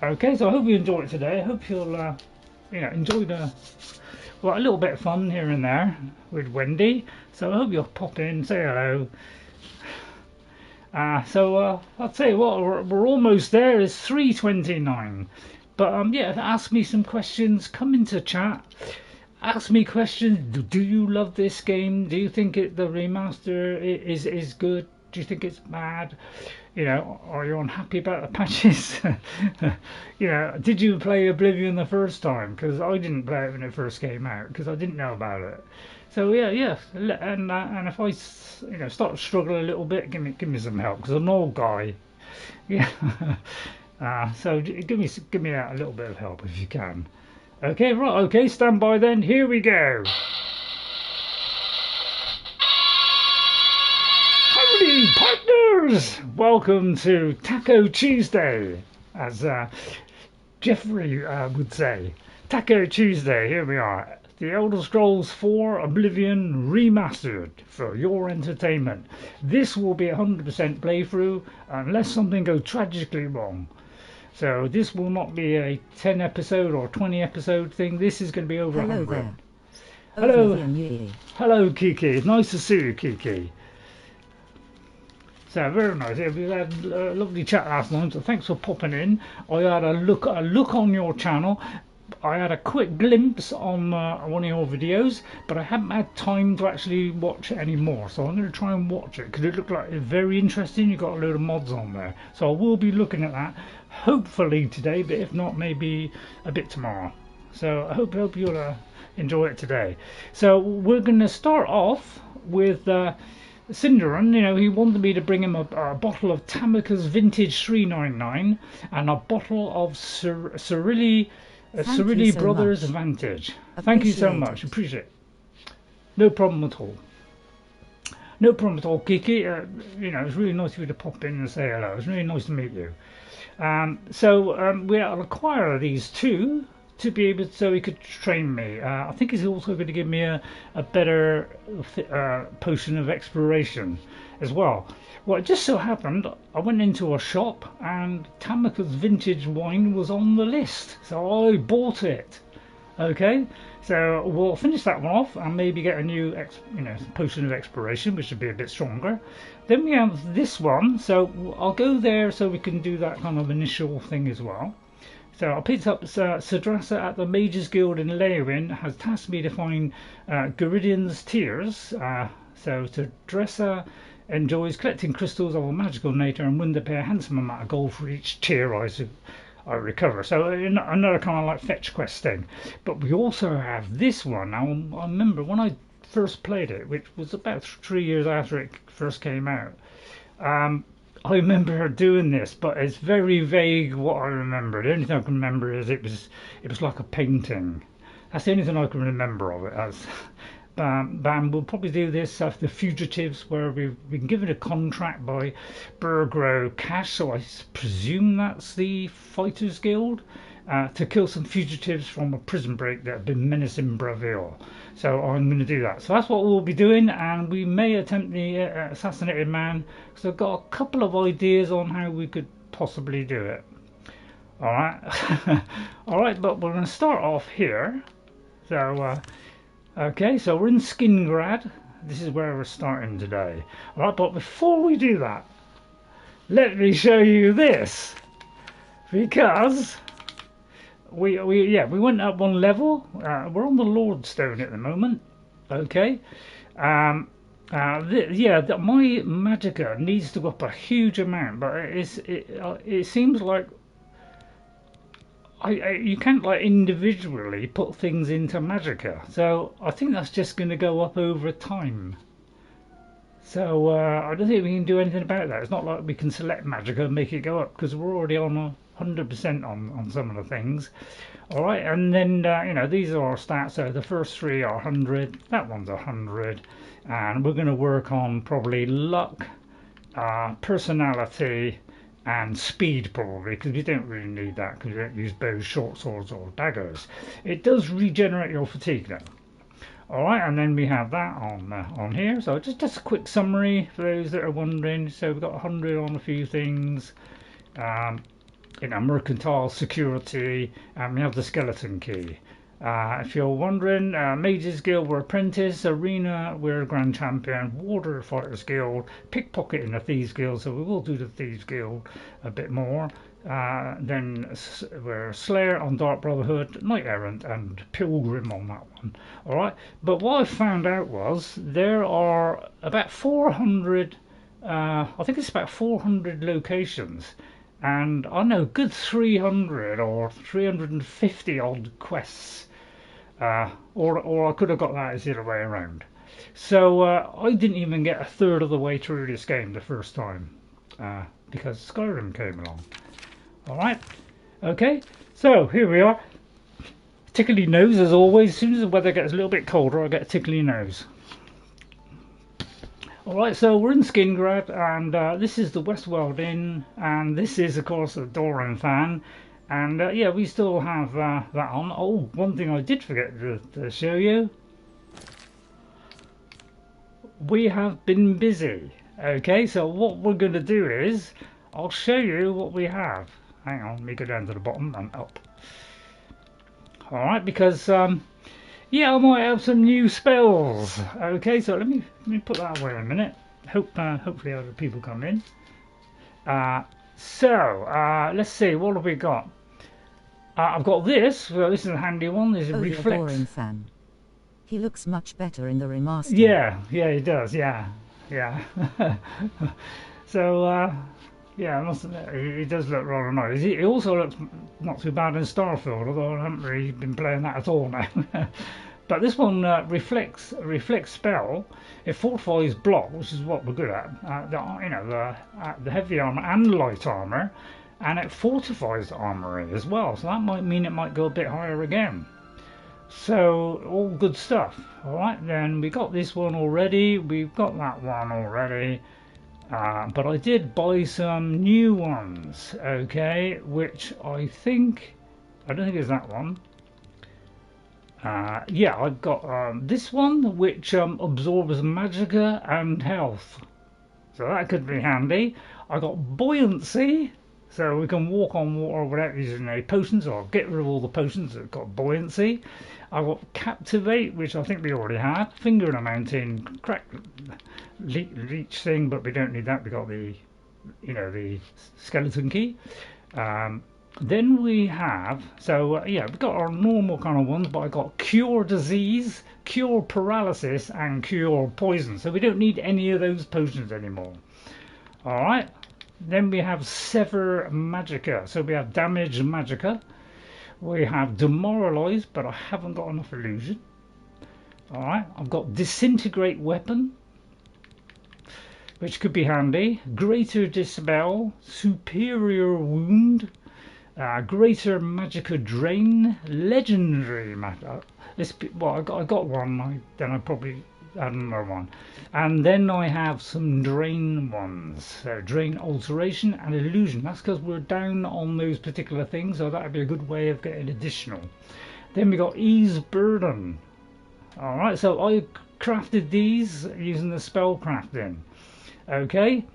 Okay, so I hope you enjoy it today. I hope you'll, enjoy a little bit of fun here and there with Wendy. So I hope you'll pop in, say hello. I'll tell you what, we're almost there. It's 3:29. But ask me some questions. Come into chat. Ask me questions. Do you love this game? Do you think the remaster is good? Do you think it's bad? Are you unhappy about the patches? Did you play Oblivion the first time? Because I didn't play it when it first came out because I didn't know about it. So and if I start to struggle a little bit, give me some help because I'm an old guy. Yeah. So give me a little bit of help if you can. Okay, right. Okay, stand by then. Here we go. Howdy, partners! Welcome to Taco Tuesday, as Jeffrey would say. Taco Tuesday, here we are. The Elder Scrolls 4 Oblivion Remastered for your entertainment. This will be 100% playthrough unless something goes tragically wrong. So this will not be a 10 episode or 20 episode thing. This is going to be over 100. There. Hello. Hello, Kiki. It's nice to see you, Kiki. So very nice. We had a lovely chat last night, so thanks for popping in. I had a look on your channel. I had a quick glimpse on one of your videos, but I haven't had time to actually watch it anymore. So I'm going to try and watch it because it looked like it's very interesting. You've got a load of mods on there, so I will be looking at that hopefully today, but if not, maybe a bit tomorrow. So I hope you'll enjoy it today. So we're going to start off with Sinderion. He wanted me to bring him a bottle of Tamika's Vintage 399 and a bottle of Cyrilli Brothers Vantage. Thank you so much. Appreciate it. No problem at all. No problem at all, Kiki. It's really nice of you to pop in and say hello. It's really nice to meet you. We'll acquire these two to be able so he could train me. I think he's also going to give me a better potion of exploration as well. Well, it just so happened I went into a shop and Tamika's vintage wine was on the list, so I bought it. Okay, so we'll finish that one off and maybe get a new potion of exploration, which would be a bit stronger. Then we have this one, so I'll go there so we can do that kind of initial thing as well. So I picked up Sidrasa at the Mages Guild in Leowin has tasked me to find Guridian's Tears. So Sidrasa enjoys collecting crystals of a magical nature and win to pay a handsome amount of gold for each tier I recover. So another kind of like fetch quest thing. But we also have this one. Now I remember when I first played it, which was about 3 years after it first came out. I remember doing this, but it's very vague what I remember. The only thing I can remember is it was like a painting. That's the only thing I can remember of it as. We'll probably do this after Fugitives, where we've been given a contract by gro-Khash, so I presume that's the Fighters Guild, to kill some fugitives from a prison break that have been menacing Bravil. So I'm going to do that. So that's what we'll be doing, and we may attempt the Assassinated Man, because I've got a couple of ideas on how we could possibly do it. Alright, alright, but we're going to start off here. So, okay, so we're in Skingrad. This is where we're starting today. Alright, but before we do that, let me show you this. Because we went up one level. We're on the Lordstone at the moment. Okay. My magicka needs to go up a huge amount, but it seems like you can't like individually put things into magicka. So I think that's just going to go up over time. So I don't think we can do anything about that. It's not like we can select magicka and make it go up, because we're already on 100% on some of the things. Alright, and then these are our stats. So the first three are 100, that one's 100, and we're going to work on probably luck, personality and speed, probably, because we don't really need that because we don't use bows, short swords or daggers. It does regenerate your fatigue though. Alright, and then we have that on here. So just a quick summary for those that are wondering. So we've got 100 on a few things. mercantile security, and we have the skeleton key. If you're wondering, Mages Guild we're apprentice, Arena we're grand champion, Warrior Fighters Guild, Pickpocket in the Thieves Guild, so we will do the Thieves Guild a bit more. Then we're Slayer on Dark Brotherhood, Knight Errant, and Pilgrim on that one. Alright, but what I found out was there are about 400, I think it's about 400 locations. And I know good 300 or 350 odd quests, or I could have got that as the other way around. So I didn't even get a third of the way through this game the first time, because Skyrim came along. Alright, okay, so here we are. Tickly nose as always. As soon as the weather gets a little bit colder, I get a tickly nose. Alright, so we're in Skingrad, and this is the Westworld Inn, and this is of course the Doran fan, and yeah, we still have that on. Oh, one thing I did forget to show you. We have been busy. Okay, so what we're going to do is, I'll show you what we have. Hang on, let me go down to the bottom and up. Alright, because yeah, I might have some new spells. Okay, so let me put that away in a minute. Hopefully other people come in. So let's see, what have we got? I've got this. Well, this is a handy one. This is Oh, reflex. you're a boring fan. He looks much better in the remaster. Yeah, he does. Yeah. So yeah, I must admit, he does look rather nice. He also looks not too bad in Starfield, although I haven't really been playing that at all now. But this one reflects spell. It fortifies block, which is what we're good at. The heavy armor and light armor, and it fortifies the armory as well. So that might mean it might go a bit higher again. So all good stuff. All right, then we got this one already. We've got that one already. But I did buy some new ones, okay, which I don't think it's that one. Yeah, I've got this one, which absorbs magicka and health, so that could be handy. I got buoyancy, so we can walk on water without using any potions, so I'll get rid of all the potions that have got buoyancy. I got captivate, which I think we already had. Finger in a mountain, crack leech thing, but we don't need that. We got the skeleton key. Then we have, yeah, we've got our normal kind of ones, but I got cure disease, cure paralysis, and cure poison. So we don't need any of those potions anymore. All right. Then we have sever magicka. So we have damage magicka. We have demoralize, but I haven't got enough illusion. All right. I've got disintegrate weapon, which could be handy. Greater dispel, superior wound. Greater magicka drain, legendary matter. I got one. Then I probably add another one, and then I have some drain ones. So drain alteration and illusion. That's because we're down on those particular things, so that would be a good way of getting additional. Then we got ease burden. All right, so I crafted these using the spell crafting. Okay.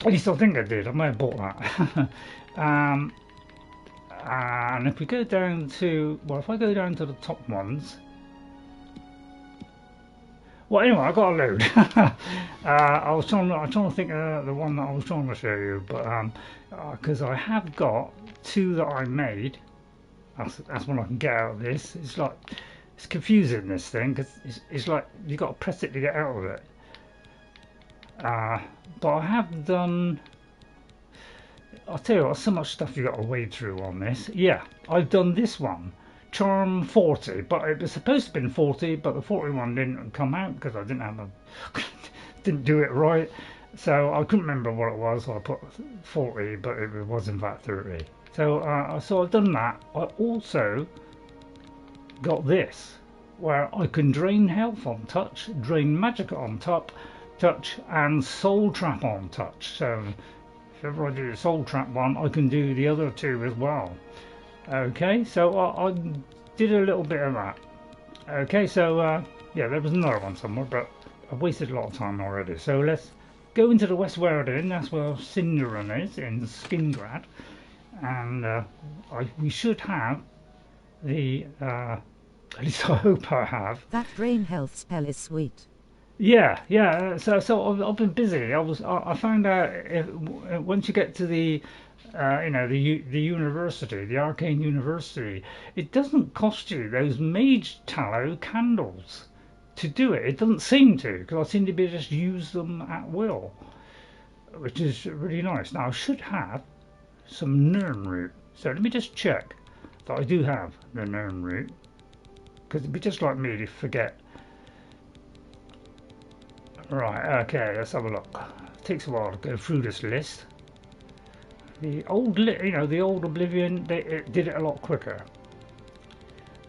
At least I think I did. I might have bought that. And if we go down to, well, if I go down to the top ones, well, anyway, I got a load. I was trying to think of the one that I was trying to show you, but because I have got two that I made. That's what I can get out of this. It's like, it's confusing, this thing, because it's like you got to press it to get out of it. But I have done, I'll tell you what, so much stuff you got to wade through on this. Yeah, I've done this one, Charm 40, but it was supposed to have been 40, but the 41 didn't come out because I didn't do it right. So I couldn't remember what it was, so I put 40, but it was in fact 30. So, so I've done that. I also got this, where I can drain health on touch, drain magicka on touch, and soul trap on touch. So if ever I do the soul trap one, I can do the other two as well. Okay, so I did a little bit of that. Okay, so yeah, there was another one somewhere, but I've wasted a lot of time already. So let's go into the West World Inn. That's where Sinderion is in Skingrad, and we should have the. At least I hope I have. That brain health spell is sweet. Yeah. So I've been busy. I found out once you get to the the university, the Harcane University, it doesn't cost you those mage tallow candles to do it. It doesn't seem to, because I seem to be just use them at will, which is really nice. Now I should have some Nirnroot, so let me just check that I do have the Nirnroot, because it'd be just like me to forget. Right, okay, let's have a look. It takes a while to go through this list. The old, the old Oblivion, it did it a lot quicker,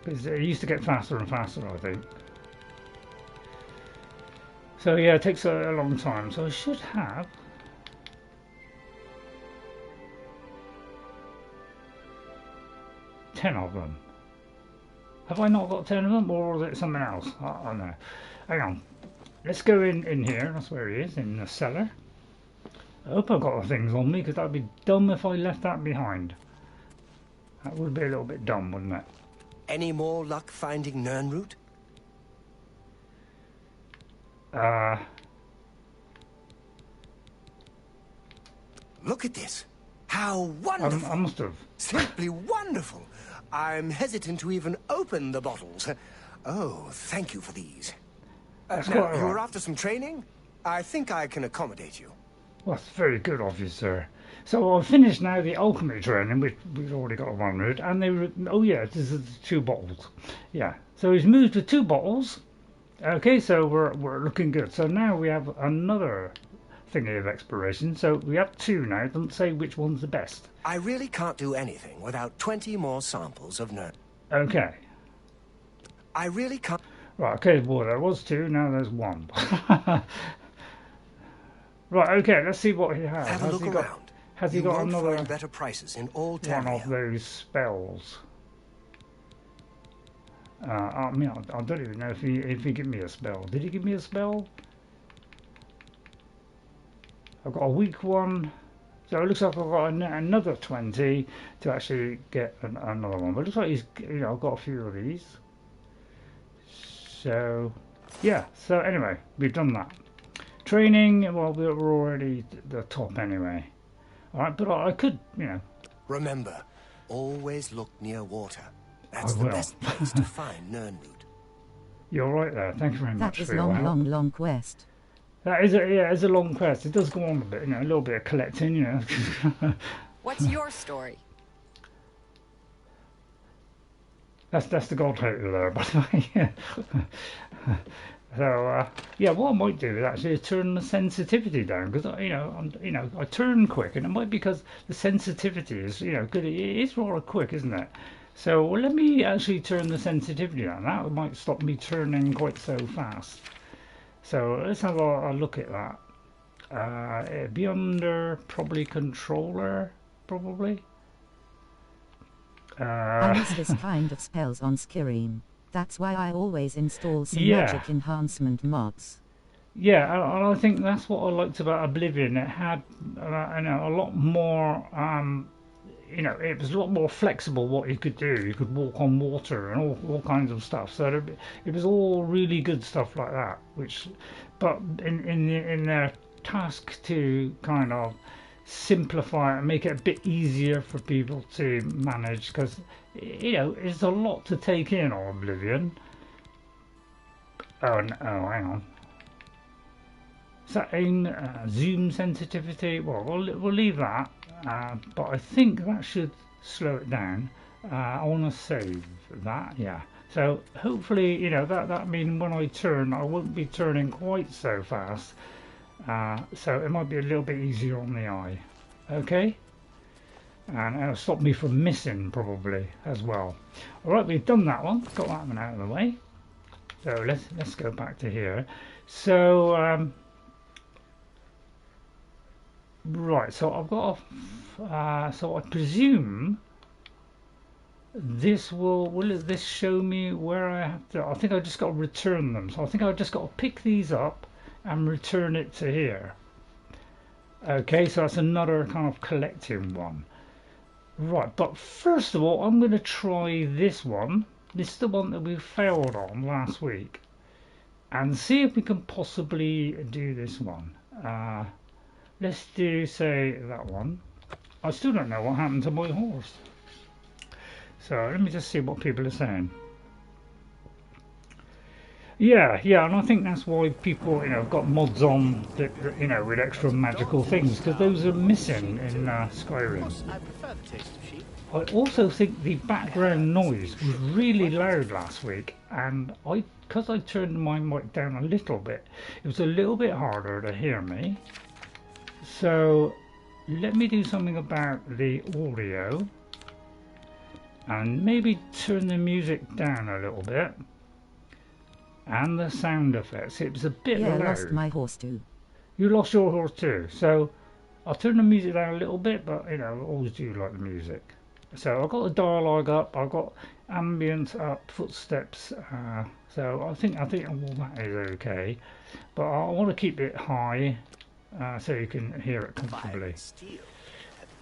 because it used to get faster and faster, I think. So yeah, it takes a long time. So I should have 10 of them. Have I not got 10 of them, or was it something else? I don't know. Hang on. Let's go in here. That's where he is, in the cellar. I hope I've got the things on me, because that would be dumb if I left that behind. That would be a little bit dumb, wouldn't it? Any more luck finding Nirnroot? Look at this. How wonderful. I must have. Simply wonderful. I'm hesitant to even open the bottles. Oh, thank you for these. That's Now, quite you were right. after some training? I think I can accommodate you. Well, that's very good of you, sir. So I've finished now the alchemy training, which we've already got one route, and they were, oh yeah, this is 2 bottles. Yeah, so he's moved to 2 bottles. Okay, so we're looking good. So now we have another thingy of exploration. So we have 2 now. It doesn't say which one's the best. I really can't do anything without 20 more samples of Nirn. Okay. I really can't. Right, okay, well, there was 2, now there's 1. Right, okay, let's see what he has. Have a look around. Has he You got won't another find better prices in all one Talia. of those spells? I mean, I don't even know if he gave me a spell. Did he give me a spell? I've got a weak one. So it looks like I've got another 20 to actually get another one. But it looks like he's, I've got a few of these. So, yeah. So anyway, we've done that. Training, well, we're already the top anyway. Alright, but I could, Remember, always look near water. I That's the will. best place to find Nirnroot. You're right there. Thank you very That much is for your help. long quest. That is it's a long quest. It does go on a bit, a little bit of collecting, What's your story? That's the god hater there, by the way. So yeah, what I might do is actually turn the sensitivity down, because I turn quick, and it might be because the sensitivity is good. It is rather quick, isn't it? So let me actually turn the sensitivity down. That might stop me turning quite so fast. So let's have a look at that. It'd be under probably controller, probably. I use this kind of spells on Skyrim. That's why I always install some Yeah. magic enhancement mods. Yeah, and I think that's what I liked about Oblivion. It had a lot more, it was a lot more flexible what you could do. You could walk on water and all kinds of stuff. So it was all really good stuff like that. But in their task to kind of simplify it and make it a bit easier for people to manage, because it's a lot to take in on Oblivion. Oh, hang on. Is that in zoom sensitivity? Well, we'll leave that, but I think that should slow it down. I want to save that, yeah. So hopefully, that means when I turn, I won't be turning quite so fast. So it might be a little bit easier on the eye. Okay? And it'll stop me from missing probably as well. Alright, we've done that one. Got that one out of the way. So let's go back to here. So right, so I've got so I presume this will this show me where I have to, I think I just got to return them. So I think I've just got to pick these up and return it to here. Okay, so that's another kind of collecting one. Right, but first of all, I'm going to try this one. This is the one that we failed on last week. And see if we can possibly do this one. Let's do, say, that one. I still don't know what happened to my horse. So let me just see what people are saying. Yeah, and I think that's why people, have got mods on that, with extra magical things, because those are missing in Skyrim. I also think the background noise was really loud last week, and because I turned my mic down a little bit, it was a little bit harder to hear me. So let me do something about the audio, and maybe turn the music down a little bit. And the sound effects. It was a bit loud. Yeah, I lost my horse too. You lost your horse too. So I'll turn the music down a little bit, but I always do like the music. So I've got the dialogue up. I've got ambience up, footsteps. So I think all that is okay. But I want to keep it high so you can hear it comfortably.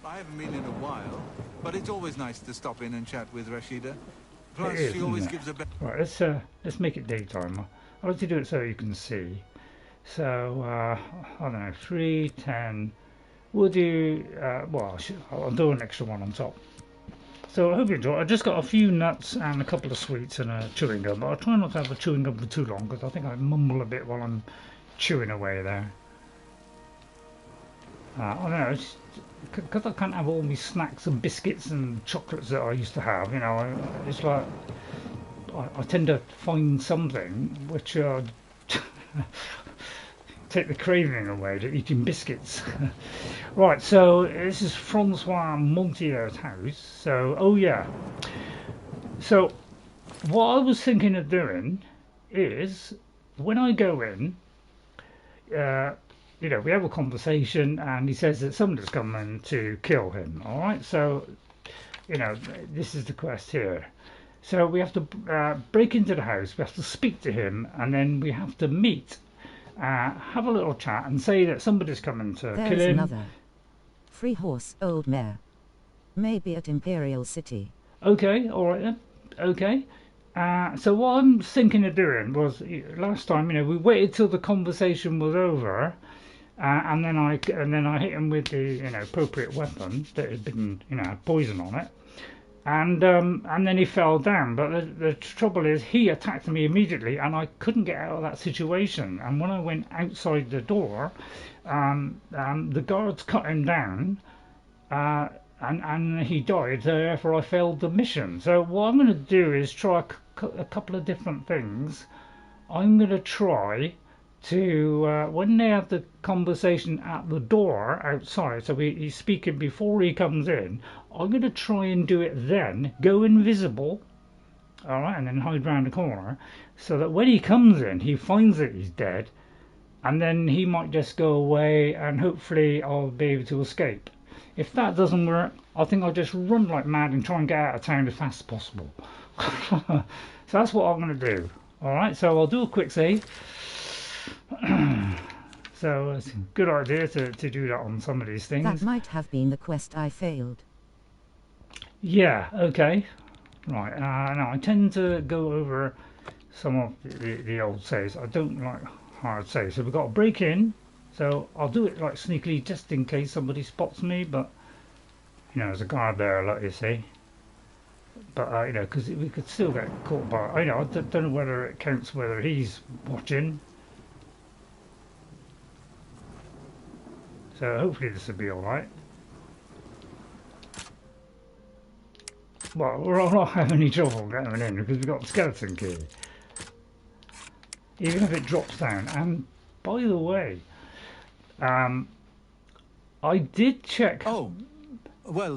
I haven't been in a while, but it's always nice to stop in and chat with Rashida. Plus, It is, she always isn't it? gives a bit. Right, let's make it daytime. I like to do it so you can see. So I don't know, 3:10. We'll do I'll do an extra one on top. So I hope you enjoy. I just got a few nuts and a couple of sweets and a chewing gum, but I'll try not to have the chewing gum for too long because I think I mumble a bit while I'm chewing away there. I don't know, because I can't have all my snacks and biscuits and chocolates that I used to have, it's like I tend to find something which take the craving away to eating biscuits. Right, so this is Francois Montier's house. So, so what I was thinking of doing is when I go in, we have a conversation and he says that somebody's coming to kill him. All right, so this is the quest here. So we have to break into the house, we have to speak to him, and then we have to meet, have a little chat and say that somebody's coming to kill him. There's another. Free horse, old mare. Maybe at Imperial City. Okay, all right then. Okay. So what I'm thinking of doing was, last time, we waited till the conversation was over, and then I hit him with the appropriate weapon that had been had poison on it, and then he fell down. But the trouble is, he attacked me immediately, and I couldn't get out of that situation. And when I went outside the door, the guards cut him down. And he died, so therefore I failed the mission. So what I'm going to do is try a couple of different things. I'm going to try to, when they have the conversation at the door outside, so he's speaking before he comes in, I'm going to try and do it then, go invisible, alright, and then hide round the corner, so that when he comes in, he finds that he's dead, and then he might just go away, and hopefully I'll be able to escape. If that doesn't work, I think I'll just run like mad and try and get out of town as fast as possible. So that's what I'm going to do. Alright, so I'll do a quick save. So it's a good idea to do that on some of these things. That might have been the quest I failed. Yeah, okay. Right, now I tend to go over some of the old saves. I don't like hard saves. So we've got to break in. So I'll do it like sneakily just in case somebody spots me, but there's a guard there, like you see. But because we could still get caught by. I don't know whether it counts whether he's watching. So hopefully this will be all right. Well, we're not having any trouble getting in because we've got the skeleton key. Even if it drops down. And by the way, I did check. Oh, well,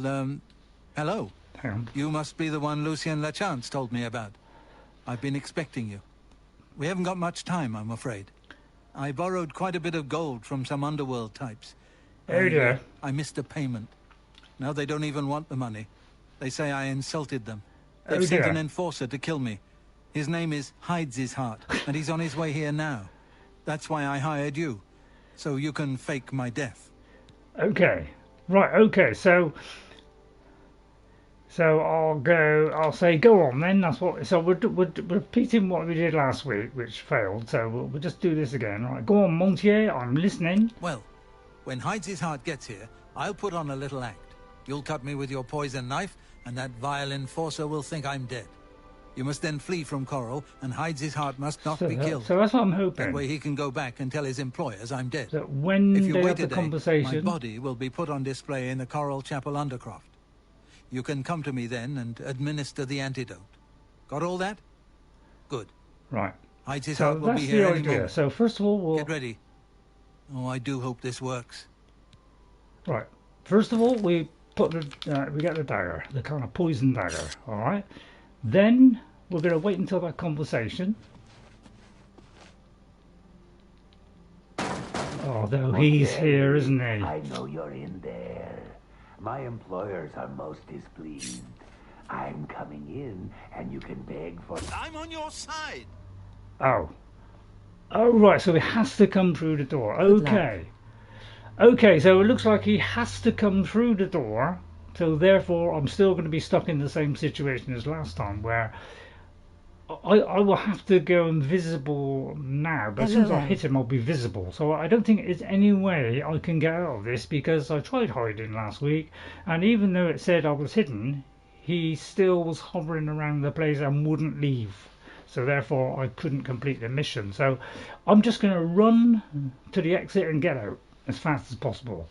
hello. Hang on. You must be the one Lucien Lachance told me about. I've been expecting you. We haven't got much time, I'm afraid. I borrowed quite a bit of gold from some underworld types. Oh dear. I missed a payment. Now they don't even want the money. They say I insulted them. They've sent an enforcer to kill me. His name is Hides His Heart, and he's on his way here now. That's why I hired you. So you can fake my death. Okay. Right. Okay. So I'll say go on then. That's what. So we're repeating what we did last week, which failed. So we'll just do this again. Right. Go on, Montier. I'm listening. Well, when Hides His Heart gets here, I'll put on a little act. You'll cut me with your poison knife, and that vile enforcer will think I'm dead. You must then flee from Chorrol, and Hides His Heart must not be killed. So that's what I'm hoping. That way he can go back and tell his employers I'm dead. So when if you they wait have the a day, conversation, my body will be put on display in the Chorrol Chapel Undercroft. You can come to me then and administer the antidote. Got all that? Good. Right. Hides His So Heart will that's be the here any idea. moment. So first of all, we'll Get ready. Oh, I do hope this works. Right. First of all, we put the we get the dagger, the kind of poison dagger. All right. Then we're going to wait until that conversation. Although he's here, isn't he? I know you're in there. My employers are most displeased. I'm coming in, and you can beg for... I'm on your side. Oh. Oh, right. So he has to come through the door. Okay. Okay, so it looks like he has to come through the door. So therefore, I'm still going to be stuck in the same situation as last time, where I will have to go invisible now. But as soon as I hit him, I'll be visible. So I don't think there's any way I can get out of this, because I tried hiding last week, and even though it said I was hidden, he still was hovering around the place and wouldn't leave. So therefore, I couldn't complete the mission. So I'm just going to run to the exit and get out as fast as possible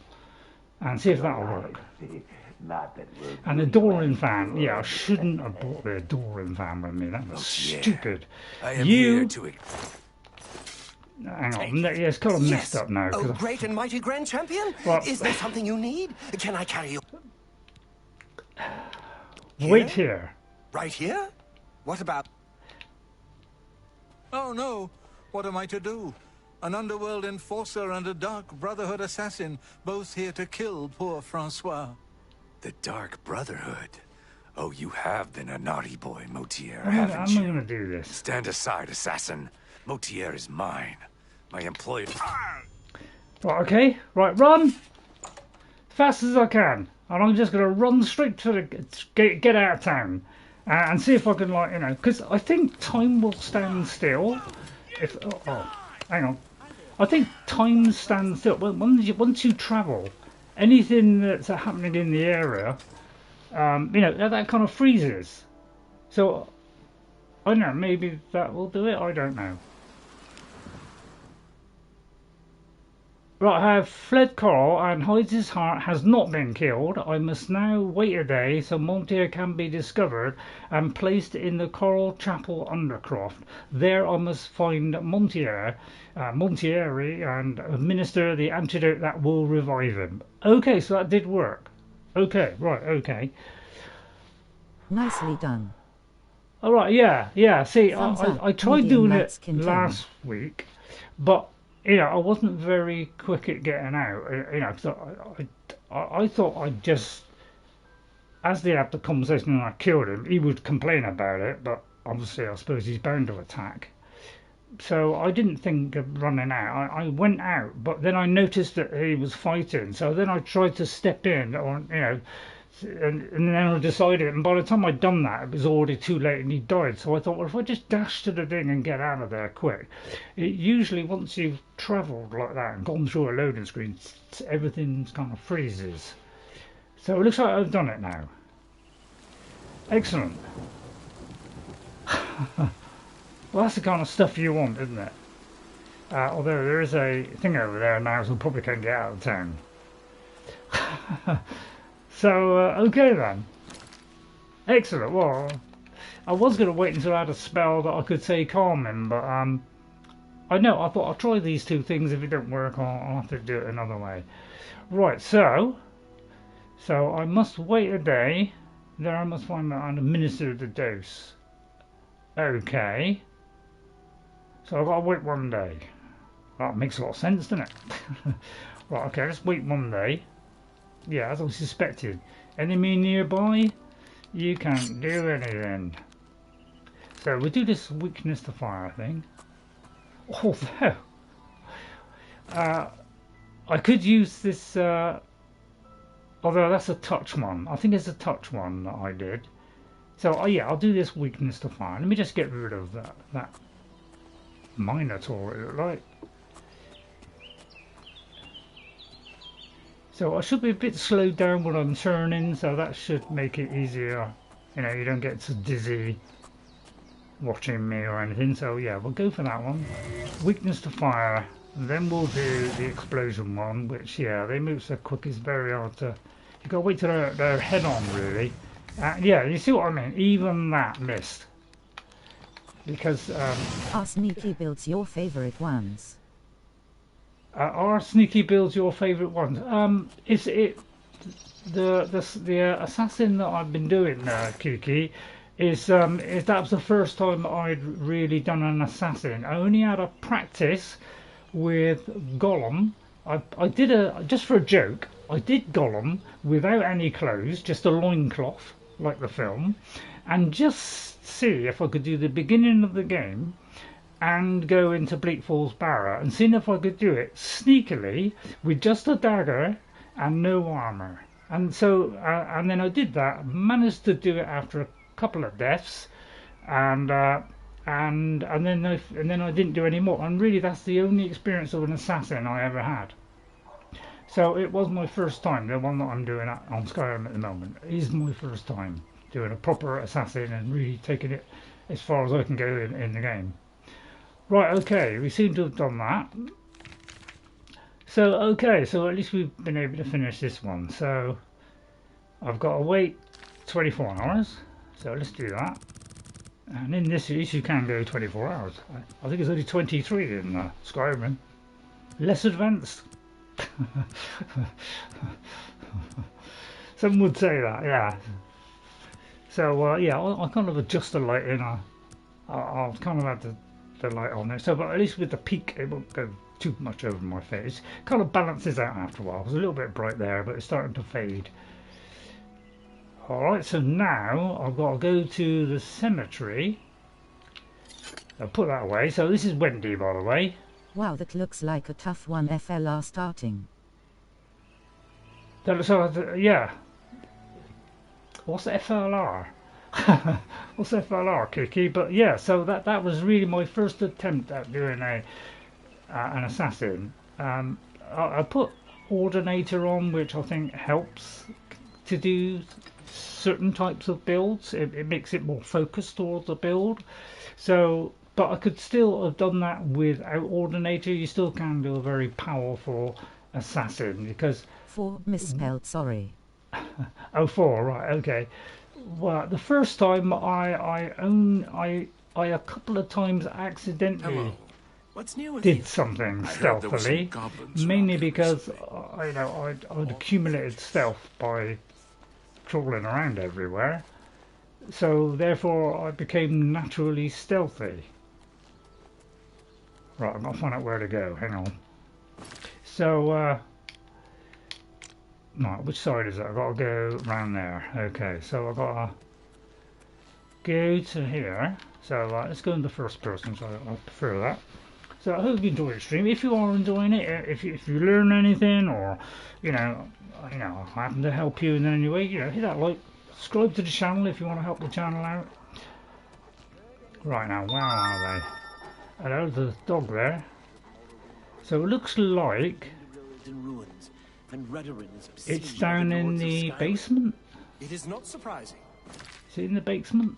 and see if that'll work. And the Doran fan, yeah, I shouldn't have brought the Doran fan with me. That was stupid. I am here to... Hang on, yeah, it's kind of messed up now. Oh, great and mighty Grand Champion? Well, is there something you need? Can I carry you? Wait here. Right here? What about... Oh no, what am I to do? An underworld enforcer and a Dark Brotherhood assassin, both here to kill poor Francois. The Dark Brotherhood? Oh, you have been a naughty boy, Motier, I'm haven't you? not going to do this. Stand aside, assassin. Motier is mine. My employer... Right, okay, right, run! As fast as I can. And I'm just going to run straight to the... Get out of town. And see if I can, like, you know... Because I think time will stand still. If... hang on. I think time stands still. Well, once you travel, anything that's happening in the area, you know, that kind of freezes. So, I don't know, maybe that will do it, I don't know. Right, I have fled Chorrol, and Hides His Heart has not been killed. I must now wait a day so Montier can be discovered and placed in the Chorrol Chapel Undercroft. There I must find Montieri, and administer the antidote that will revive him. Okay, so that did work. Okay, right, okay. Nicely done. Alright, yeah. See, I tried doing it last week, but... You know, I wasn't very quick at getting out. You know, cause I thought I'd just, as they had the conversation and I killed him, he would complain about it. But obviously, I suppose he's bound to attack. So I didn't think of running out. I went out, but then I noticed that he was fighting. So then I tried to step in, or you know, and then I decided. And by the time I'd done that, it was already too late, and he died. So I thought, well, if I just dash to the thing and get out of there quick. It usually, once you've travelled like that and gone through a loading screen, everything kind of freezes. So it looks like I've done it now. Excellent. Well, that's the kind of stuff you want, isn't it? Although there is a thing over there now, so I probably can't get out of town. So, okay then. Excellent. Well, I was going to wait until I had a spell that I could say calm him, but I thought I'll try these two things. If it don't work, I'll have to do it another way. Right, so I must wait a day. Then I must find out and administer the dose. Okay. So I've got to wait one day. That makes a lot of sense, doesn't it? Right, okay, let's wait one day. Yeah, as I suspected. Enemy nearby? You can't do anything. So we do this weakness to fire thing. Although I could use this Although that's a touch one. I think it's a touch one that I did. So yeah, I'll do this weakness to fire. Let me just get rid of that Minotaur, it looked like. So I should be a bit slowed down when I'm turning, so that should make it easier. You know, you don't get so dizzy watching me or anything. So yeah, we'll go for that one. Weakness to fire. And then we'll do the explosion one, which yeah, they move so quick, it's very hard to. You gotta wait till they're head on, really. Yeah, you see what I mean? Even that missed. Because Are sneaky builds your favourite ones? Are sneaky builds your favourite ones? Is it the assassin that I've been doing, Kiki? Is that was the first time I'd really done an assassin. I only had a practice with Gollum. I did just for a joke. I did Gollum without any clothes, just a loincloth, like the film, and just see if I could do the beginning of the game and go into Bleak Falls Barrow and seeing if I could do it sneakily with just a dagger and no armour. And so, and then I did that, managed to do it after a couple of deaths, and then I didn't do any more. And really, that's the only experience of an assassin I ever had. So it was my first time. The one that I'm doing on Skyrim at the moment is my first time doing a proper assassin and really taking it as far as I can go in the game. Right, okay, we seem to have done that. So, okay, so at least we've been able to finish this one. So, I've got to wait 24 hours. So, let's do that. And in this, at least you can go 24 hours. I think it's only 23 in Skyrim. Less advanced. Some would say that, yeah. So, yeah, I'll kind of adjust the lighting. I'll kind of have the light on there. So, but at least with the peak, it won't go too much over my face. Kind of balances out after a while. It's a little bit bright there, but it's starting to fade. Alright, so now I've got to go to the cemetery. I'll put that away. So this is Wendy, by the way. Wow, that looks like a tough one. FLR starting. So, yeah. What's FLR? What's FLR, Kiki? But yeah, so that was really my first attempt at doing an assassin. I put Ordinator on, which I think helps to do certain types of builds. It makes it more focused towards the build. So, but I could still have done that without Ordinator. You still can do a very powerful assassin because 4 misspelled, sorry. Oh, 4, right, okay. Well, the first time I a couple of times accidentally What's new with did something stealthily, mainly because I'd accumulated stealth by crawling around everywhere. So therefore I became naturally stealthy. Right, I'm gonna find out where to go. Hang on. So right, which side is it? I've got to go round there. Okay, so I've got to go to here. So let's go into first person, so I prefer that. So I hope you enjoy the stream. If you are enjoying it, if you learn anything, or I happen to help you in any way, hit that like, subscribe to the channel if you want to help the channel out. Right now, where are they? Hello, the dog there. So it looks like it's down in the basement. It is not surprising. Is it in the basement?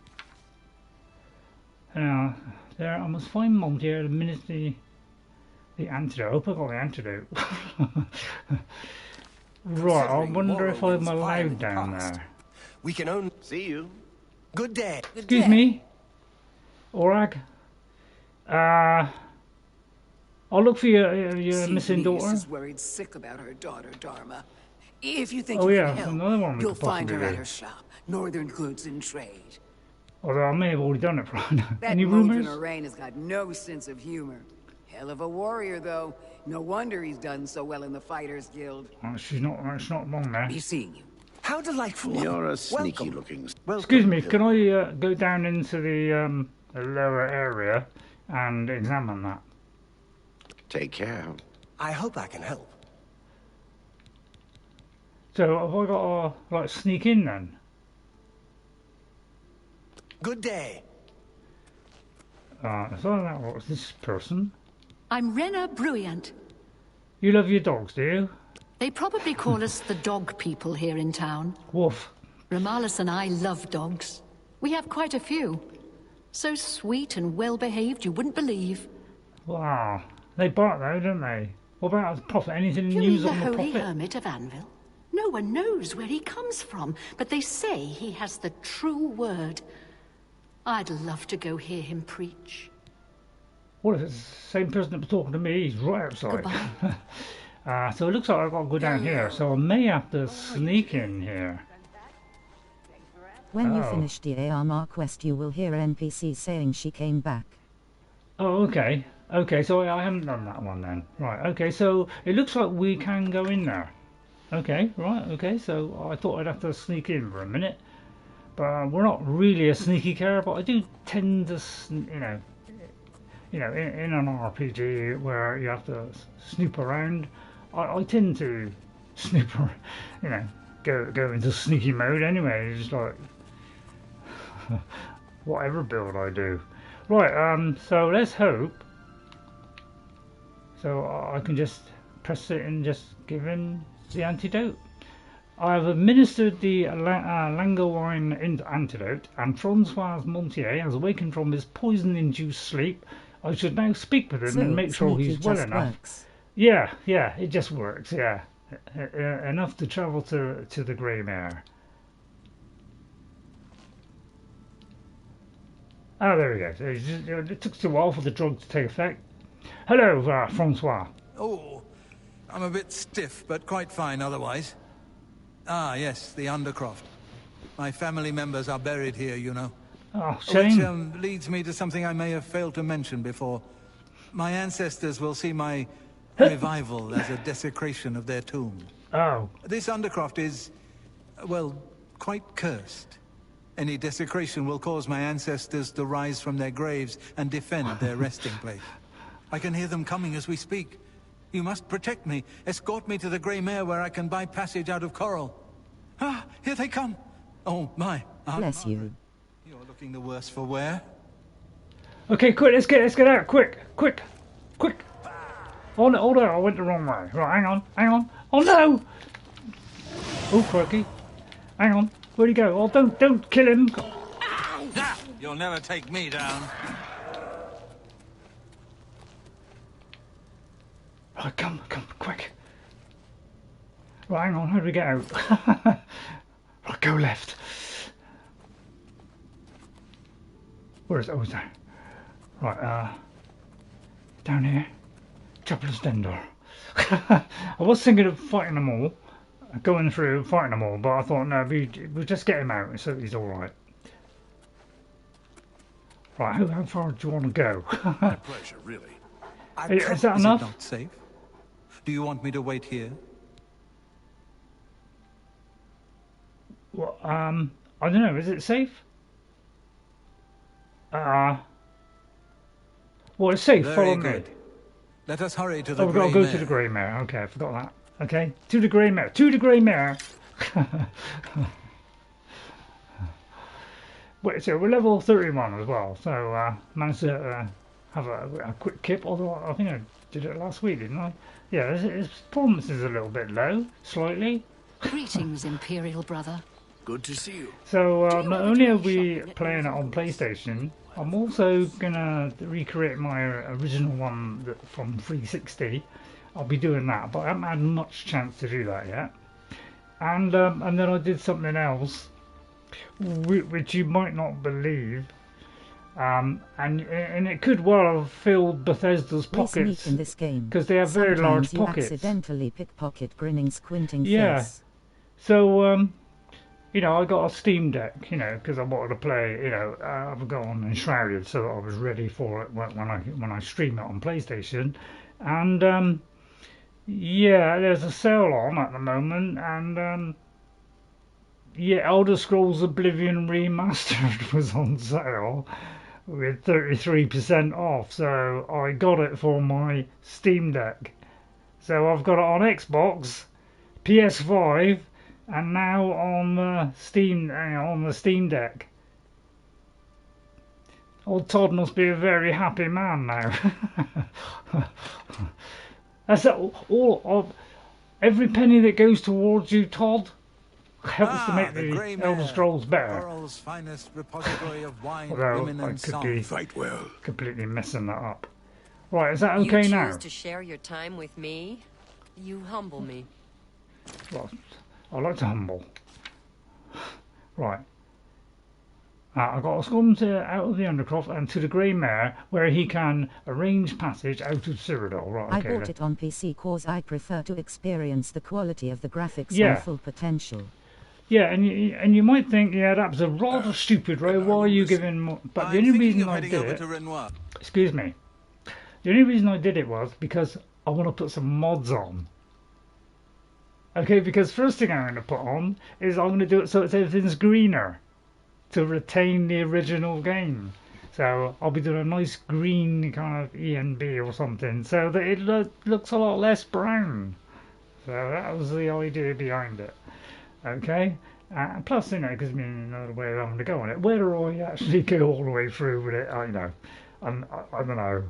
There, I must find Mom here the minute the antidote. I hope I got the antidote. Right, I wonder if I'm allowed down there. We can only see you. Good day. Excuse me, Orag. I'll look for your missing daughter. Is worried sick about her daughter, Dharma. If you think Oh you yeah, can help, another one we you'll could find her possibly at do. her shop, Northern Goods and Trade. Although I may have already done it for now. That Any rumours? Rain has got no sense of humor. Hell of a warrior, though. No wonder he's done so well in the Fighters Guild. Oh, it's not long there. Be seeing you. How delightful. You're a sneaky looking. Excuse me, can I go down into the lower area and examine that? Take care. I hope I can help. So have I got to like sneak in then? Good day. So that was this person. I'm Rena Bruyant. You love your dogs, do you? They probably call us the dog people here in town. Woof. Romalis and I love dogs. We have quite a few. So sweet and well-behaved you wouldn't believe. Wow. They bark though, don't they? What about the prophet? Anything You news mean the on the Holy prophet? Hermit of Anvil? No one knows where he comes from, but they say he has the true word. I'd love to go hear him preach. What if it's the same person that was talking to me? He's right outside. So it looks like I've got to go down here, so I may have to sneak in here. When you finish the ARMR quest, you will hear an NPC saying she came back. Oh, okay. Okay, so I haven't done that one then. Right, okay, so it looks like we can go in there. Okay, right, okay, so I thought I'd have to sneak in for a minute. But we're not really a sneaky character, but I do tend to, in an RPG where you have to snoop around, I tend to snoop around, go into sneaky mode anyway. It's like whatever build I do. Right, so let's hope. So I can just press it and just give him the antidote. I have administered the Langowine antidote, and Francois Montier has awakened from his poison-induced sleep. I should now speak with him and make sure he's well enough. Works. Yeah, it just works, yeah. Enough to travel to the Grey Mare. Oh, there we go. So it took too while for the drug to take effect. Hello, Francois. Oh, I'm a bit stiff, but quite fine otherwise. Ah, yes, the Undercroft. My family members are buried here, you know. Oh, shame. Which leads me to something I may have failed to mention before. My ancestors will see my revival as a desecration of their tomb. Oh. This Undercroft is, well, quite cursed. Any desecration will cause my ancestors to rise from their graves and defend their resting place. I can hear them coming as we speak. You must protect me. Escort me to the Grey Mare where I can buy passage out of Chorrol. Ah, here they come. Oh, my. Bless you. You're looking the worse for wear. Okay, quick, let's get out. Quick. Oh, no, hold on, I went the wrong way. Right, hang on. Oh, no. Oh, crikey. Hang on. Where'd he go? Oh, don't kill him. Ah, you'll never take me down. Right, come, quick. Right, hang on, how do we get out? Right, go left. Where is it? Oh, it's there. Right, down here. Chapel of Stendarr. I was thinking of fighting them all. Going through, fighting them all, but I thought, no, we'll just get him out so he's alright. Right, how far do you want to go? My pleasure, really. Is that enough? Is it not safe? Do you want me to wait here? Well, I don't know, is it safe? Well, it's safe, follow me. Good. Let us hurry to the we've Grey got to go Mare. to the Grey Mare. Okay, I forgot that. Okay, to the Grey Mare. To the Grey Mare. Wait, so we're level 31 as well. So managed to have a quick kip. Although I think I did it last week, didn't I? Yeah, his performance is a little bit low, slightly. Greetings, Imperial brother. Good to see you. So not only are we playing it on PlayStation, I'm also gonna recreate my original one from 360. I'll be doing that, but I haven't had much chance to do that yet. And then I did something else, which you might not believe, and it could well have filled Bethesda's pockets in this game because they have very large you pockets. Accidentally pickpocket grinning, squinting Yeah. face. So I got a Steam Deck, because I wanted to play, I've got on Enshrouded so that I was ready for it when I stream it on PlayStation. And there's a sale on at the moment, and Elder Scrolls Oblivion Remastered was on sale with 33% off, so I got it for my Steam Deck. So I've got it on Xbox, PS5, and now on the Steam Deck. Old Todd must be a very happy man now. That's all of every penny that goes towards you, Todd, helps to make the Elder Scrolls better. Chorrol's finest repository of wine, Although women, I and could song. be Fight well. completely messing that up. Right, is that okay you now? choose to share your time with me? You humble me. Well, I like to humble. Right. I got to come out of the Undercroft and to the Grey Mare, where he can arrange passage out of Cyrodiil. Right, I okay, bought it on PC cause I prefer to experience the quality of the graphics Yeah. on full potential. Yeah, and you might think, yeah, that was a rather stupid, right? Why are you giving more? But the only reason I did it, excuse me, the only reason I did it was because I want to put some mods on. Okay, because first thing I'm going to put on is I'm going to do it so it's everything's greener to retain the original game. So I'll be doing a nice green kind of ENB or something so that it looks a lot less brown. So that was the idea behind it. Okay, plus, you know, it gives me another way around to go on it. Whether I actually go all the way through with it, I know. I don't know.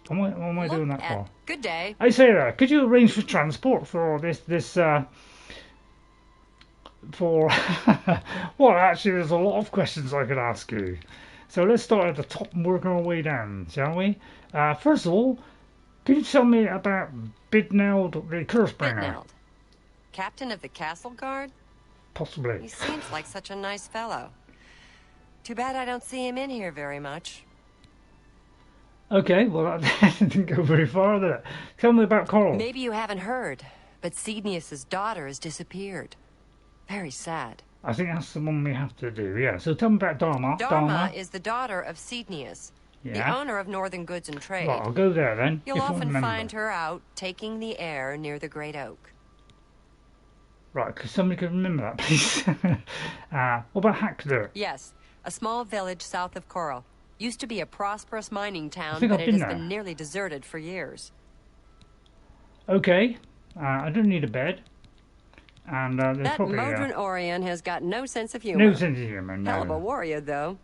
What am I doing that for? Good day. Hey Sarah, could you arrange for transport for this for well, actually there's a lot of questions I could ask you. So let's start at the top and work our way down, shall we? First of all, can you tell me about Bidneld the Cursebringer? Bidneld, captain of the castle guard? Possibly. He seems like such a nice fellow. Too bad I don't see him in here very much. Okay, well that didn't go very far, did it? Tell me about Chorrol. Maybe you haven't heard, but Cydnius's daughter has disappeared. Very sad. I think that's the one we have to do, yeah. So tell me about Dharma. Dharma is the daughter of Cydnius, the Yeah. owner of Northern Goods and Trade. Well, I'll go there then. You'll if I often remember. find her out taking the air near the Great Oak. Right, because somebody could remember that, please. What about Hackler? Yes, a small village south of Chorrol. Used to be a prosperous mining town, think but I've it been has there. been nearly deserted for years. Okay, I don't need a bed. And there's That probably Modron Orion has got no sense of humor. no sense of humor, no. Hell of a warrior, though.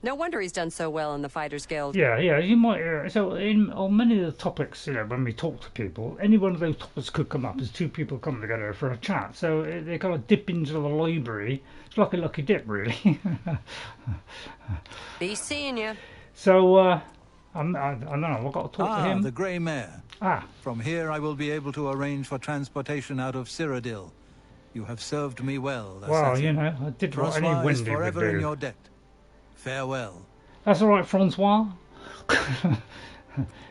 No wonder he's done so well in the Fighters Guild. Yeah, you might. So, on many of the topics, when we talk to people, any one of those topics could come up as two people come together for a chat. So they kind of dip into the library. It's like a lucky dip, really. Be seeing you. So I don't know. I've got to talk to him. The Grey Mare. From here I will be able to arrange for transportation out of Cyrodiil. You have served me well. Well, assassin. I did what any Francois is Wendy would forever in do. your debt. Farewell. That's all right, Francois.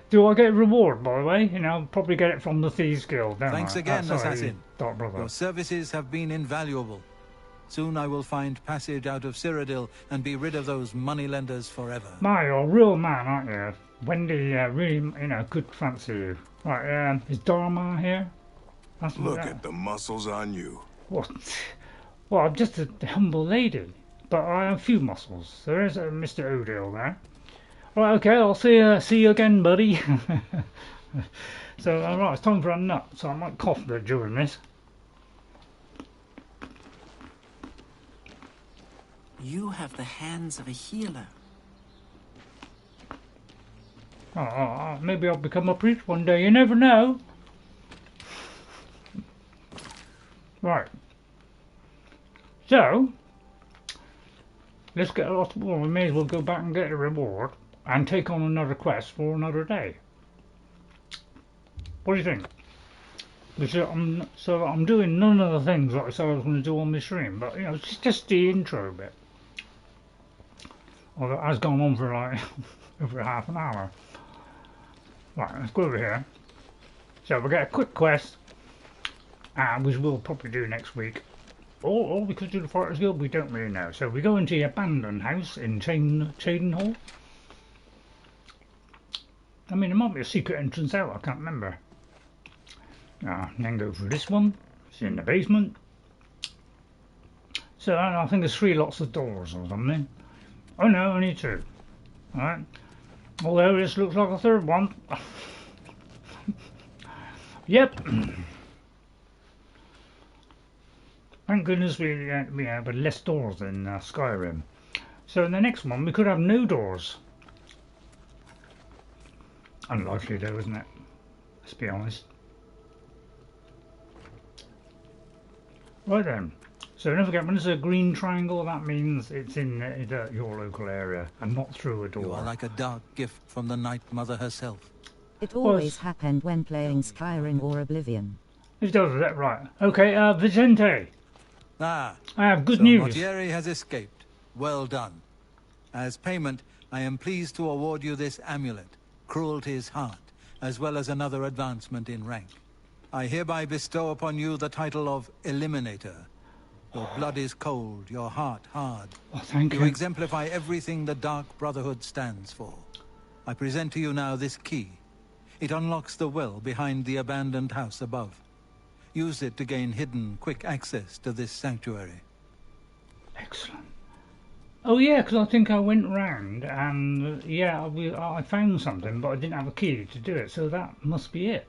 Do I get a reward, by the way? I'll probably get it from the Thieves Guild, don't Thanks I? again, Sorry, assassin. Dark Brother. Your services have been invaluable. Soon I will find passage out of Cyrodiil and be rid of those moneylenders forever. Ma, you're a real man, aren't you? Wendy really, could fancy you. Right, is Dharma here? Look at the muscles on you. What? Well, I'm just a humble lady, but I have few muscles. There is a Mr. Odell there. Right, okay, I'll see you again, buddy. So, alright, it's time for a nut, so I might cough a bit during this. You have the hands of a healer. Maybe I'll become a priest one day, you never know. Right. So, let's get well, we may as well go back and get a reward and take on another quest for another day. What do you think? So I'm doing none of the things like I said I was going to do on my stream, but it's just the intro bit. Although it has gone on for like over half an hour. Right, let's go over here. So we'll get a quick quest, which we'll probably do next week. Or we could do the Fighters Guild, we don't really know. So we go into the abandoned house in Chaden Hall. I mean, there might be a secret entrance out, I can't remember. Then go through this one. It's in the basement. So I think there's 3 lots of doors or something. Oh no, only 2. Alright. Although this looks like a 3rd one. Yep. Thank goodness we have less doors in Skyrim. So in the next one we could have no doors. Unlikely though, isn't it? Let's be honest. Right then. So don't forget, when there's a green triangle, that means it's in your local area and not through a door. You are like a dark gift from the Night Mother herself. It always happened when playing Skyrim or Oblivion. It does, is that right? Okay, Vicente. Ah, I have good so news. Mortieri has escaped. Well done. As payment, I am pleased to award you this amulet, Cruelty's Heart, as well as another advancement in rank. I hereby bestow upon you the title of Eliminator. Your blood is cold, your heart hard. Oh, thank you. You exemplify everything the Dark Brotherhood stands for. I present to you now this key. It unlocks the well behind the abandoned house above. Use it to gain hidden, quick access to this sanctuary. Excellent. Oh yeah, because I think I went round and I found something, but I didn't have a key to do it, so that must be it.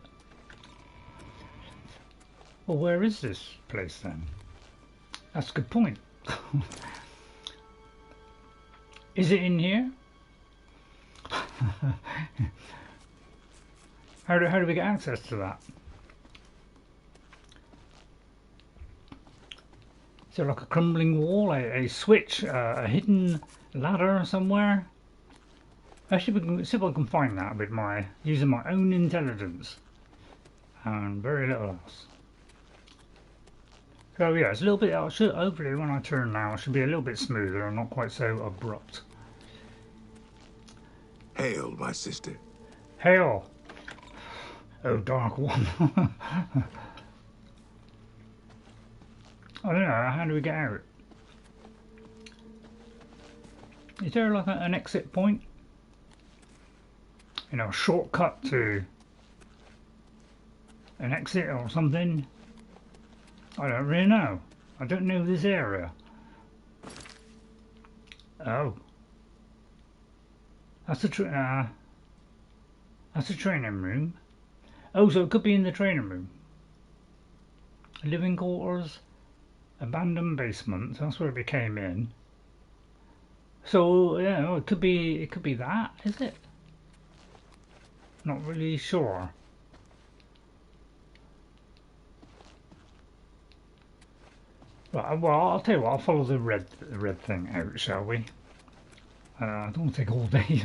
Well, where is this place then? That's a good point. Is it in here? How do we get access to that? Is there like a crumbling wall, a switch, a hidden ladder somewhere? Actually, see if I can find that with using my own intelligence and very little else. So yeah, it's a little bit. Hopefully, when I turn now, it should be a little bit smoother and not quite so abrupt. Hail, my sister. Hail, oh dark one. I don't know. How do we get out? Is there like an exit point? You know, a shortcut to an exit or something? I don't really know. I don't know this area. Oh, that's a training room. Oh, so it could be in the training room. Living quarters, abandoned basement. So that's where we came in. So yeah, it could be that, is it? Not really sure. Right, well, I'll tell you what. I'll follow the red thing out, shall we? I don't want to take all day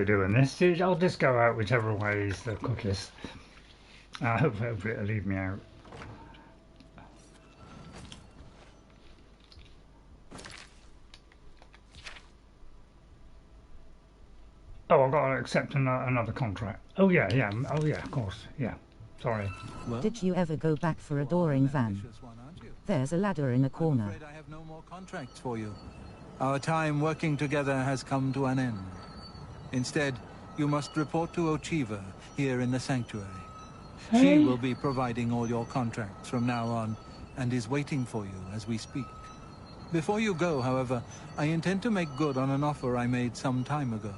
doing this. I'll just go out whichever way is the quickest. Hopefully it'll leave me out. Oh, I've got to accept another contract. Oh yeah. Oh yeah, of course. Yeah. Sorry. Well, did you ever go back for adoring Van? There's a ladder in the corner. I'm afraid I have no more contracts for you. Our time working together has come to an end. Instead, you must report to Ochiva here in the sanctuary. Hey. She will be providing all your contracts from now on and is waiting for you as we speak. Before you go, however, I intend to make good on an offer I made some time ago.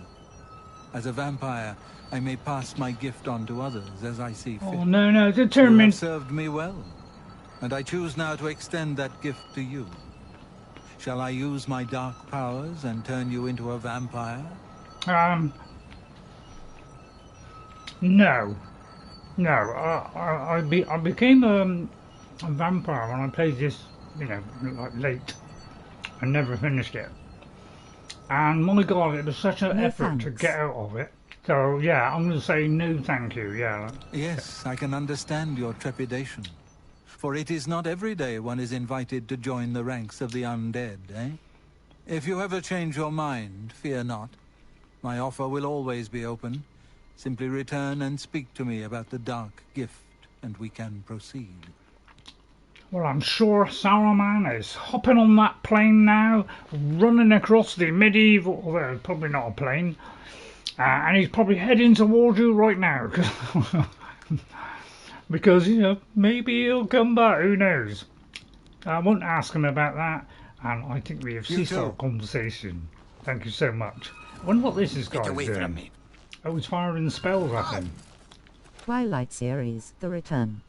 As a vampire, I may pass my gift on to others as I see fit. Oh no, determined. You have served me well, and I choose now to extend that gift to you. Shall I use my dark powers and turn you into a vampire? No. I became a vampire when I played this, like late. I never finished it. And my God, it was such an effort to get out of it. So yeah, I'm going to say no thank you, yeah. Yes, I can understand your trepidation. For it is not every day one is invited to join the ranks of the undead, eh? If you ever change your mind, fear not. My offer will always be open. Simply return and speak to me about the dark gift, and we can proceed. Well, I'm sure Saruman is hopping on that plane now, running across the medieval... Well, probably not a plane. And he's probably heading towards you right now. Because, maybe he'll come back, who knows. I won't ask him about that, and I think we have ceased our conversation. Thank you so much. I wonder what this is guy's doing. Oh, he's firing spells at him. Twilight series, The Return.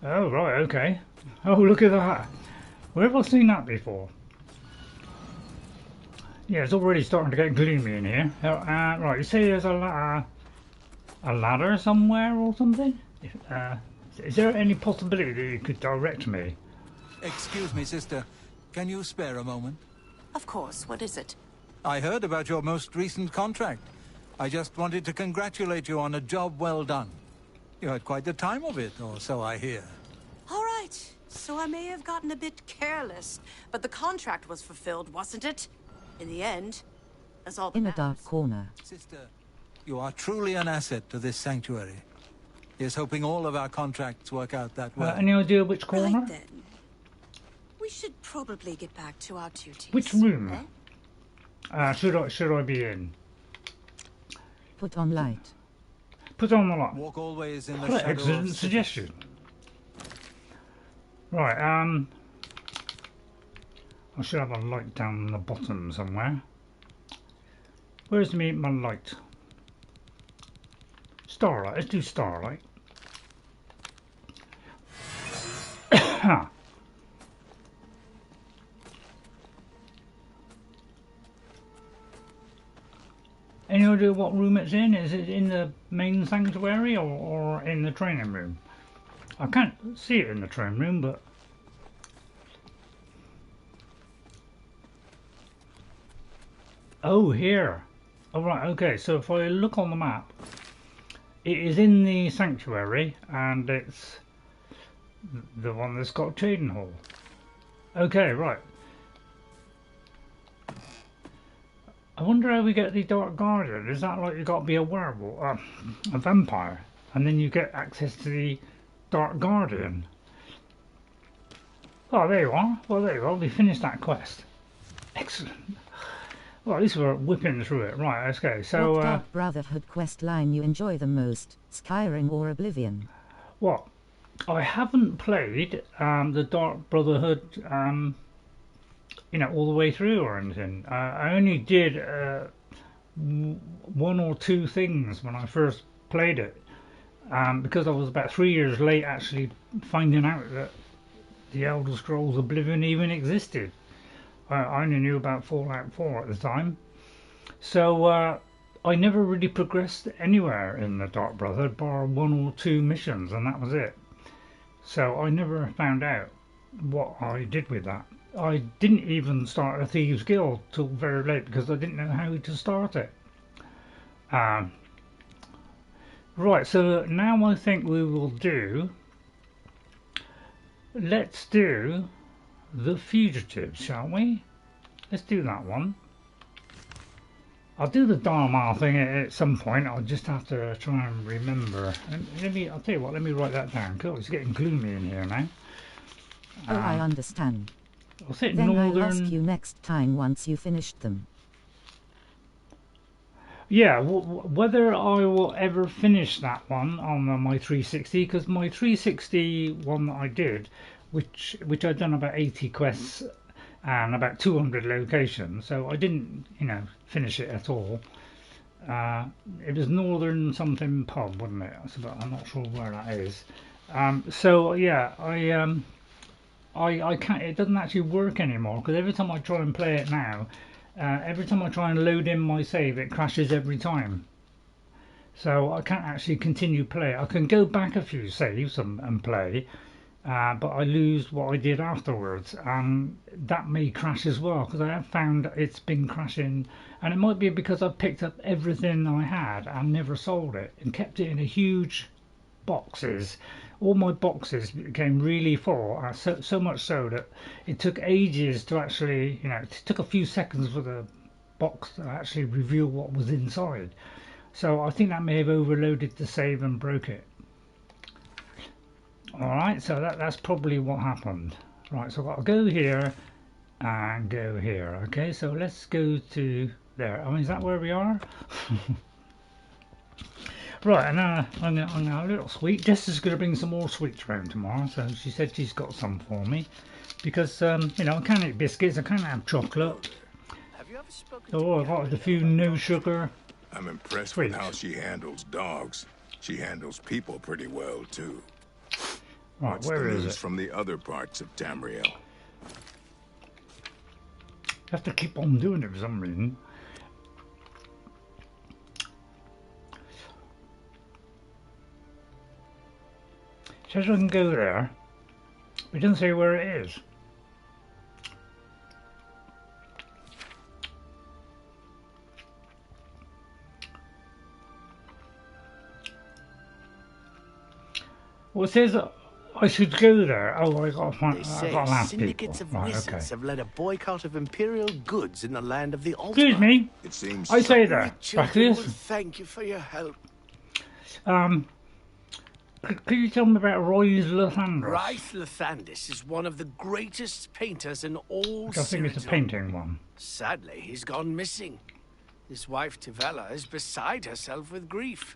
Oh, right, okay. Oh, look at that. Where have I seen that before? Yeah, it's already starting to get gloomy in here. Right, you say there's a ladder somewhere or something? Is there any possibility that you could direct me? Excuse me, sister. Can you spare a moment? Of course, what is it? I heard about your most recent contract. I just wanted to congratulate you on a job well done. You had quite the time of it, or so I hear. All right, so I may have gotten a bit careless, but the contract was fulfilled, wasn't it? In the end, that's all that In a matters. dark corner. Sister, you are truly an asset to this sanctuary. Here's hoping all of our contracts work out that way. Any idea which corner? Right then. We should probably get back to our duties. Which room? Eh? Should I be in? Put on light. Put on the light. Walk always in the What shadow excellent of suggestion. Right, I should have a light down the bottom somewhere. Where's my light? Starlight. Let's do starlight. Any idea what room it's in? Is it in the main sanctuary or in the training room? I can't see it in the training room, but... Oh, here. Oh, right, okay. So if I look on the map, it is in the sanctuary, and it's the one that's got Trading Hall. Okay, right. I wonder how we get the Dark Guardian. Is that like you got to be a werewolf, a vampire, and then you get access to the Dark Guardian? Oh, there you are. Well, there you are. We finished that quest. Excellent. Well, at least we're whipping through it. Right, let's go. So, what Dark Brotherhood quest line you enjoy the most? Skyrim or Oblivion? What? I haven't played the Dark Brotherhood, all the way through or anything. I only did one or two things when I first played it, because I was about 3 years late actually finding out that the Elder Scrolls Oblivion even existed. I only knew about Fallout 4 at the time, so I never really progressed anywhere in the Dark Brotherhood bar one or two missions, and that was it. So I never found out what I did with that. I didn't even start a Thieves Guild till very late because I didn't know how to start it. Right, so now I think we will do... Let's do the Fugitives, shall we? Let's do that one. I'll do the Dharma thing at some point. I'll just have to try and remember. I'll tell you what, let me write that down. Cool, it's getting gloomy in here now. Oh, I understand. I'll say Then northern... I'll ask you next time once you finished them. Yeah, whether I will ever finish that one on my 360, because my 360 one that I did, which I'd done about 80 quests and about 200 locations, so I didn't, finish it at all. It was Northern something pub, wasn't it? I'm not sure where that is. So yeah, I can't. It doesn't actually work anymore because every time I try and play it now, every time I try and load in my save, it crashes every time. So I can't actually continue play. I can go back a few saves and play, but I lose what I did afterwards, and that may crash as well because I have found it's been crashing, and it might be because I picked up everything I had and never sold it and kept it in a huge boxes. All my boxes became really full, so much so that it took ages to actually, it took a few seconds for the box to actually reveal what was inside. So I think that may have overloaded the save and broke it. Alright, so that's probably what happened. Right, so I've got to go here and go here. Okay, so let's go to there. I mean, is that where we are? Right, and I'm gonna have a little sweet. Jess is going to bring some more sweets round tomorrow, so she said she's got some for me. Because, I can't eat biscuits, I can't have chocolate. Have you ever spoken Oh, I've got a few no sugar. I'm impressed Sweet. with how she handles dogs. She handles people pretty well, too. Right, What's where the is news it? from the other parts of Tamriel? You have to keep on doing it for some reason. It says I can go there, but it doesn't say where it is. Well, it says that I should go there. Oh, I got to find. They I say got to ask syndicates people. of Right, wizards okay. have led a boycott of Imperial goods in the land of the Altar. Excuse me. It seems I say We that. children will Practice. thank you for your help. Could you tell me about Rythe Lythandas? Rythe Lythandas is one of the greatest painters in all I think it's a Cyrodiil. painting one. Sadly, he's gone missing. His wife Tivela is beside herself with grief.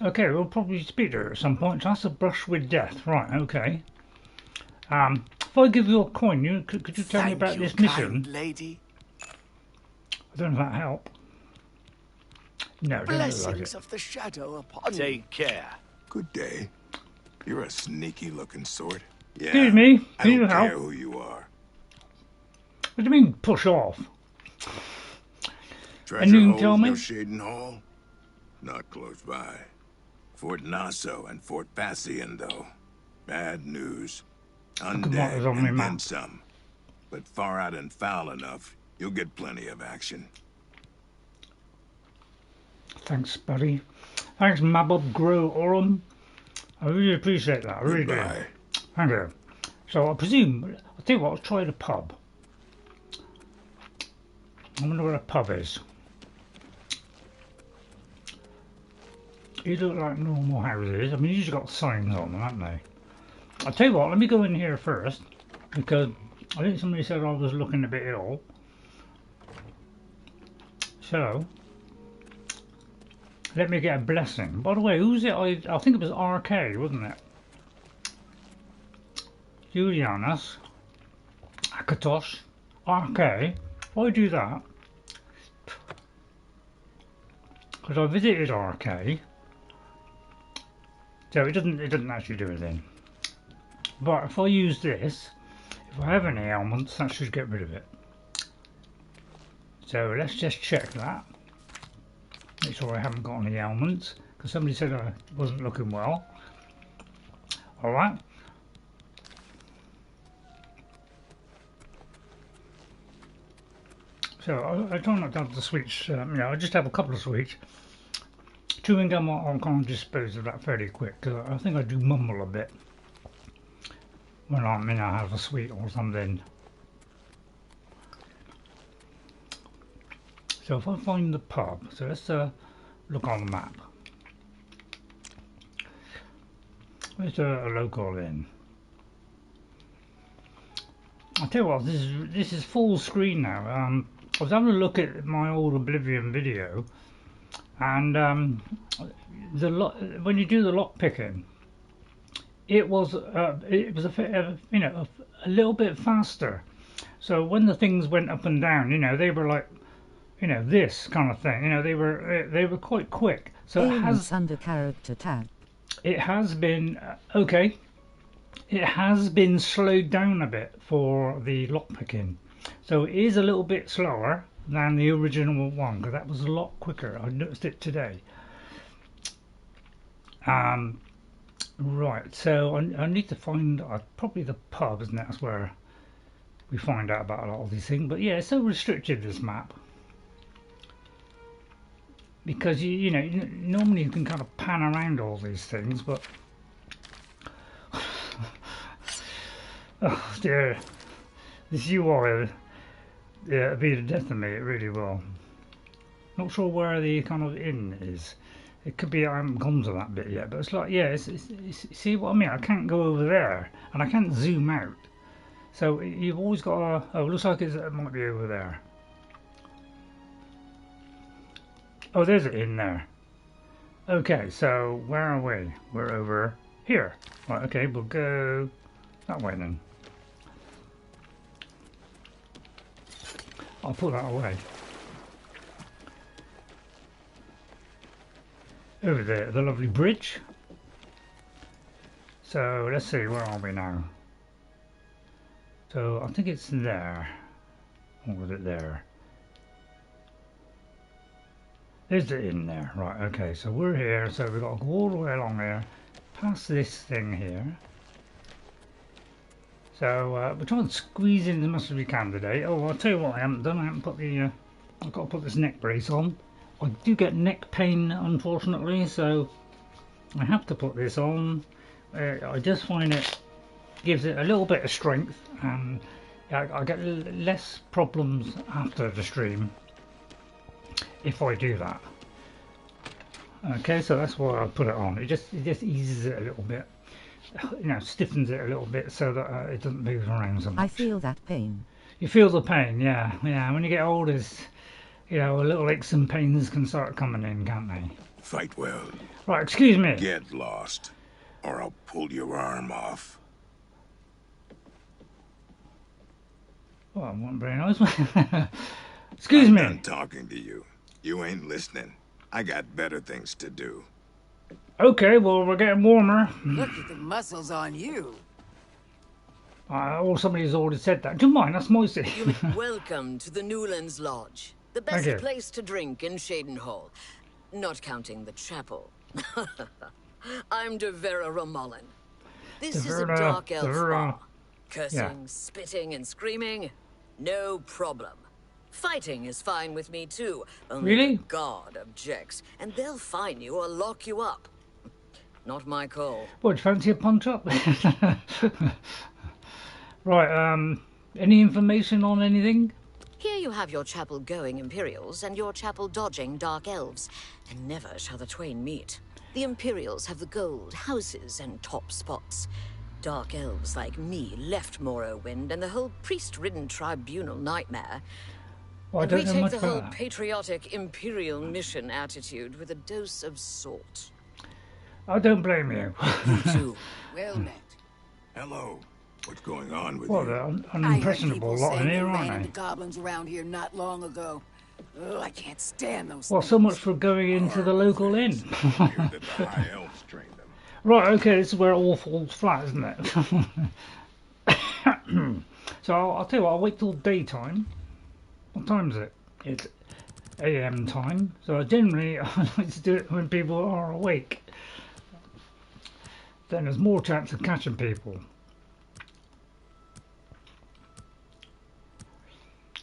Okay, we'll probably speak to her at some point. That's a brush with death. Right, okay. If I give you a coin, could you tell me about this mission? Kind lady. I don't know if that help. No, it doesn't look like Blessings it. of the shadow upon you. Take care. Good day. You're a sneaky-looking sort. Yeah, Excuse me, I can you don't care help? who you are. What do you mean, push off? Treasure you can holes tell me? near Shaden Hall? Not close by. Fort Naso and Fort Bassian, though. Bad news. mark this Undead on my and then map. some. But far out and foul enough, you'll get plenty of action. Thanks, buddy. Thanks, Mabob Grow Orum. I really appreciate that. I really do. Goodbye. Thank you. So I presume, I'll tell you what, I'll try the pub. I wonder where a pub is. These look like normal houses. I mean, you've got signs on them, haven't they? I'll tell you what, let me go in here first, because I think somebody said I was looking a bit ill. So, let me get a blessing. By the way, who's it? I think it was RK, wasn't it? Julianos, Akatosh, RK. Why do that? Because I visited RK, so it doesn't actually do anything. But if I use this, if I have any ailments, that should get rid of it. So let's just check that. Make sure I haven't got any ailments, because somebody said I wasn't looking well. Alright. So I try not to have the sweets, I just have a couple of sweets. Chewing gum, I can't dispose of that fairly quick, because I think I do mumble a bit when I have a sweet or something. So if I find the pub, so let's look on the map. There's a local inn. I'll tell you what, this is full screen now. I was having a look at my old Oblivion video, and when you do the lock picking, it was a little bit faster. So when the things went up and down, they were like, this kind of thing. They were quite quick. So it has under character tab. It has been okay. It has been slowed down a bit for the lockpicking, so it is a little bit slower than the original one, because that was a lot quicker. I noticed it today. Right, so I need to find probably the pub, isn't it? That's where we find out about a lot of these things. But yeah, it's so restricted, this map, because normally you can kind of pan around all these things, but oh dear, this UI, it'll be the death of me, it really will. Not sure where the kind of inn is. It could be I haven't gone to that bit yet, but it's like, yeah, it's, see what I mean? I can't go over there, and I can't zoom out. So you've always got to, oh, looks like it might be over there. Oh, there's it in there. Okay, so where are we? We're over here. Right, okay, we'll go that way then. I'll put that away. Over there, the lovely bridge. So let's see, where are we now? So I think it's there. Or was it there? Is it in there? Right, okay, so we're here, so we've got to go all the way along here, past this thing here. So we're trying to squeeze in as much as we can today. Oh, I'll tell you what I haven't done, I haven't put the, I've got to put this neck brace on. I do get neck pain, unfortunately, so I have to put this on. I just find it gives it a little bit of strength, and I get less problems after the stream if I do that. Okay, so that's why I put it on. It just eases it a little bit, you know, stiffens it a little bit so that it doesn't move around so much. I feel that pain. You feel the pain, yeah. When you get older, you know, a little aches and pains can start coming in, can't they? Fight well. Right, excuse me. Get lost, or I'll pull your arm off. Oh, that wasn't very nice. Excuse me. I'm done talking to you. You ain't listening. I got better things to do. Okay, well, we're getting warmer. Look at the muscles on you. Or somebody's already said that. Do you mind? That's my city. Welcome to the Newlands Lodge. The best place to drink in Shadenhall. Not counting the chapel. I'm Devera Ramallen. This is a dark elf bar. Cursing, spitting, and screaming, no problem. Fighting is fine with me too. Only really? The guard objects, and they'll fine you or lock you up. Not my call. What, do you fancy a punch up? Right, any information on anything? Here you have your chapel-going Imperials and your chapel-dodging Dark Elves, and never shall the twain meet. The Imperials have the gold, houses, and top spots. Dark Elves like me left Morrowind and the whole priest-ridden tribunal nightmare. Well, and we take the whole patriotic Imperial mission attitude with a dose of salt. I don't blame you. You too. Well met. Hello. What's going on with well, you? They're unimpressionable lot in here, aren't they? The goblins around here not long ago. Oh, I can't stand those. Well, so much for going into the local inn. Hear that the High Elves train them. Right, okay, this is where it all falls flat, isn't it? So I'll tell you what, I'll wait till daytime. What time is it? It's AM time. So generally I like to do it when people are awake. Then there's more chance of catching people.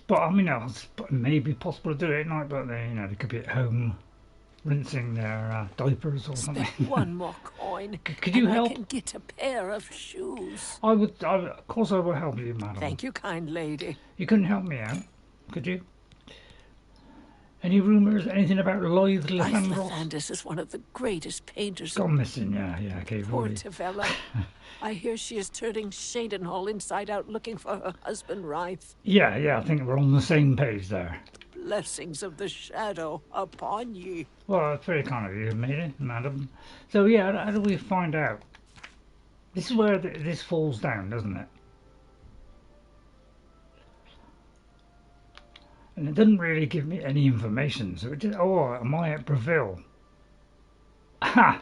But I mean, it may be possible to do it at night, but they, you know, they could be at home rinsing their diapers or something. One more coin. Could you help? I can get a pair of shoes. Of course I will help you, madam. Thank you, kind lady. You couldn't help me out, could you? Any rumours, anything about Rythe Lythandas? Rythe Lythandas is one of the greatest painters. Gone missing, yeah, okay. Poor Tivela. I hear she is turning Shadenhall inside out looking for her husband, Rythe. Yeah, I think we're on the same page there. Blessings of the shadow upon ye. Well, that's very kind of you, madam. So, yeah, how do we find out? This is where this falls down, doesn't it? And it doesn't really give me any information. So it just, oh, am I at Bravil? Aha!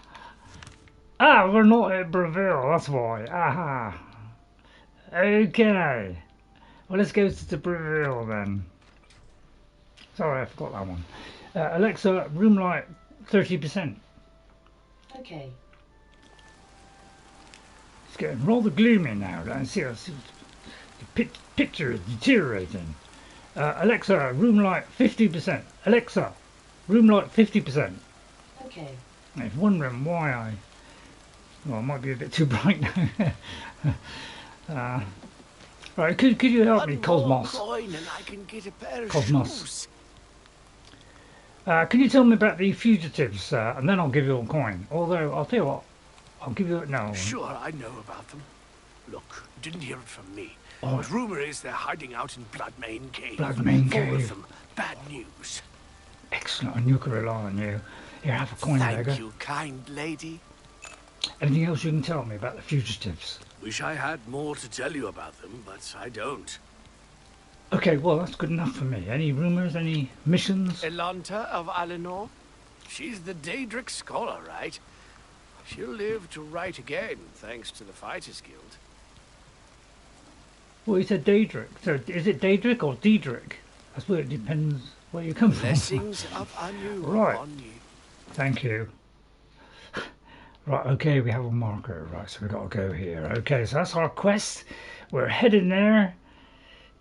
Ah, we're not at Bravil, that's why. Aha! Okay. Well, let's go to Bravil then. Sorry, I forgot that one. Alexa, room light 30%. Okay. It's getting rather gloomy now. I see the picture is deteriorating. Alexa, room light 50%. Alexa, room light 50%. Okay. I was wondering why well, it might be a bit too bright now. Right, could you help me, Cosmos? Coin and I can get a pair of Cosmos. shoes. Can you tell me about the fugitives, and then I'll give you a coin. Although, I'll tell you what, I'll give you no. Sure, I know about them. Look, you didn't hear it from me. But rumor is they're hiding out in Bloodmayne Cave. Bloodmayne Cave. All of them. Bad news. Excellent, I knew I could rely on you. Here, have a coin, beggar. Thank you, kind lady. Anything else you can tell me about the fugitives? Wish I had more to tell you about them, but I don't. Okay, well, that's good enough for me. Any rumours, any missions? Elanta of Alinor? She's the Daedric scholar, right? She'll live to write again, thanks to the Fighters Guild. Well, he said Daedric. So is it Daedric or Diedric? I suppose it depends where you come from. Blessings of Anu Right. upon you. Thank you. Right, okay, we have a marker. Right, so we've got to go here. Okay, so that's our quest. We're heading there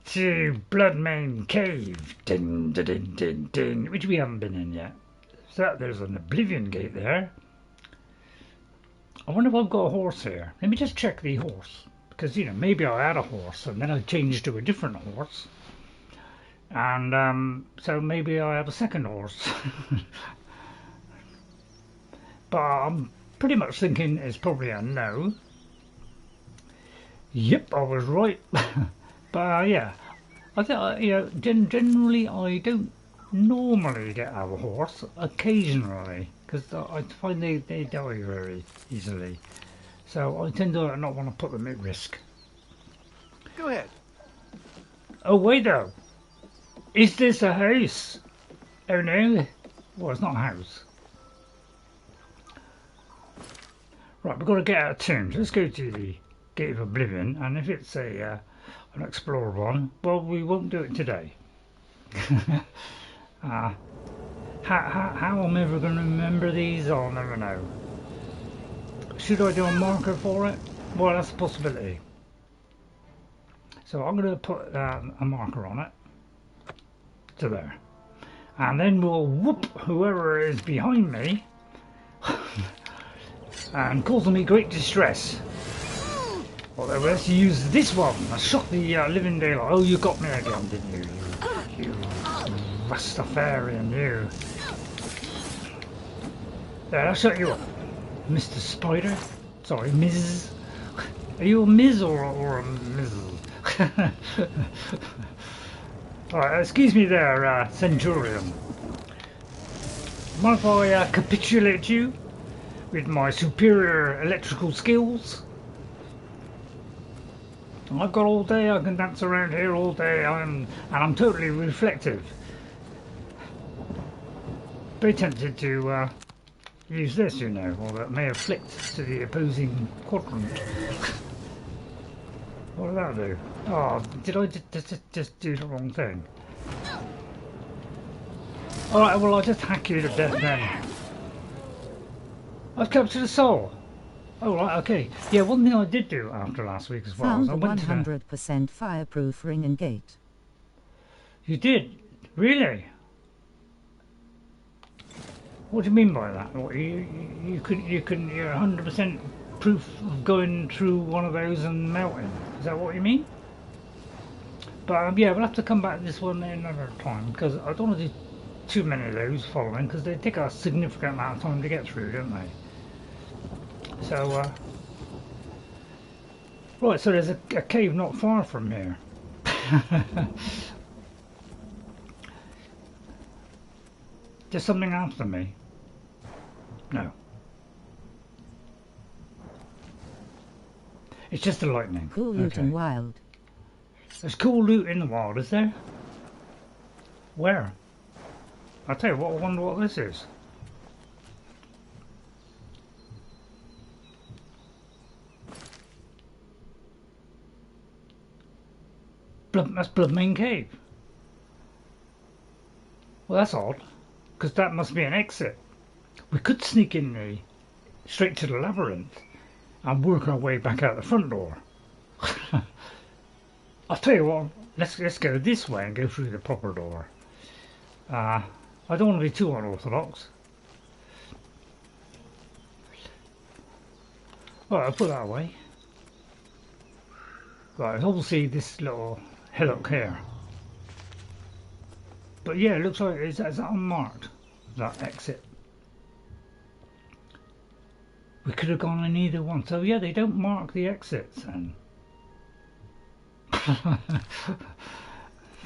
to Bloodmayne Cave. Din, din, din, din, din, which we haven't been in yet. So there's an Oblivion gate there. I wonder if I've got a horse here. Let me just check the horse. Because, you know, maybe I had a horse and then I changed to a different horse. And so maybe I have a second horse. But I'm pretty much thinking it's probably a no. Yep, I was right. But yeah, I think, you know, generally I don't normally get out of a horse. Occasionally, because I find they die very easily. So I tend to not want to put them at risk. Go ahead. Oh wait though, is this a house? Oh no, well it's not a house. Right, we've got to get out of tombs. Let's go to the Gate of Oblivion, and if it's a an explorer one, well we won't do it today. How I'm ever going to remember these, I'll never know. Should I do a marker for it? Well, that's a possibility. So I'm going to put a marker on it to there, and then we'll whoop whoever is behind me and causing me great distress. Although let's use this one. I shot the living daylight. Oh, you got me again, didn't you? You Rastafarian, you. There, I'll shut you up, Mr. Spider. Sorry, Ms. Are you a Ms. or a Mrs.? Alright, excuse me there, Centurion. Mind if I capitulate you with my superior electrical skills? I've got all day, I can dance around here all day, and I'm totally reflective. Very tempted to use this, you know, or that may have flicked to the opposing quadrant. What did that do? Oh, did I just do the wrong thing? Alright, well I'll just hack you to death then. I've captured a soul. Oh right, okay. Yeah, one thing I did do after last week as well. Found I the went 100% fireproof ring and gate. You did? Really? What do you mean by that? What, you're 100% proof of going through one of those and melting? Is that what you mean? But yeah, we'll have to come back to this one another time, because I don't want to do too many of those following, because they take a significant amount of time to get through, don't they? So, right, so there's a cave not far from here. There's something after me. No. It's just the lightning. Cool loot in wild. There's cool loot in the wild, is there? Where? I'll tell you what, I wonder what this is. That's Bloodmayne Cave. Well, that's odd, because that must be an exit. We could sneak in straight to the labyrinth and work our way back out the front door. I'll tell you what, let's go this way and go through the proper door. I don't want to be too unorthodox. Right, I'll put that away. Right, it's obviously this little hillock here. But yeah, it looks like it's unmarked, that exit. We could have gone in either one. So yeah, they don't mark the exits then.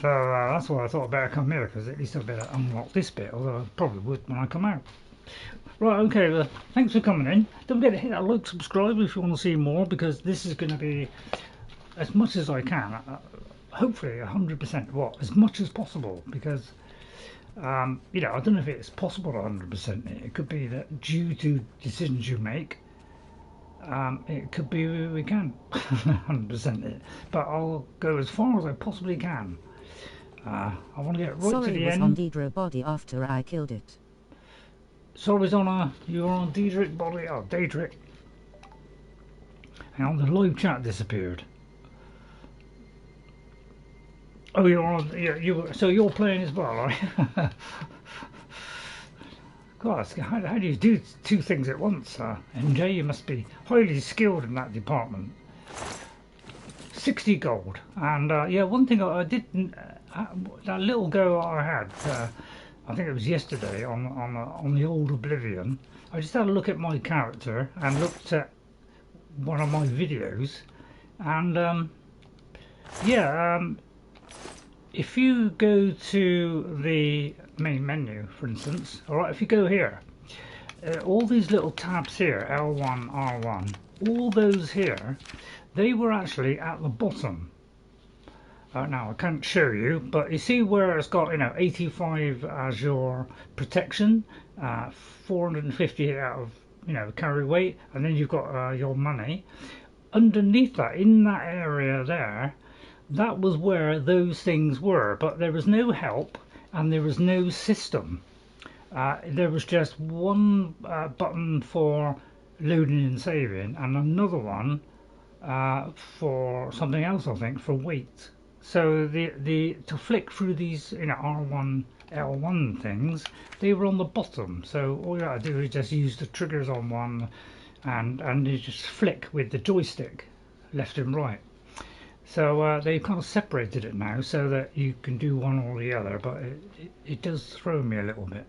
So that's why I thought I'd better come here, because at least I'd better unlock this bit, although I probably would when I come out. Right, okay, well, thanks for coming in. Don't forget to hit that like, subscribe if you want to see more, because this is going to be as much as I can. Hopefully 100%, well, as much as possible, because you know, I don't know if it's possible 100%. It could be that due to decisions you make, it could be we can 100% it, but I'll go as far as I possibly can. I want to get right to the end. On Daedra body after I killed it. Sorry's on you were on Daedric body. Oh, Daedric. Hang on, the live chat disappeared. Oh, you're on. Yeah, so you're playing as well, right? God, how do you do two things at once, MJ? You must be highly skilled in that department. 60 gold, and yeah, one thing I didn't. That little go I had, I think it was yesterday on the old Oblivion. I just had a look at my character and looked at one of my videos, and yeah, if you go to the main menu, for instance, all right, if you go here, all these little tabs here, L1, R1, all those here, they were actually at the bottom. Now I can't show you, but you see where it's got, 85 as your protection, 450 out of, carry weight, and then you've got your money. Underneath that, in that area there, that was where those things were, but there was no help and there was no system. There was just one button for loading and saving, and another one for something else, I think, for weight. So the to flick through these R1 L1 things, they were on the bottom. So all you got to do is just use the triggers on one, and you just flick with the joystick left and right. So they've kind of separated it now so that you can do one or the other, but it does throw me a little bit.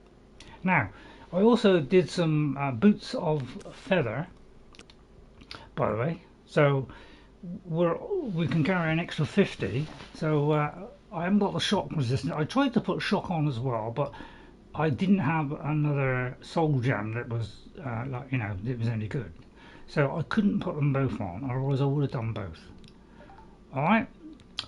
Now, I also did some boots of feather, by the way. So we can carry an extra 50. So I haven't got the shock resistance. I tried to put shock on as well, but I didn't have another soul gem that was that was any good. So I couldn't put them both on, otherwise I would have done both. Alright,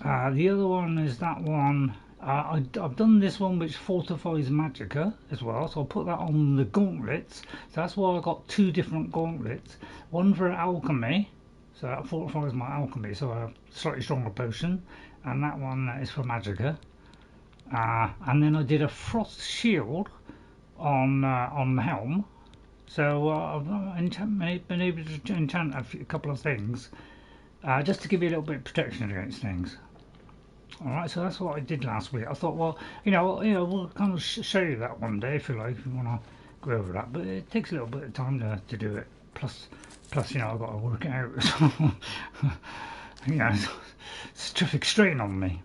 the other one is that one. I've done this one which fortifies magicka as well, so I'll put that on the gauntlets. So that's why I've got two different gauntlets. One for alchemy, so that fortifies my alchemy, so a slightly stronger potion, and that one is for magicka. And then I did a frost shield on the helm. So I've been able to enchant a couple of things. Just to give you a little bit of protection against things. Alright, so that's what I did last week. I thought, well, we'll kind of show you that one day if you like, if you want to go over that. But it takes a little bit of time to do it. Plus, I've got to work it out. It's a traffic strain on me.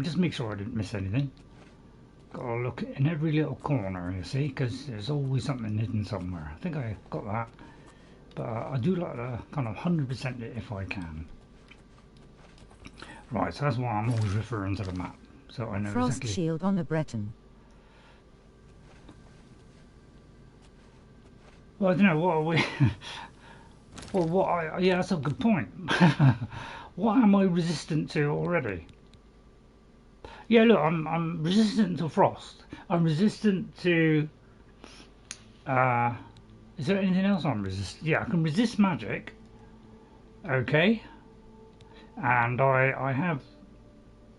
Just make sure I didn't miss anything. Got to look in every little corner, you see, because there's always something hidden somewhere. I think I got that. But I do like to kind of 100% it if I can. Right, so that's why I'm always referring to the map, so I know Frost exactly. shield on the Breton. Well, I don't know, what are we... well, yeah, that's a good point. What am I resistant to already? Yeah, look, I'm resistant to frost. I'm resistant to... is there anything else I'm resistant? Yeah, I can resist magic. Okay. And I have...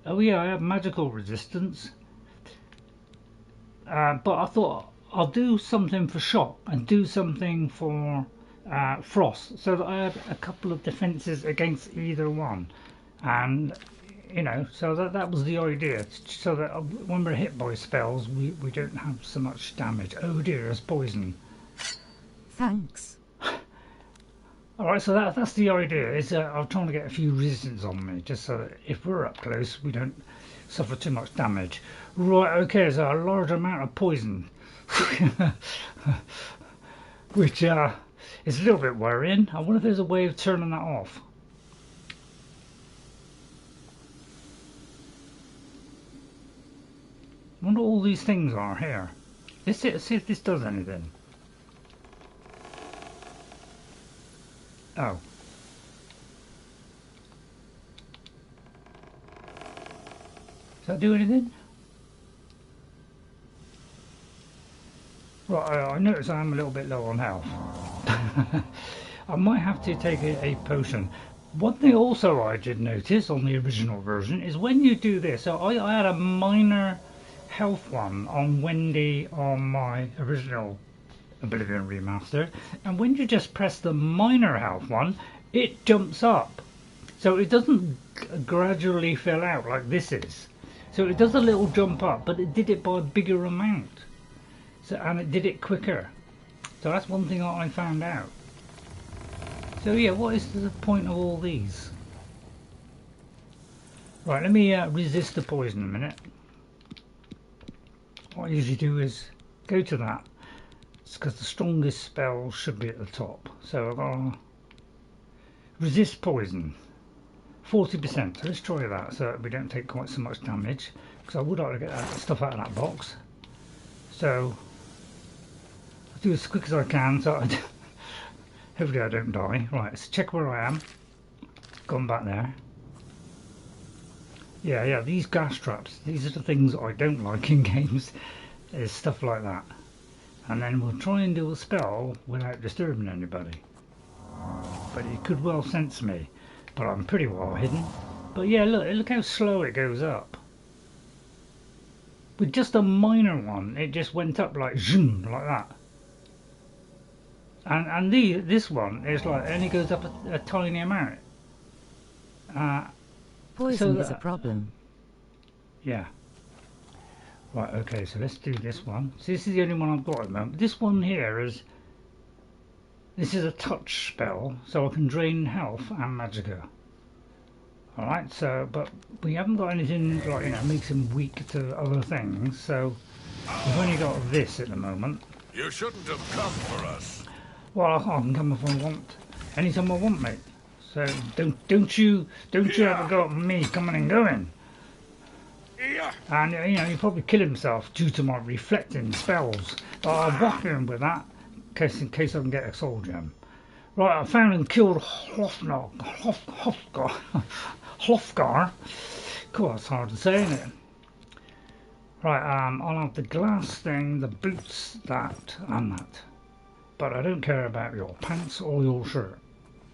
Oh yeah, I have magical resistance. But I thought I'll do something for shock and do something for frost, so that I have a couple of defences against either one. And, so that was the idea. So that when we're hit by spells, we don't have so much damage. Oh dear, it's poison. Thanks. Alright, so that's the idea, is I'm trying to get a few resistance on me, just so that if we're up close, we don't suffer too much damage. Right, okay, so a large amount of poison. Which is a little bit worrying. I wonder if there's a way of turning that off. I wonder what all these things are here. Let's see if this does anything. Oh. Does that do anything? Right, I notice I'm a little bit low on health. I might have to take a potion. One thing also I did notice on the original version is when you do this, so I had a minor health one on Wendy on my original Oblivion Remastered, and when you just press the minor health one, it jumps up. So it doesn't gradually fill out like this is. So it does a little jump up, but it did it by a bigger amount. So, and it did it quicker. So that's one thing I found out. So yeah, what is the point of all these? Right, let me resist the poison a minute. What I usually do is go to that. It's because the strongest spell should be at the top. So I've got to resist poison. 40%. So let's try that so that we don't take quite so much damage. Because I would like to get that stuff out of that box. So I'll do as quick as I can so hopefully I don't die. Right, let's check where I am. Gone back there. Yeah, these gas traps, these are the things I don't like in games, is stuff like that. And then we'll try and do a spell without disturbing anybody. But it could well sense me, but I'm pretty well hidden. But yeah, look how slow it goes up. With just a minor one, it just went up like zoom, like that. And this one is like, only goes up a tiny amount. Poison is a problem. Yeah. Right, okay, so let's do this one. So this is the only one I've got at the moment. This one here is... This is a touch spell, so I can drain health and magicka. Alright, so, but we haven't got anything like, you know, makes him weak to other things, so we've only got this at the moment. You shouldn't have come for us. Well, I can come if I want. Anytime I want, mate. So don't you ever go at me coming and going. And you know, he'll probably kill himself due to my reflecting spells. But I'll whack him with that in case I can get a soul gem. Right, I found and killed Hofgar. Cool, that's hard to say, isn't it? Right, I'll have the glass thing, the boots, that and that. But I don't care about your pants or your shirt,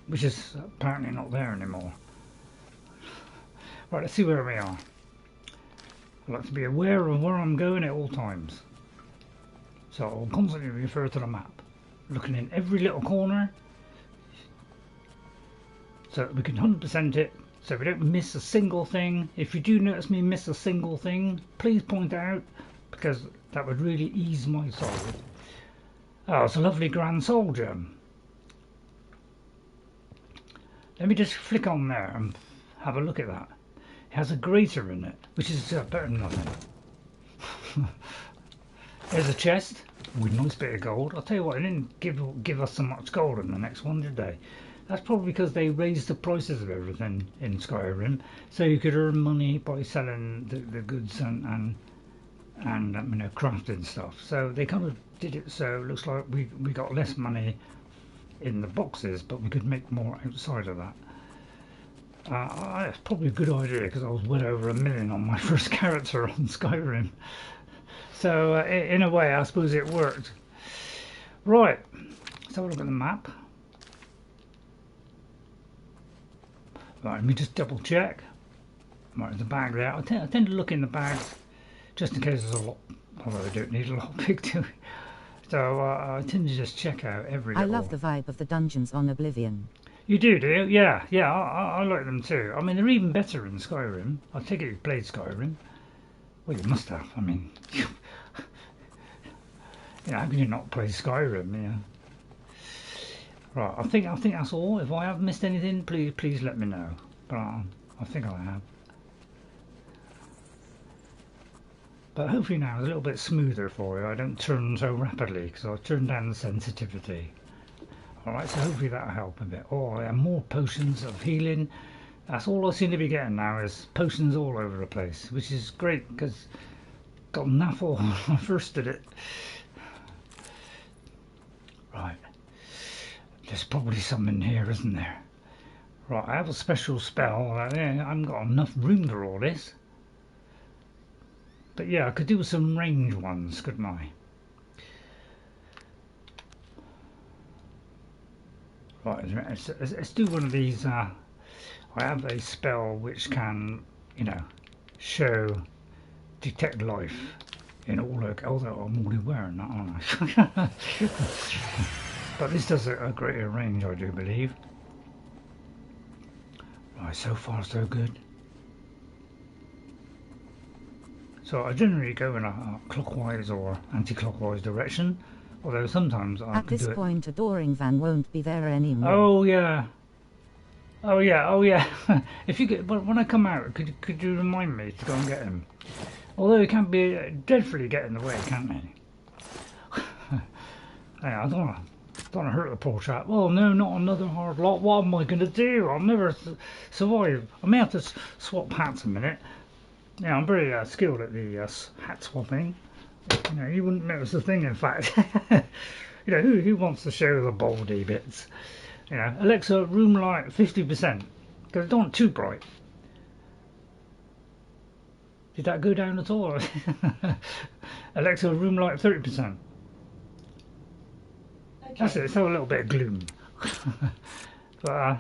which is apparently not there anymore. Right, let's see where we are. I like to be aware of where I'm going at all times. So I'll constantly refer to the map, looking in every little corner, so that we can 100% it, so we don't miss a single thing. If you do notice me miss a single thing, please point it out, because that would really ease my soul. Oh, it's a lovely grand soul gem. Let me just flick on there and have a look at that. It has a greater in it, which is better than nothing. There's a chest with a nice bit of gold. I'll tell you what, they didn't give us so much gold in the next one, did they? That's probably because they raised the prices of everything in Skyrim, so you could earn money by selling the goods and you know, crafting stuff. So they kind of did it so it looks like we got less money in the boxes, but we could make more outside of that. That's probably a good idea because I was well over 1 million on my first character on Skyrim. So in a way, I suppose it worked. Right, let's have a look at the map. Right, let me just double check. Right, there's a bag there. I tend to look in the bags just in case there's a lot, although I don't need a lot big to. So I tend to just check out every little... I love the vibe of the dungeons on Oblivion. You do you? Yeah, I like them too. I mean, they're even better in Skyrim. I take it you've played Skyrim. Well, you must have. I mean, you know, how can you not play Skyrim? Yeah. Right, I think that's all. If I have missed anything, please let me know. But I think I have. But hopefully now it's a little bit smoother for you. I don't turn so rapidly because I turn down the sensitivity. Alright, so hopefully that'll help a bit. Oh, I have more potions of healing. That's all I seem to be getting now is potions all over the place, which is great because I got naffle when I first did it. Right. There's probably some in here, isn't there? Right, I have a special spell. I haven't got enough room for all this. But yeah, I could do some range ones, couldn't I? Right, let's do one of these. I have a spell which can, you know, show detect life in all look. Although I'm already wearing that, aren't I? But this does a greater range, I do believe. Right, so far so good. So I generally go in a clockwise or anti-clockwise direction, although sometimes I At can this do it. point, Adoring Van won't be there anymore. Oh yeah. Oh yeah. Oh yeah. If you get when I come out, could you remind me to go and get him? Although he can be dreadfully get in the way, can't he? Yeah, I don't want to hurt the poor chap. Well, no, not another hard lot. What am I going to do? I'll never survive. I may have to swap hats a minute. Yeah, I'm very skilled at the hat swapping. You know, you wouldn't notice a thing, in fact. You know, who wants to show the baldy bits? You know, Alexa, room light 50%. Because don't want too bright. Did that go down at all? Alexa, room light 30%. Okay. That's it, it's a little bit of gloom. But,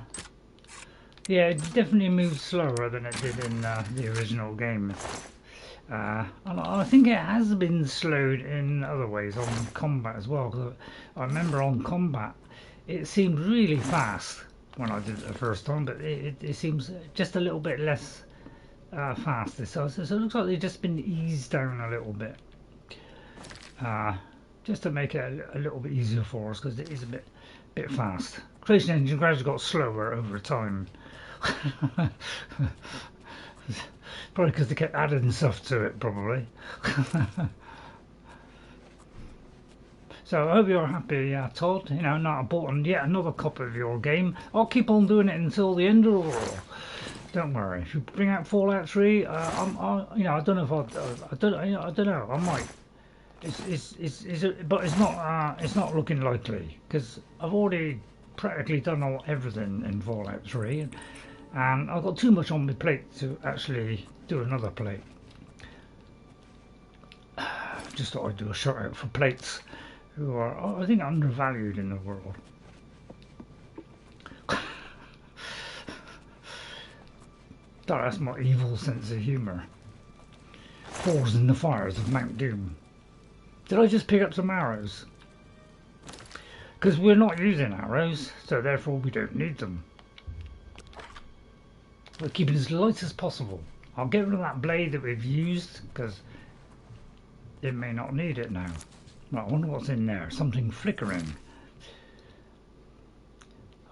yeah, it definitely moves slower than it did in the original game. I think it has been slowed in other ways on combat as well. Cause I remember on combat, it seemed really fast when I did it the first time, but it seems just a little bit less fast. So it looks like they've just been eased down a little bit, just to make it a little bit easier for us, because it is a bit fast. Creation engine gradually got slower over time. Probably because they kept adding stuff to it, probably. So I hope you're happy, Todd. You know, now I bought yet another copy of your game. I'll keep on doing it until the end of the world. Don't worry. If you bring out Fallout 3, you know, I don't know if I don't know. I might. But it's not looking likely, because I've already practically done everything in Fallout 3. And I've got too much on my plate to actually do another plate. Just thought I'd do a shout out for plates who are, I think, undervalued in the world. That's my evil sense of humour. Falls in the fires of Mount Doom. Did I just pick up some arrows? Because we're not using arrows, so therefore we don't need them. We'll keep it as light as possible. I'll get rid of that blade that we've used, because it may not need it now. Right, I wonder what's in there. Something flickering.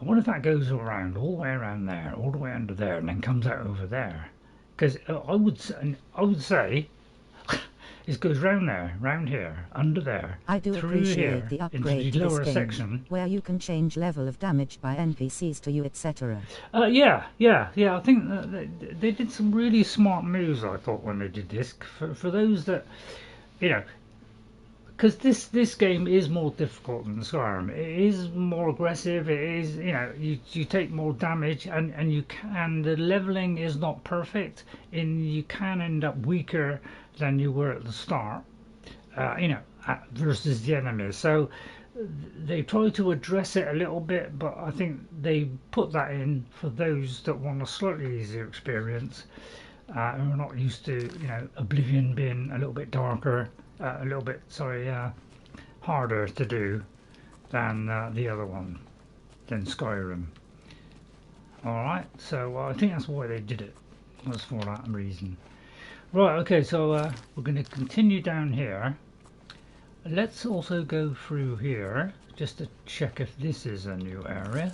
I wonder if that goes around, all the way around there, all the way under there, and then comes out over there. Because I would say it goes round there, round here, under there, I do through appreciate here, the upgrade into the to lower this game, section. where you can change level of damage by NPCs to you, etc. Yeah. I think they did some really smart moves, I thought, when they did this. For those that, you know, because this game is more difficult than Skyrim. It is more aggressive. It is, you know, you take more damage, and you can. The leveling is not perfect, and you can end up weaker than you were at the start. You know, versus the enemies. So they try to address it a little bit, but I think they put that in for those that want a slightly easier experience, who are not used to, you know, Oblivion being a little bit darker, a little bit, harder to do than the other one, than Skyrim. Alright, so I think that's why they did it, was for that reason. Right, okay, so we're going to continue down here. Let's also go through here, just to check if this is a new area.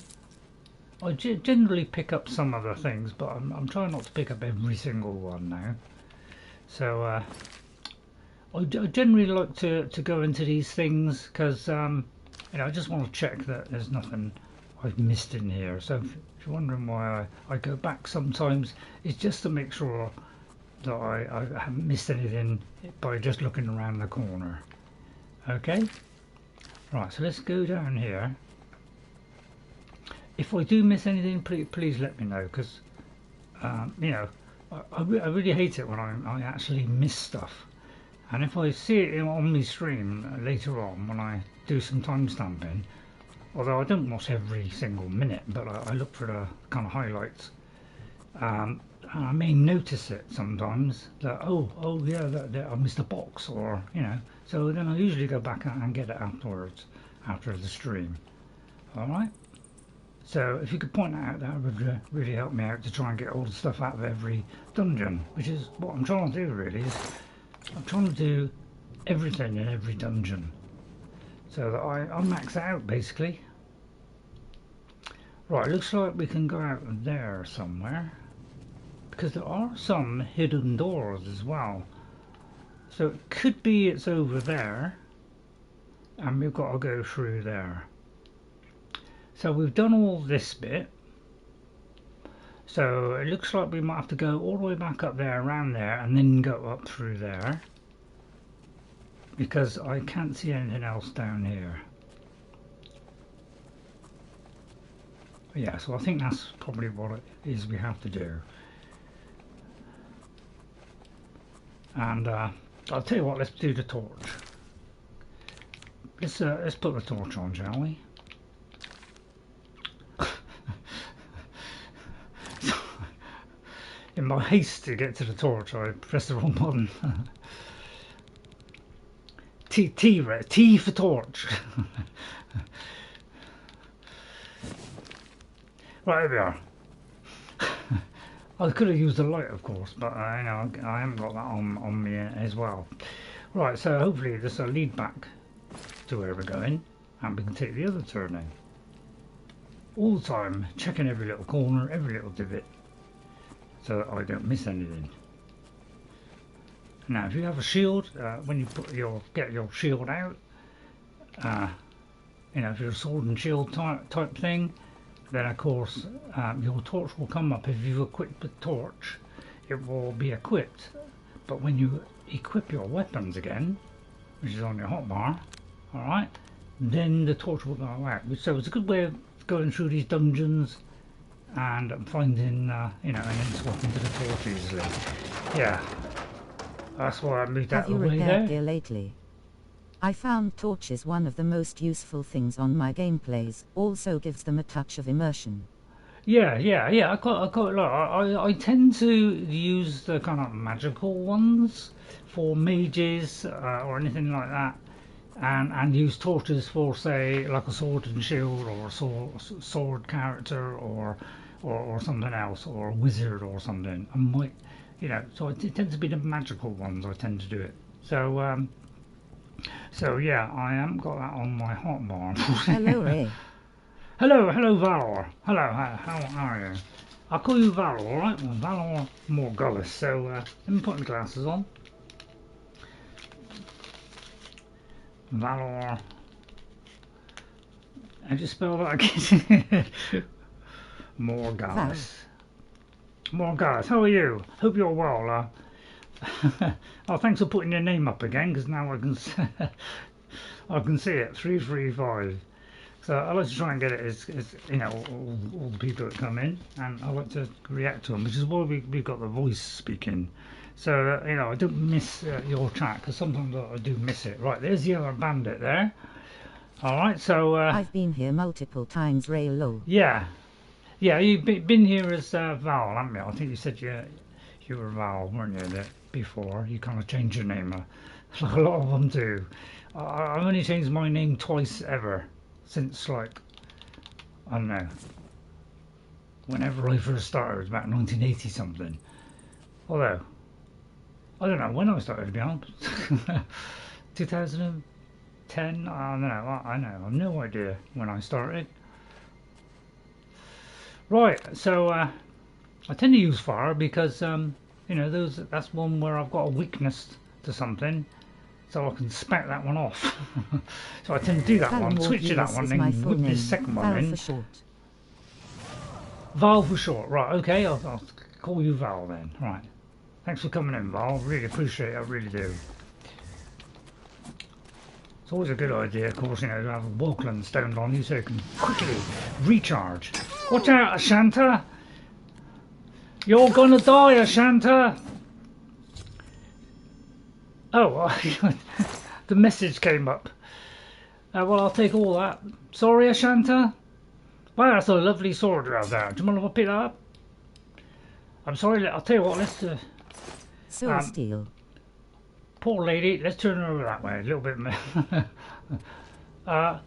I generally pick up some other things, but I'm trying not to pick up every single one now. So I generally like to go into these things, because you know, I just want to check that there's nothing I've missed in here. So if you're wondering why I go back sometimes, it's just to make sure that I haven't missed anything by just looking around the corner. Okay, right, so let's go down here. If I do miss anything, please let me know, because you know, I really hate it when I actually miss stuff. And if I see it on my stream later on when I do some time stamping, Although I don't watch every single minute, but I look for the kind of highlights. And I may notice it sometimes that oh yeah, that I missed a box, or you know. So then I usually go back and get it afterwards, after the stream. All right. So if you could point that out, that would really help me out to try and get all the stuff out of every dungeon, which is what I'm trying to do. Really, is I'm trying to do everything in every dungeon, so that I max it out basically. Right, looks like we can go out there somewhere, because there are some hidden doors as well. So it could be it's over there, and we've got to go through there. So we've done all this bit. So it looks like we might have to go all the way back up there, around there, and then go up through there, because I can't see anything else down here. Yeah, so I think that's probably what it is we have to do. And I'll tell you what, let's do the torch. Let's put the torch on, shall we? In my haste to get to the torch, I pressed the wrong button. T for torch. Right, here we are. I could have used the light, of course, but I haven't got that on me as well. Right, so hopefully this will lead back to where we're going, and we can take the other turning. All the time, checking every little corner, every little divot, so that I don't miss anything. Now, if you have a shield, when you get your shield out, you know, if you're a sword and shield type thing, then of course your torch will come up. If you've equipped the torch, it will be equipped. But when you equip your weapons again, which is on your hotbar, all right, then the torch will go out. So it's a good way of going through these dungeons and finding, you know, and then swapping to the torch easily. Yeah, that's why I moved out of the way there. Have you repaired gear lately? I found torches one of the most useful things on my gameplays. Also gives them a touch of immersion. Yeah. I quite like. I tend to use the kind of magical ones for mages or anything like that, and use torches for, say, like a sword and shield, or a sword character, or something else, or a wizard or something. I might, you know. So it tends to be the magical ones. I tend to do it. So so yeah, I haven't got that on my hotbar. Hello, Ray. Hello, Valor. Hello, how are you? I'll call you Valor, alright? Well, Valor Morgullis. So let me put my glasses on. Valor. How do you spell that again? Morgullis. Morgullis, how are you? Hope you're well. Oh, thanks for putting your name up again, because now I can see it. 335. So I like to try and get it as you know, all the people that come in, and I like to react to them, which is why we've got the voice speaking, so you know, I don't miss your chat, because sometimes I do miss it. Right, there's the other bandit there. All right, so I've been here multiple times, Ray Low. Yeah, you've been here as Val, haven't you? I think you said you were Val, weren't you? Before you kind of changed your name, like a lot of them do. I've only changed my name twice ever since, like, I don't know, whenever I first started. It was about 1980 something. Although I don't know when I started, to be honest. 2010. I don't know. I have no idea when I started. Right, so I tend to use fire because you know, that's one where I've got a weakness to something, so I can spat that one off. So I tend to do that one, switch to that one, then whip this second one in. Val for short. Right, okay, I'll call you Val then. Right. Thanks for coming in, Val. Really appreciate it, I really do. It's always a good idea, of course, you know, to have a Walkland stoned on you so you can quickly recharge. Watch out, Ashanta! You're gonna die, Ashanta! Oh, the message came up. Well, I'll take all that. Sorry, Ashanta. Wow, that's a lovely sword you have there. Do you mind if I pick that up? I'm sorry, I'll tell you what, let's... Soul Steel. Poor lady, let's turn her over that way a little bit.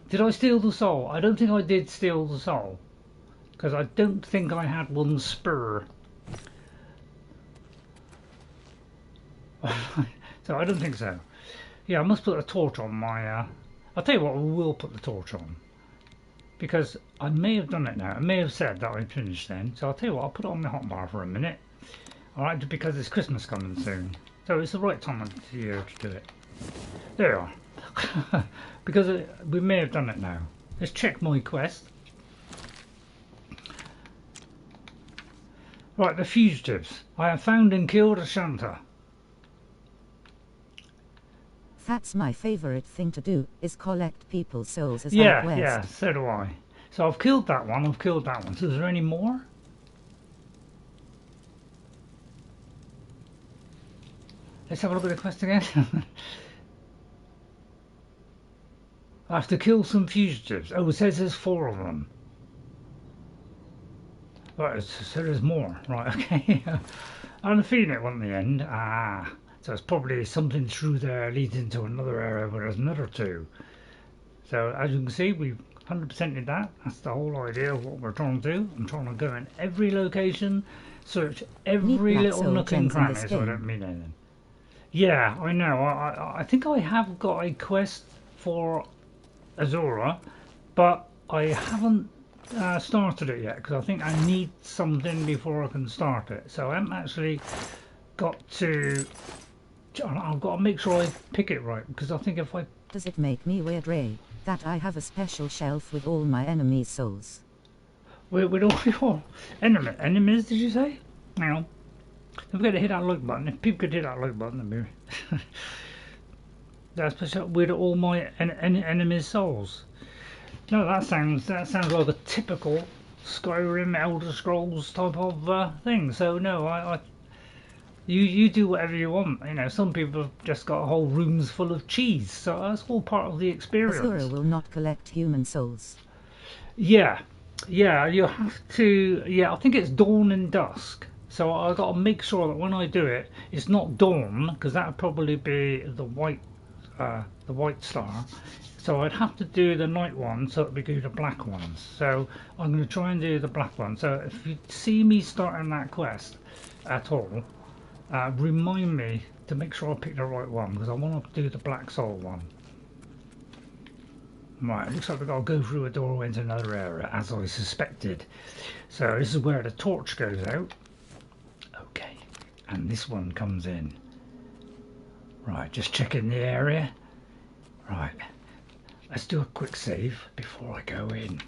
Did I steal the soul? I don't think I did steal the soul. Because I don't think I had one spur. So I don't think so. Yeah, I must put a torch on my... I'll tell you what, we will put the torch on. Because I may have done it now. I may have said that I finished then. So I'll tell you what, I'll put it on my hotbar for a minute. Alright, because it's Christmas coming soon. So it's the right time of the year to do it. There you are. Because we may have done it now. Let's check my quest. Right, the fugitives. I have found and killed Ashanta. That's my favourite thing to do, is collect people's souls as I quest. Yeah, so do I. So I've killed that one, So is there any more? Let's have a look at the quest again. I have to kill some fugitives. Oh, it says there's 4 of them. Right, so there's more. Right, okay. I had a feeling it wasn't the end. So it's probably something through there leads into another area where there's another 2. So as you can see, we've 100%ed that. That's the whole idea of what we're trying to do. I'm trying to go in every location, search every little nook and cranny, so I don't mean anything. Yeah, I know. I think I have got a quest for Azura, but I haven't started it yet because I think I need something before I can start it. So I haven't actually got to... I've got to make sure I pick it right, because I think if I... Does it make me weird, Ray, that I have a special shelf with all my enemies' souls? With all your enemies, did you say? Hang on. Don't forget to hit that like button. If people could hit that like button, that'd be... That's special with all my enemies' souls. No, that sounds like a typical Skyrim Elder Scrolls type of thing. So no, You do whatever you want. You know, some people have just got whole rooms full of cheese, so that's all part of the experience. Azura will not collect human souls. Yeah, you have to. Yeah, I think it's dawn and dusk. So I got to make sure that when I do it, it's not dawn, because that would probably be the white star. So I'd have to do the night one, so it'd be good the black ones. So I'm going to try and do the black one. So if you see me starting that quest at all, remind me to make sure I pick the right one, because I want to do the black soul one. Right, it looks like we've got to go through a doorway into another area, as I suspected. So this is where the torch goes out. Okay, and this one comes in. Right, just checking the area. Right, let's do a quick save before I go in.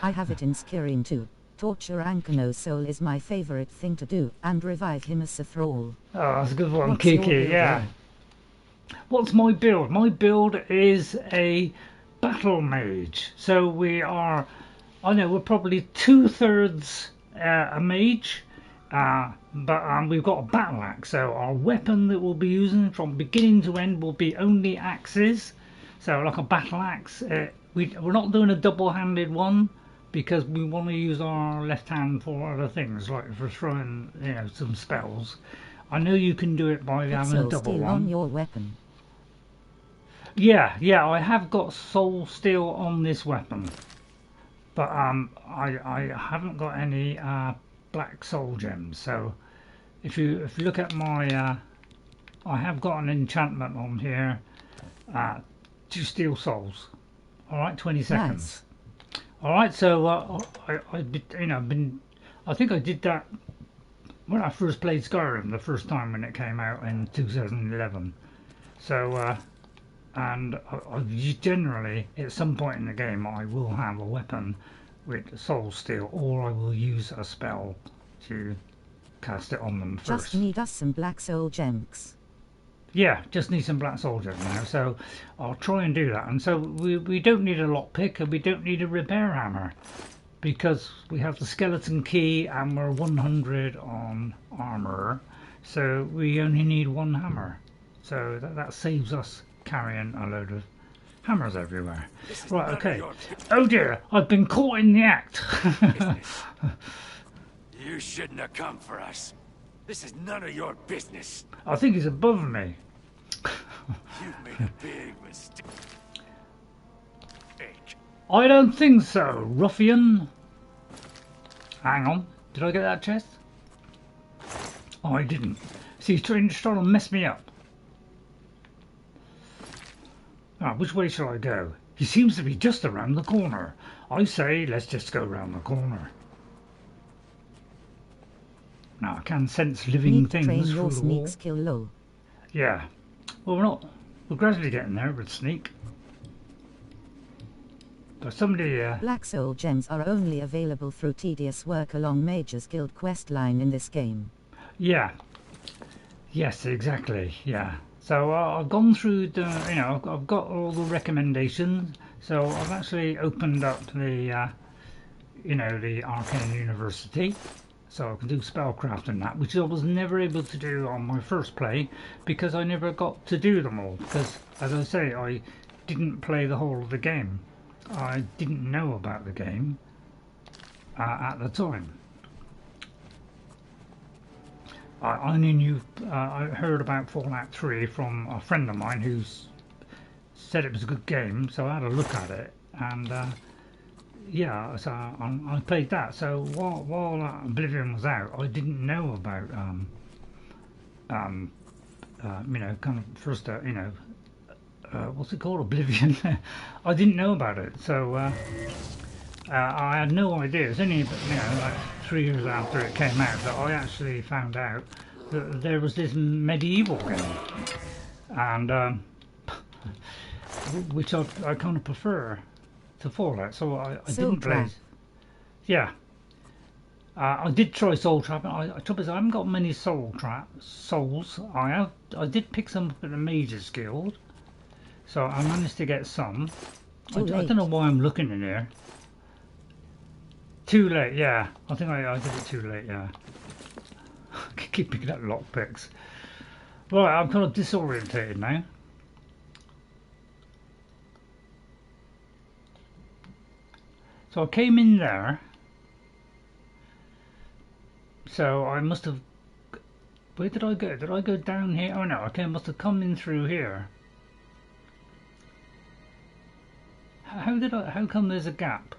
I have it in Skyrim too. Torture Ankano's soul is my favourite thing to do, and revive him as a thrall. Oh, that's a good one, Kiki, yeah. What's my build? My build is a battle mage. So we are, I know we're probably 2/3 a mage, but we've got a battle axe. So our weapon that we'll be using from beginning to end will be only axes. So like a battle axe. We're not doing a double-handed one, because we want to use our left hand for other things, like for throwing, you know, some spells. I know you can do it by having a double one. On your weapon. Yeah, I have got soul steel on this weapon, but I haven't got any black soul gems. So if you look at my, I have got an enchantment on here to steal souls. All right, 20 seconds. Nice. All right, so I think I did that when I first played Skyrim the first time when it came out in 2011. So, and generally at some point in the game I will have a weapon with soul steel, or I will use a spell to cast it on them first. Just need us some black soul gems. Yeah, just need some black soldiers now, so I'll try and do that. And so we don't need a lockpick, and we don't need a repair hammer, because we have the skeleton key and we're 100 on armor, so we only need one hammer. So that saves us carrying a load of Hammers everywhere. Right, okay. Oh dear, I've been caught in the act. You shouldn't have come for us. This is none of your business. I think he's above me. You've made a big mistake. I don't think so, ruffian. Hang on, did I get that chest? Oh, I didn't. See, he's trying to mess me up. Ah, which way shall I go? He seems to be just around the corner. I say, let's just go around the corner. Now, I can sense living things through the wall. Skill low. Yeah. Well, we're gradually getting there with sneak. But somebody... Black soul gems are only available through tedious work along Mage's Guild quest line in this game. Yeah. Yes, exactly. Yeah. So I've gone through the, I've got all the recommendations. So I've actually opened up the, the Harcane University. So I can do spellcraft and that, which I was never able to do on my first play because I never got to do them all. Because, as I say, I didn't play the whole of the game. I didn't know about the game at the time. I only knew, I heard about Fallout 3 from a friend of mine who said it was a good game, so I had a look at it, and yeah, so I played that. So while Oblivion was out, I didn't know about, kind of first, what's it called, Oblivion. I didn't know about it, so I had no idea. It's only like 3 years after it came out that I actually found out that there was this medieval game, and which I kind of prefer to Fallout. So I didn't play. Yeah, I did try Soul Trap. I haven't got many souls. I did pick some up at the Mage's Guild. So I managed to get some. I don't know why I'm looking in here. Too late, yeah. I think I did it too late, yeah. I keep picking up lockpicks. Right, I'm kind of disorientated now. So I came in there. So I must have... Where did I go? Did I go down here? Oh no, okay, I must have come in through here. How come there's a gap?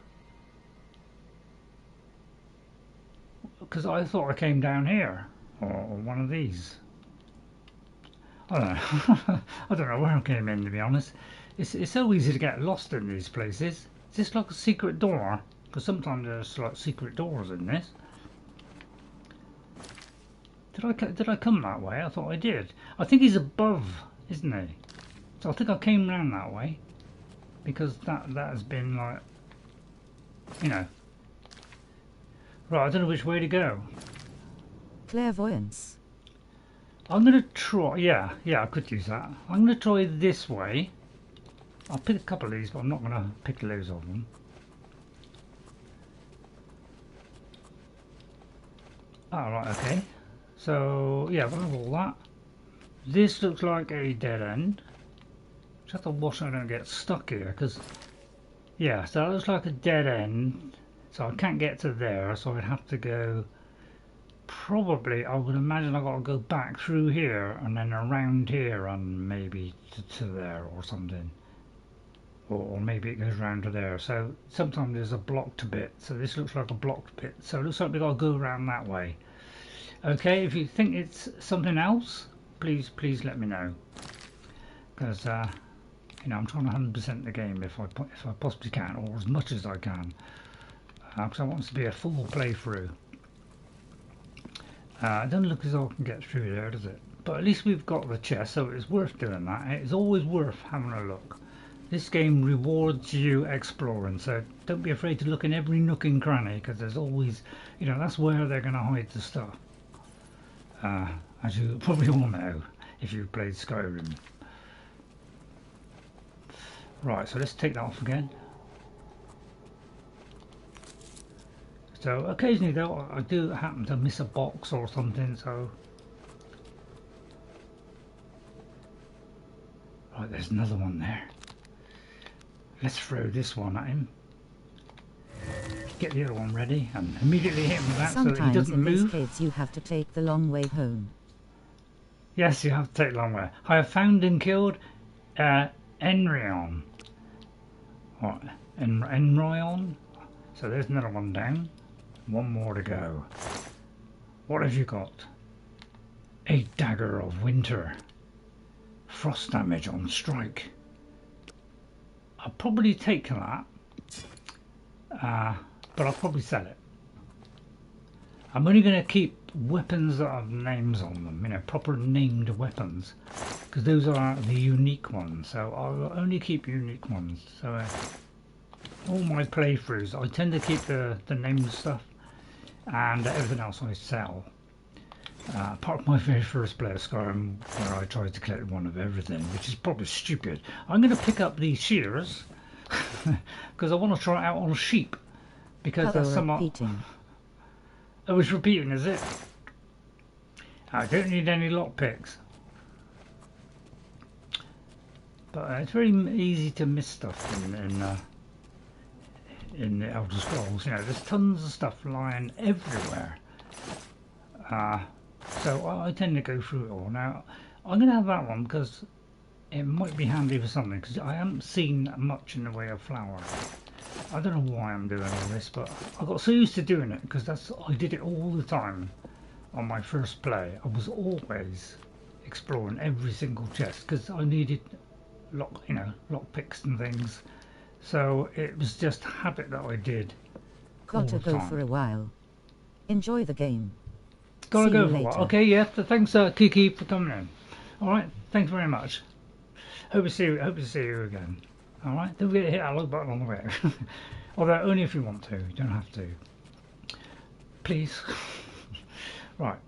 Because I thought I came down here, or one of these. I don't know. I don't know where I came in, to be honest. It's so easy to get lost in these places. Is this like a secret door? Because sometimes there's like secret doors in this. Did I come that way? I thought I did. I think he's above, isn't he? So I think I came round that way. Because that has been like, Right, I don't know which way to go. Clairvoyance. I'm going to try, yeah, I could use that. I'm going to try this way. I'll pick a couple of these, but I'm not going to pick loads of them. Oh, right, okay. So, yeah, we'll have all that. This looks like a dead end. Just have to watch so I don't get stuck here, because, yeah, so that looks like a dead end. So I can't get to there, so I'd have to go, probably, I would imagine I've got to go back through here, and then around here, and maybe to there, or something. Or maybe it goes round to there. So sometimes there's a blocked bit, so this looks like a blocked bit. So it looks like we've got to go around that way. Okay, if you think it's something else, please let me know. Because, I'm trying to 100% the game if I possibly can, or as much as I can. Because I want it to be a full playthrough. It doesn't look as though I can get through there, does it? But at least we've got the chest, so it's worth doing that. It's always worth having a look. This game rewards you exploring, so don't be afraid to look in every nook and cranny, because there's always, that's where they're going to hide the stuff. As you probably all know, if you've played Skyrim. Right, so let's take that off again. So occasionally though, I do happen to miss a box or something, so... Right, there's another one there. Let's throw this one at him. Get the other one ready and immediately hit him with that so that he doesn't move. Sometimes in these caves you have to take the long way home. Yes, you have to take the long way. I have found and killed Enryon. What? Enryon? So there's another one down. One more to go. What have you got? A dagger of winter. Frost damage on strike. I'll probably take that. But I'll probably sell it. I'm only going to keep weapons that have names on them, you know, proper named weapons, because those are the unique ones. So I'll only keep unique ones. So all my playthroughs, I tend to keep the named stuff, and everything else I sell. Apart from my very first play of Skyrim, where I tried to collect one of everything, which is probably stupid. I'm going to pick up these shears because I want to try it out on sheep, because there's some. I was repeating, is it? I don't need any lockpicks, but it's very easy to miss stuff in the Elder Scrolls. You know, there's tons of stuff lying everywhere. So I tend to go through it all. Now I'm going to have that one because it might be handy for something, because I haven't seen much in the way of flour. I don't know why I'm doing all this, but I got so used to doing it because I did it all the time on my first play. I was always exploring every single chest because I needed lockpicks and things. So it was just a habit that I did. Gotta go for a while. Enjoy the game. Gotta go for a while. Okay, yeah. Thanks, Kiki, for coming in. All right, thanks very much. Hope to see you again. All right, don't forget to hit that like button on the way out. Although only if you want to. You don't have to. Please. Right.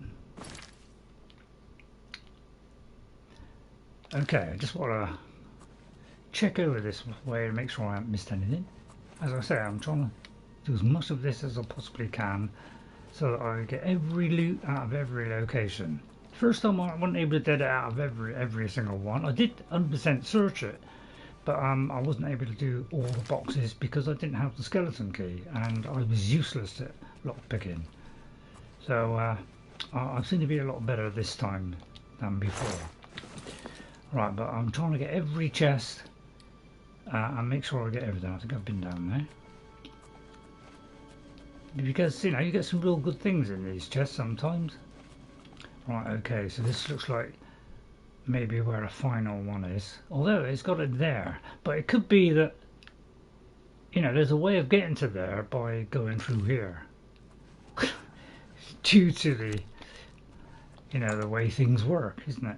Okay, I just want to check over this way to make sure I haven't missed anything. As I say, I'm trying to do as much of this as I possibly can, so that I get every loot out of every location. First time I wasn't able to get it out of every single one. I did 100% search it, but I wasn't able to do all the boxes because I didn't have the skeleton key, and I was useless at lockpicking. So I seem to be a lot better this time than before. Right, but I'm trying to get every chest and make sure I get everything. I think I've been down there. Because, you know, you get some real good things in these chests sometimes. Right, okay, so this looks like maybe where a final one is. Although it's got it there. But it could be that, you know, there's a way of getting to there by going through here. Due to the, you know, the way things work, isn't it?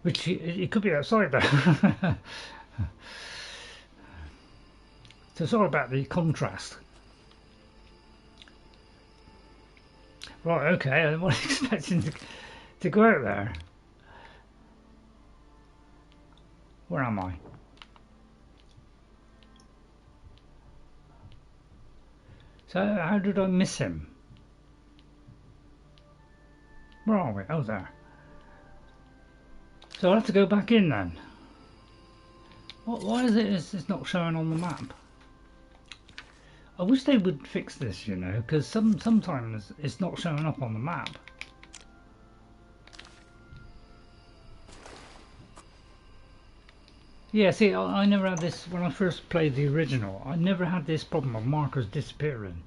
Which it could be outside there. So it's all about the contrast. Right, okay, I wasn't expecting to go out there. Where am I? So how did I miss him? Where are we? Oh, there. So I'll have to go back in then. Why is it's not showing on the map? I wish they would fix this, you know, because sometimes it's not showing up on the map. Yeah, see, I never had this when I first played the original. I never had this problem of markers disappearing.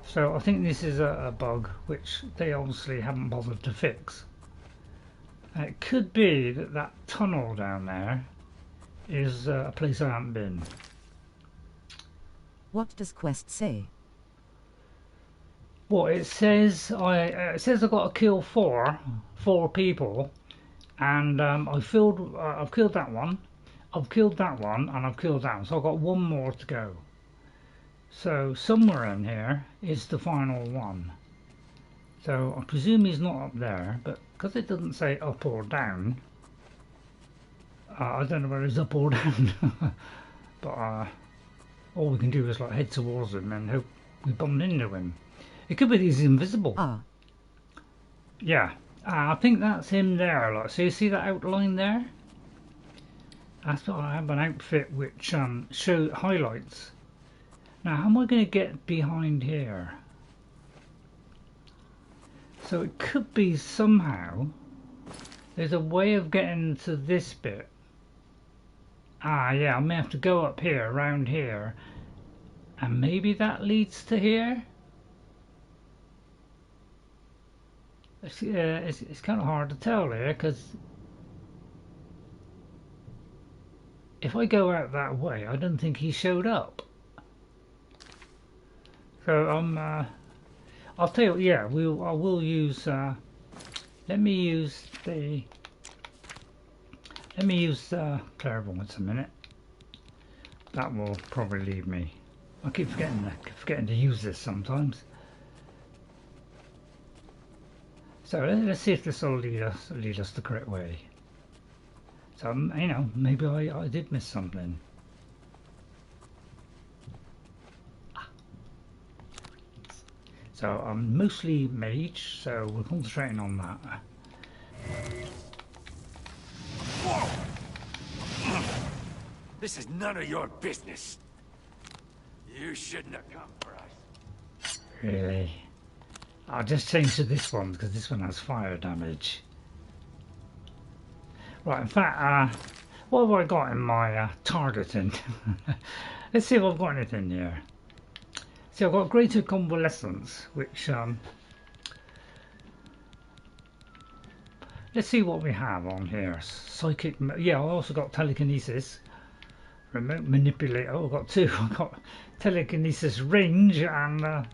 So I think this is a bug which they obviously haven't bothered to fix. It could be that that tunnel down there is a place I haven't been. What does quest say? Well, it says I've got to kill four people, and I've killed that one, I've killed that one, and I've killed that one. So I've got one more to go. So somewhere in here is the final one. So I presume he's not up there, but because it doesn't say up or down, I don't know whether he's up or down. But all we can do is like head towards him and hope we bump into him. It could be that he's invisible. Yeah, I think that's him there. Like, so you see that outline there? I have an outfit which show highlights. Now, how am I going to get behind here? So it could be somehow there's a way of getting to this bit. Ah, yeah, I may have to go up here, around here, and maybe that leads to here. It's kind of hard to tell here, because if I go out that way, I don't think he showed up. So I'll tell you, yeah, I will use. Let me use clairvoyance a minute. That will probably leave me. I keep forgetting to use this sometimes. So let's see if this will lead us the correct way. So you know, maybe I did miss something. So I'm mostly mage, so we're concentrating on that. Whoa! This is none of your business. You shouldn't have come for us. Really? I'll just change to this one because this one has fire damage. Right, in fact, what have I got in my targeting? Let's see if I've got anything here. See, I've got greater convalescence, which let's see what we have on here. Psychic, yeah, I also got telekinesis, remote manipulator. Oh, I've got two. I've got telekinesis range and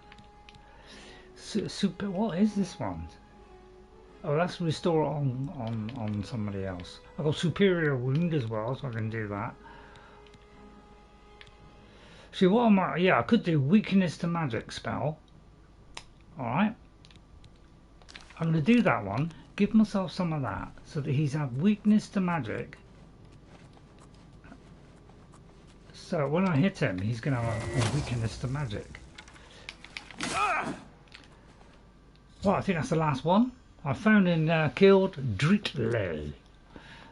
super. What is this one? Oh, that's restore on somebody else. I've got superior wound as well, so I can do that. See, what am I? Yeah, I could do weakness to magic spell. Alright. I'm going to do that one. Give myself some of that so that he's had weakness to magic. So when I hit him, he's going to have a weakness to magic. Well, I think that's the last one. I found and killed Drittle.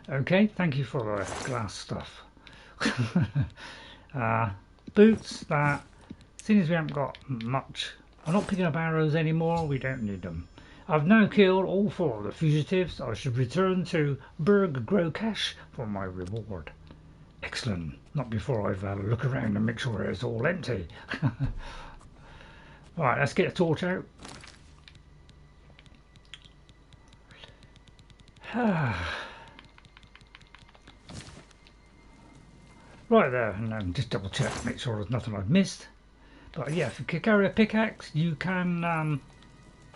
Okay, thank you for the glass stuff. Boots, that, seeing as we haven't got much, I'm not picking up arrows anymore, we don't need them. I've now killed all 4 of the fugitives. I should return to gro-Khash for my reward. Excellent, not before I've had a look around and make sure it's all empty. Right, let's get a torch out. Right there, and just double check, make sure there's nothing I've missed. But yeah, if you can carry a pickaxe, you can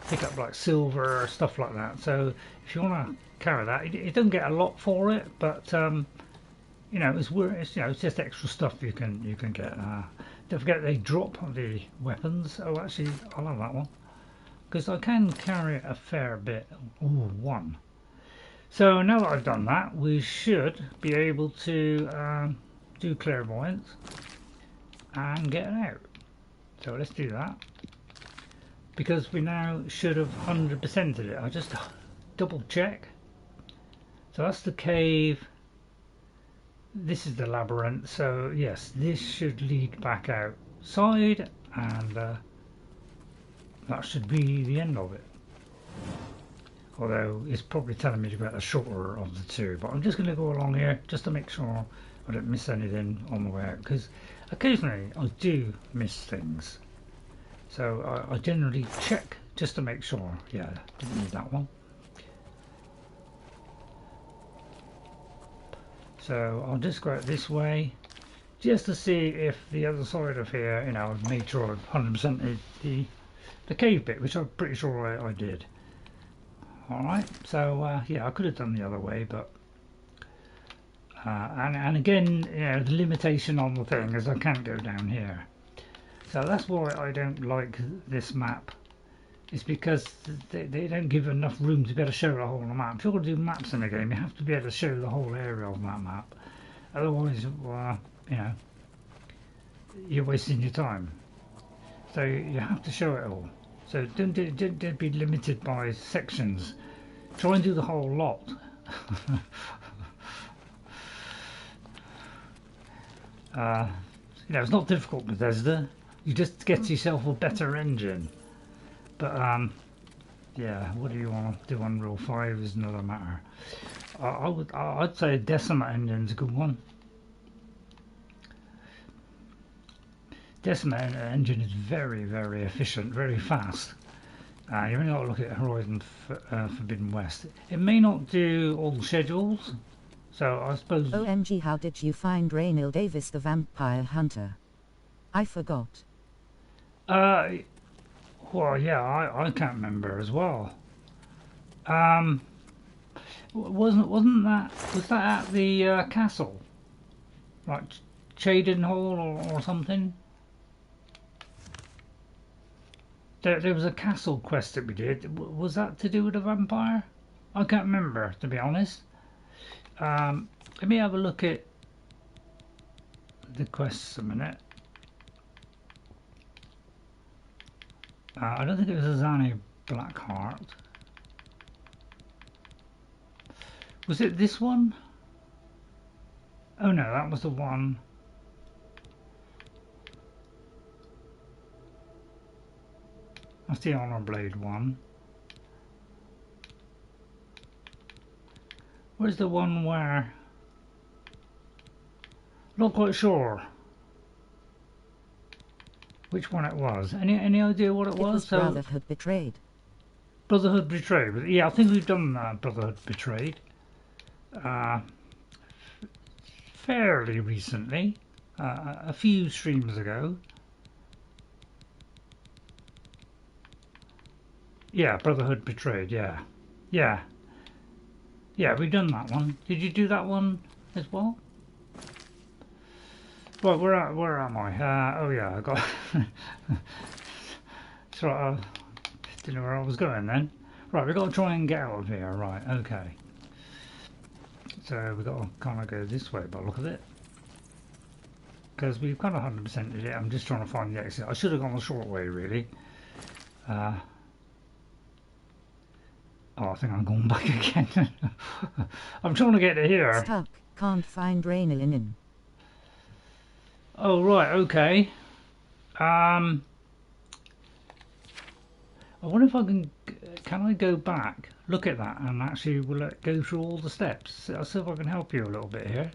pick up like silver, stuff like that. So if you want to carry that, you don't get a lot for it, but you know, it's you know, it's just extra stuff you can get. Don't forget they drop the weapons. Oh, actually, I love that one because I can carry a fair bit. Ooh, 1. So now that I've done that, we should be able to do clairvoyance and get it out. So let's do that because we now should have 100%ed it. I just double check. So that's the cave, this is the labyrinth, so yes, this should lead back outside and that should be the end of it. Although it's probably telling me to go at the shorter of the two, but I'm just going to go along here just to make sure I don't miss anything on the way out, because occasionally I do miss things. So I generally check just to make sure. Yeah, didn't need that one. So I'll just go out this way just to see if the other side of here, you know, I've made sure I've 100% the cave bit, which I'm pretty sure I did. Alright, so yeah, I could have done the other way, but and again, you know, the limitation on the thing is I can't go down here. So that's why I don't like this map. It's because they don't give enough room to be able to show the whole map. If you're going to do maps in a game, you have to be able to show the whole area of that map. Otherwise, you know, you're wasting your time. So you have to show it all. So don't be limited by sections. Try and do the whole lot. You know, it's not difficult, Bethesda. You just get yourself a better engine. But yeah, what do you want to do on Rule 5 is another matter. I'd say a Decima engine's a good one. Decima engine is very, very efficient, very fast. You only got to look at Horizon Forbidden West. It may not do all the schedules, so I suppose... OMG, how did you find Rynil Davis the Vampire Hunter? I forgot. Well, yeah, I can't remember as well. Wasn't that... Was that at the castle? Like Cheydinhall or something? There was a castle quest that we did. Was that to do with a vampire? I can't remember, to be honest. Let me have a look at the quests a minute. I don't think it was a Zani Blackheart. Was it this one? Oh no, that was the one. That's the Honor Blade one. Where's the one where... Not quite sure which one it was. Any idea what it was? So, Brotherhood Betrayed. Brotherhood Betrayed. Yeah, I think we've done Brotherhood Betrayed. Fairly recently. A few streams ago. Yeah, Brotherhood Betrayed, yeah. Yeah. Yeah, we've done that one. Did you do that one as well? Right, where am I? Oh yeah, I got... So I didn't know where I was going then. Right, we've got to try and get out of here, right, okay. So we've got to kind of go this way by the look of it. Because we've kind of 100% did it, I'm just trying to find the exit. I should have gone the short way, really. Oh, I think I'm going back again. I'm trying to get to here. Stuck. Can't find Rynil in him. Oh, right, okay. I wonder if I can I go back, look at that, and actually will it go through all the steps? I'll see if I can help you a little bit here.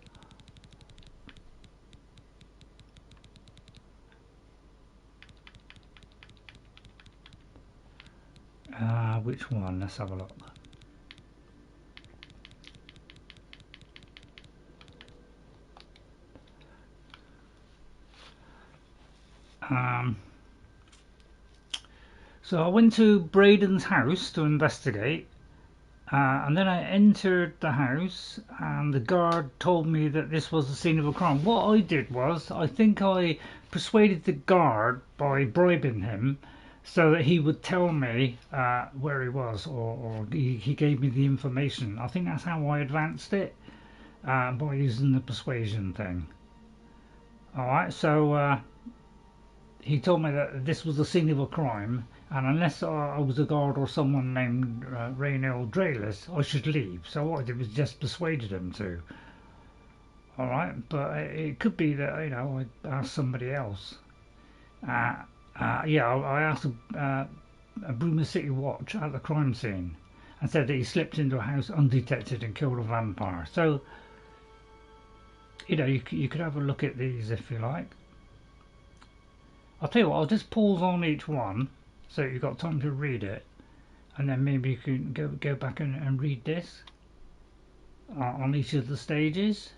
Which one? Let's have a look. So I went to Braden's house to investigate, and then I entered the house and the guard told me that this was the scene of a crime. What I did was, I think I persuaded the guard by bribing him so that he would tell me where he was, or he gave me the information. I think that's how I advanced it, by using the persuasion thing. Alright, so he told me that this was the scene of a crime, and unless I was a guard or someone named Rynil Draelis, I should leave. So what I did was just persuaded him to. Alright, but it could be that, you know, I asked somebody else. Yeah, I asked a Bruma City watch at the crime scene and said that he slipped into a house undetected and killed a vampire. So, you know, you could have a look at these if you like. I'll tell you what, I'll just pause on each one so you've got time to read it, and then maybe you can go back and read this on each of the stages.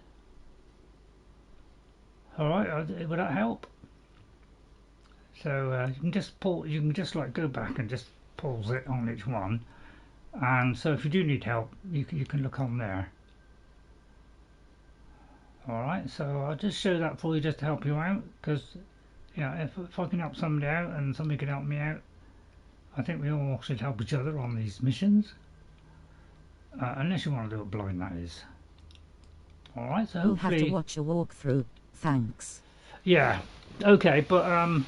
Alright, would that help? So you can just pause, you can just like go back and just pause it on each one, and so if you do need help you can look on there. Alright, so I'll just show that for you just to help you out, because you know, if I can help somebody out and somebody can help me out, I think we all should help each other on these missions, unless you want to do it blind, that is. Alright, so we'll hopefully... have to watch a walkthrough, thanks. Yeah, okay, but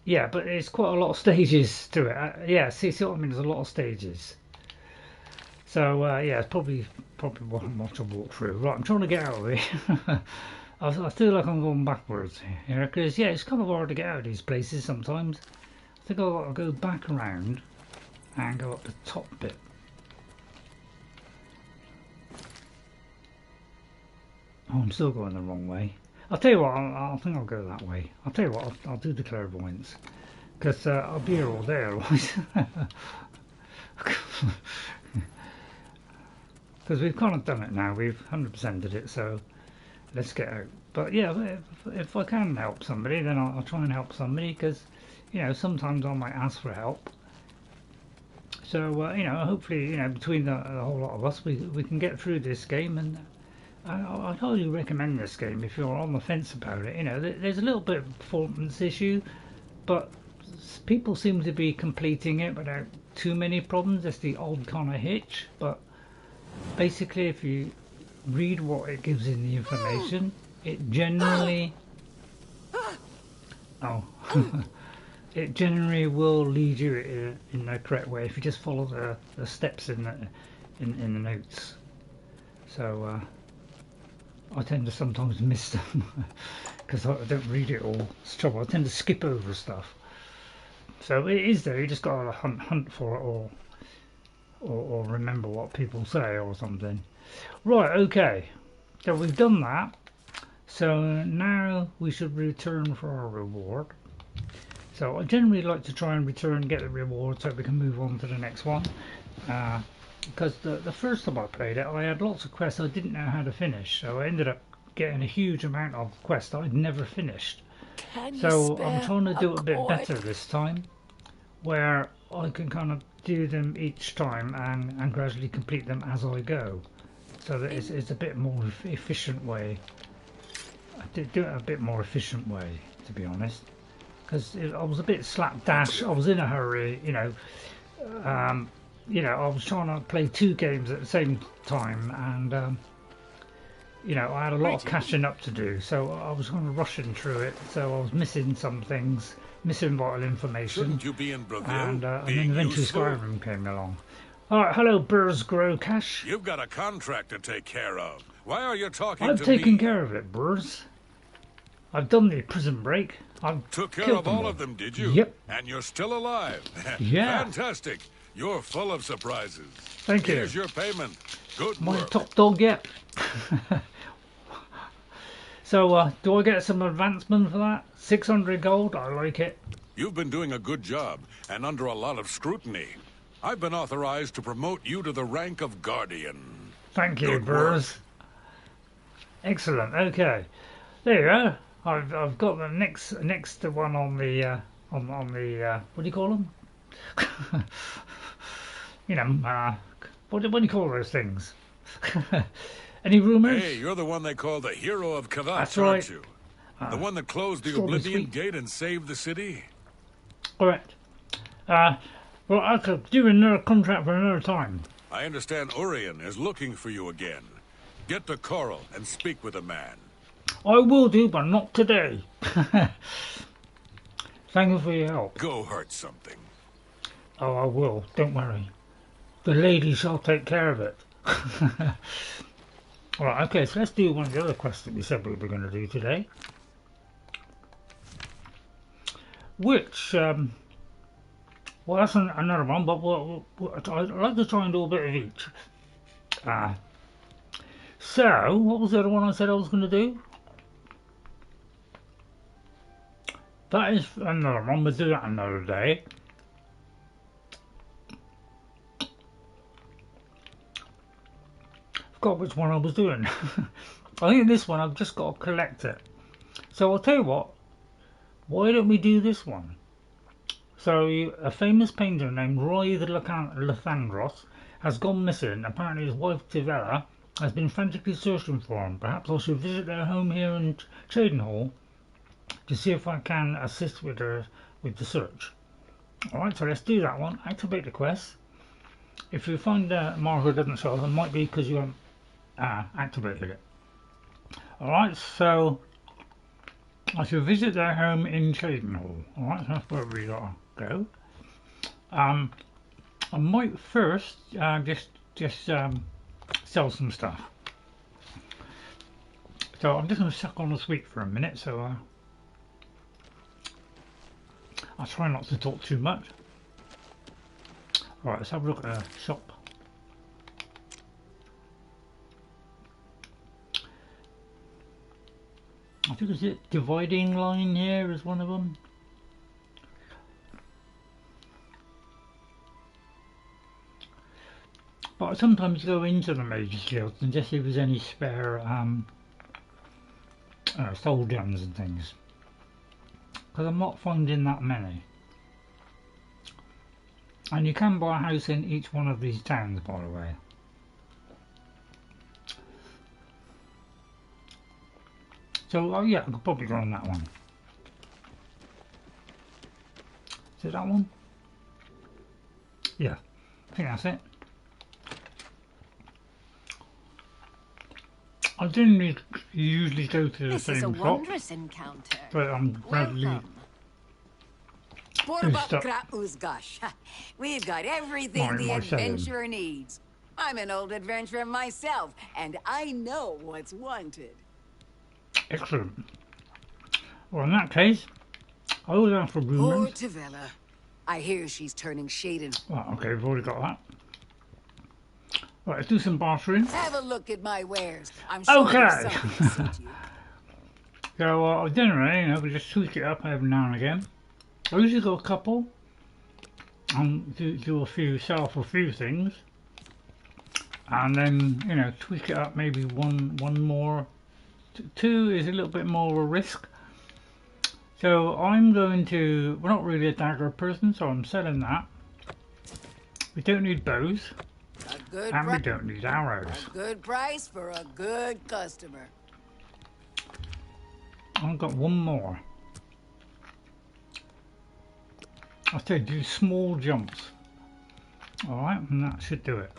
yeah, but it's quite a lot of stages to it. Yeah, see what I mean? There's a lot of stages. So yeah, it's probably watch a walkthrough. Right, I'm trying to get out of here. I feel like I'm going backwards here, because yeah, it's kind of hard to get out of these places sometimes. I think I've got to go back around and go up the top bit. Oh, I'm still going the wrong way. I'll tell you what, I think I'll go that way. I'll tell you what, I'll do the clairvoyance, because I'll be here all day otherwise. Because we've kind of done it now, we've 100%ed it, so let's get out. But yeah, if I can help somebody, then I'll try and help somebody, because, you know, sometimes I might ask for help. So, you know, hopefully, you know, between the whole lot of us, we can get through this game, and I'd highly recommend this game if you're on the fence about it. You know, there's a little bit of performance issue, but people seem to be completing it without too many problems. There's the odd kind of hitch, but basically if you read what it gives in the information, it generally it generally will lead you in the correct way if you just follow the steps in the notes. So I tend to sometimes miss them because I don't read it all. It's trouble. I tend to skip over stuff. So it is there. You just got to hunt for it, or remember what people say or something. Right. Okay. So we've done that. So now we should return for our reward. So I generally like to try and return and get the reward so we can move on to the next one. Because the first time I played it, I had lots of quests I didn't know how to finish, so I ended up getting a huge amount of quests I'd never finished. So I'm trying to do it a bit better this time, where I can kind of do them each time and gradually complete them as I go, so that it's a bit more efficient way. I did do it a bit more efficient way, to be honest, because I was a bit slapdash. I was in a hurry, you know. You know, I was trying to play 2 games at the same time, and you know, I had a lot of catching up to do, so I was kind of rushing through it. So I was missing some things, missing vital information. Shouldn't you be in Bravil, and then eventually useful? Skyrim came along. All right, hello, Burz, gro-Khash. You've got a contract to take care of. Why are you talking I've to me? taken care of it, Burz. I've done the prison break. I've Took care killed of them all of them, did you? Yep. And you're still alive. Yeah. Fantastic. You're full of surprises. Thank you. Here's your payment. Good My work. top dog yet. So, do I get some advancement for that? 600 gold? I like it. You've been doing a good job, and under a lot of scrutiny. I've been authorized to promote you to the rank of Guardian. Thank you, Good work. Burz. Excellent. Okay, there you go. I've got the next one on the what do you call them? You know, what do you call those things? Any rumours? Hey, you're the one they call the hero of Kynareth, That's aren't right. you? The one that closed the Strawberry Oblivion sweet. Gate and saved the city? Correct. Well, I could do another contract for another time. I understand Orion is looking for you again. Get to Chorrol and speak with the man. I will do, but not today. Thank you for your help. Go hurt something. Oh, I will. Don't worry. The lady shall take care of it. Alright, okay, so let's do one of the other quests that we said we were going to do today. Which, well, that's another one, but I'd like to try and do a bit of each. So, what was the other one I said I was going to do? That is another one, we'll do that another day. Forgot which one I was doing. I think this one I've just got to collect it. So I'll tell you what, why don't we do this one? So a famous painter named Rythe Lythandas has gone missing. Apparently his wife Tivela has been frantically searching for him. Perhaps I should visit their home here in Cheydinhal to see if I can assist with the search. Alright, so let's do that one. Activate the quest. If you find the marker doesn't show up, it might be because you haven't activated it. Alright, so I should visit their home in Cheydinhal. Alright, so that's where we gotta go. I might first just sell some stuff. So I'm just going to suck on the sweet for a minute, so I'll try not to talk too much. Alright, let's have a look at the shop. I think it's it dividing line here is one of them. But I sometimes go into the Mages Guild and just see if there's any spare soul gems and things, because I'm not finding that many. And you can buy a house in each one of these towns, by the way. So yeah, I could probably go on that one. Is it that one? Yeah, I think that's it. I didn't usually go to the same shop. This is a wondrous encounter. But I'm gradually We've got everything the adventurer needs. I'm an old adventurer myself, and I know what's wanted. Excellent. Well, in that case, I was out for rumors. Poor Tivela. I hear she's turning shaded. Well, okay, we've already got that. Right, let's do some bartering. Have a look at my wares. I'm sure okay. You. So generally, we just tweak it up every now and again. I usually go a couple and do a few, sell off a few things, and then tweak it up. Maybe one more. Two is a little bit more of a risk. So I'm going to. We're not really a dagger person, so I'm selling that. We don't need bows. And we don't need arrows. A good price for a good customer. I've got one more. I said do small jumps. Alright, and that should do it.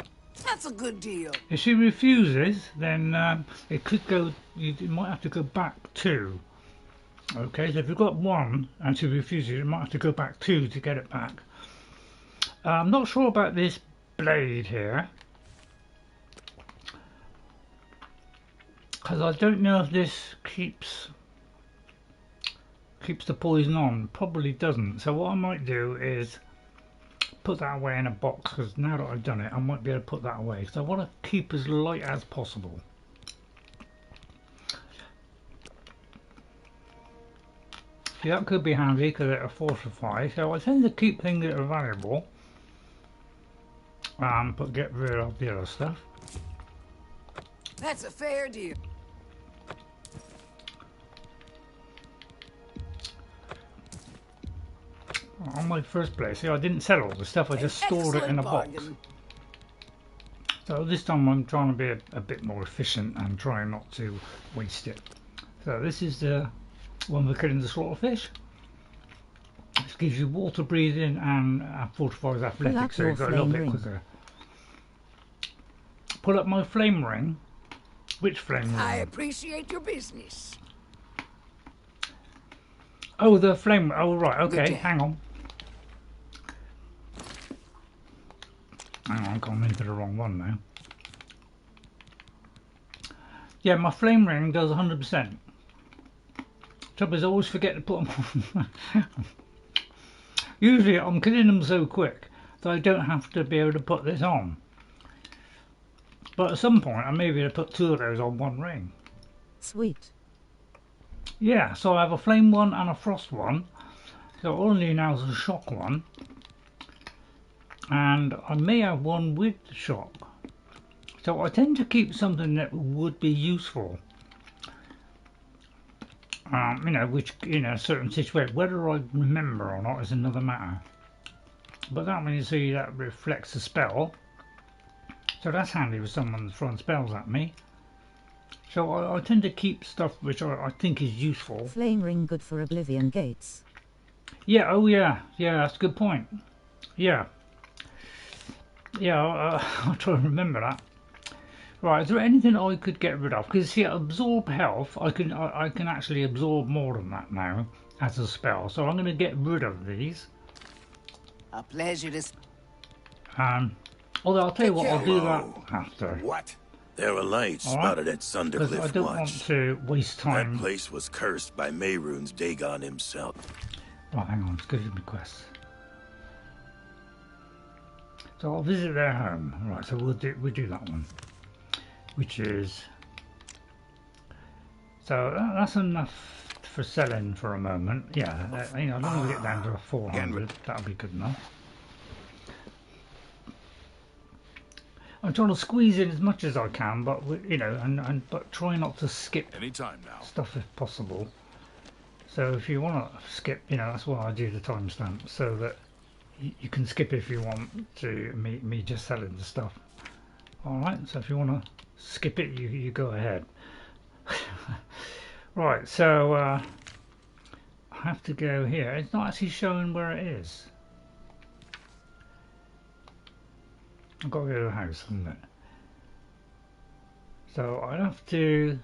That's a good deal. If she refuses, then it could go. You might have to go back 2. Okay, so if you've got 1 and she refuses, you might have to go back 2 to get it back. I'm not sure about this blade here, because I don't know if this keeps the poison on. Probably doesn't. So what I might do is put that away in a box, because now that I've done it I might be able to put that away, so I want to keep as light as possible. See, that could be handy because it'll fortify, so I tend to keep things that are valuable. But get rid of the other stuff. That's a fair deal. On my first place, see, I didn't sell all the stuff, I just stored it in a box. So this time I'm trying to be a bit more efficient and try not to waste it. So this is the one for killing the slaughterfish. This gives you water breathing and fortifies athletics, so you go a little bit quicker. Pull up my flame ring. Which flame ring? I appreciate your business. Oh, the flame. Oh, right. Okay, hang on. Hang on, I've gone into the wrong one now. Yeah, my flame ring does 100%. Trouble is, I always forget to put them on. Usually, I'm killing them so quick that I don't have to be able to put this on. But at some point, I may be able to put 2 of those on one ring. Sweet. Yeah, so I have a flame one and a frost one. So all I need now is a shock one. And I may have one with the shock. So I tend to keep something that would be useful. Which in a certain situation, whether I remember or not is another matter. But that means, see, that reflects the spell. So that's handy if someone's throwing spells at me. So I tend to keep stuff which I think is useful. Flame ring good for Oblivion gates. Yeah, oh yeah, that's a good point. Yeah. Yeah, I'll try to remember that. Right, is there anything I could get rid of? Because see, absorb health, I can actually absorb more than that now as a spell. So I'm going to get rid of these. A pleasure to. Although I'll tell you what, I'll do that after. What? There were lights spotted at Sundercliff I don't want to waste time. That place was cursed by Mehrunes Dagon himself. Right, hang on, let's go to the quest. So I'll visit their home. Right, so we'll do that one, which is so that's enough for selling for a moment. Yeah, you know, as long as we get down to 400, that'll be good enough. I'm trying to squeeze in as much as I can, but you know, but try not to skip stuff if possible. So if you want to skip, you know, that's why I do the timestamp, so that you can skip if you want to me just selling the stuff. All right, so if you want to skip it, you go ahead. Right, so I have to go here. It's not actually showing where it is. I've got to go to the house, haven't it? So I'd have to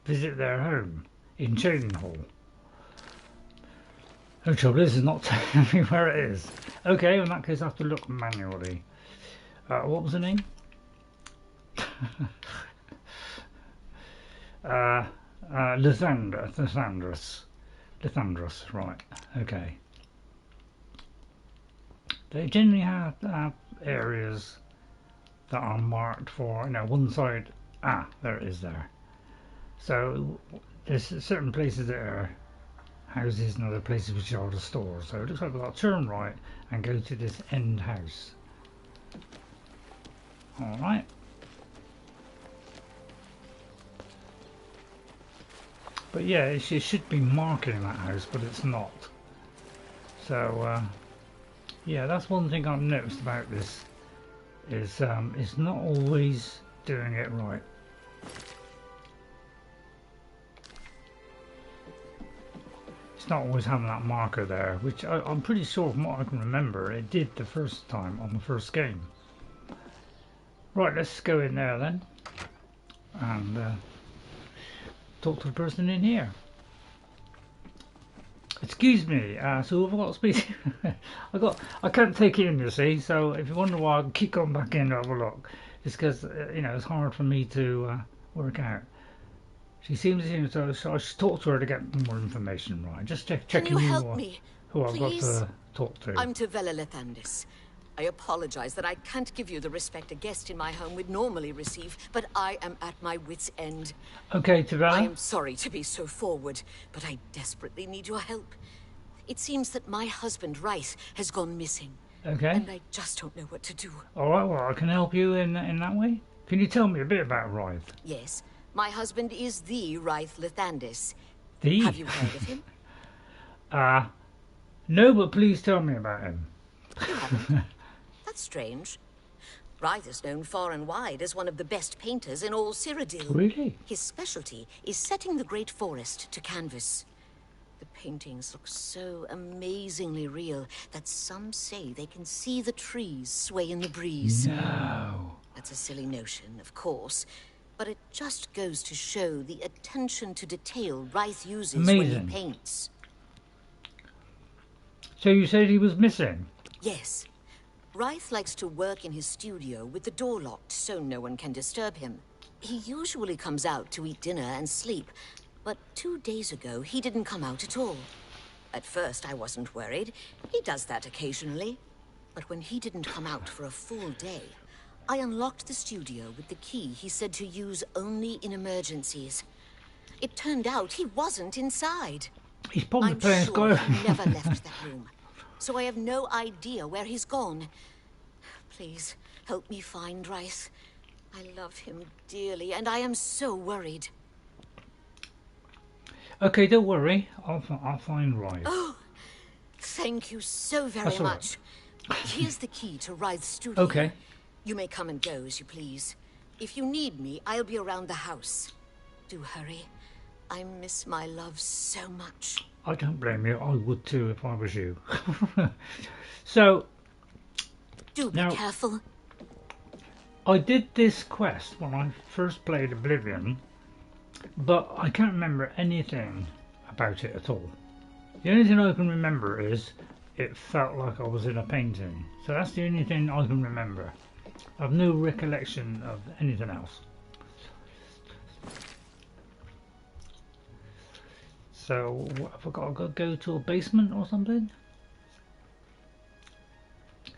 visit their home in Cheydinhal. No trouble is, it's not telling me where it is. Okay, in that case I have to look manually. What was the name? Lythandas, right, okay. They generally have areas that are marked for, you know, one side, there it is there. So there's certain places that are houses and other places which are the stores. So it looks like we've got to turn right and go to this end house. Alright. But yeah, it should be marking that house, but it's not. So yeah, that's one thing I've noticed about this, is it's not always doing it right. It's not always having that marker there, which I'm pretty sure from what I can remember it did the first time on the first game. Right, let's go in there then and talk to the person in here. Excuse me, so I've got space. I can't take it in, you see, so if you wonder why I keep going back in to have a look, it's because you know, it's hard for me to work out. She seems to, so I should talk to her to get more information, right? Just checking who I've got to talk to. I'm Tivela Lythandas. I apologize that I can't give you the respect a guest in my home would normally receive, but I am at my wit's end. Okay, Tivela. I am sorry to be so forward, but I desperately need your help. It seems that my husband, Rythe, has gone missing. Okay. And I just don't know what to do. Alright, well, I can help you in that way. Can you tell me a bit about Rythe? Yes. My husband is the Rythe Lythandas. The? Have you heard of him? No, but please tell me about him. You haven't? That's strange. Rythe is known far and wide as one of the best painters in all Cyrodiil. Really? His specialty is setting the great forest to canvas. The paintings look so amazingly real that some say they can see the trees sway in the breeze. No. That's a silly notion, of course, but it just goes to show the attention to detail Rythe uses when he paints. So you said he was missing? Yes. Rythe likes to work in his studio with the door locked so no one can disturb him. He usually comes out to eat dinner and sleep, but 2 days ago he didn't come out at all. At first I wasn't worried. He does that occasionally. But when he didn't come out for a full day, I unlocked the studio with the key he said to use only in emergencies. It turned out he wasn't inside. He's probably playing sure he never left that room. So I have no idea where he's gone. Please, help me find Rythe. I love him dearly, and I am so worried. Okay, don't worry. I'll find Rythe. Oh, thank you so very much. Here's the key to Rythe's studio. Okay. You may come and go as you please. If you need me, I'll be around the house. Do hurry. I miss my love so much. I don't blame you. I would too if I was you. So, do be careful. I did this quest when I first played Oblivion, but I can't remember anything about it at all. The only thing I can remember is it felt like I was in a painting. So that's the only thing I can remember. I have no recollection of anything else. So what, have I got to go to a basement or something?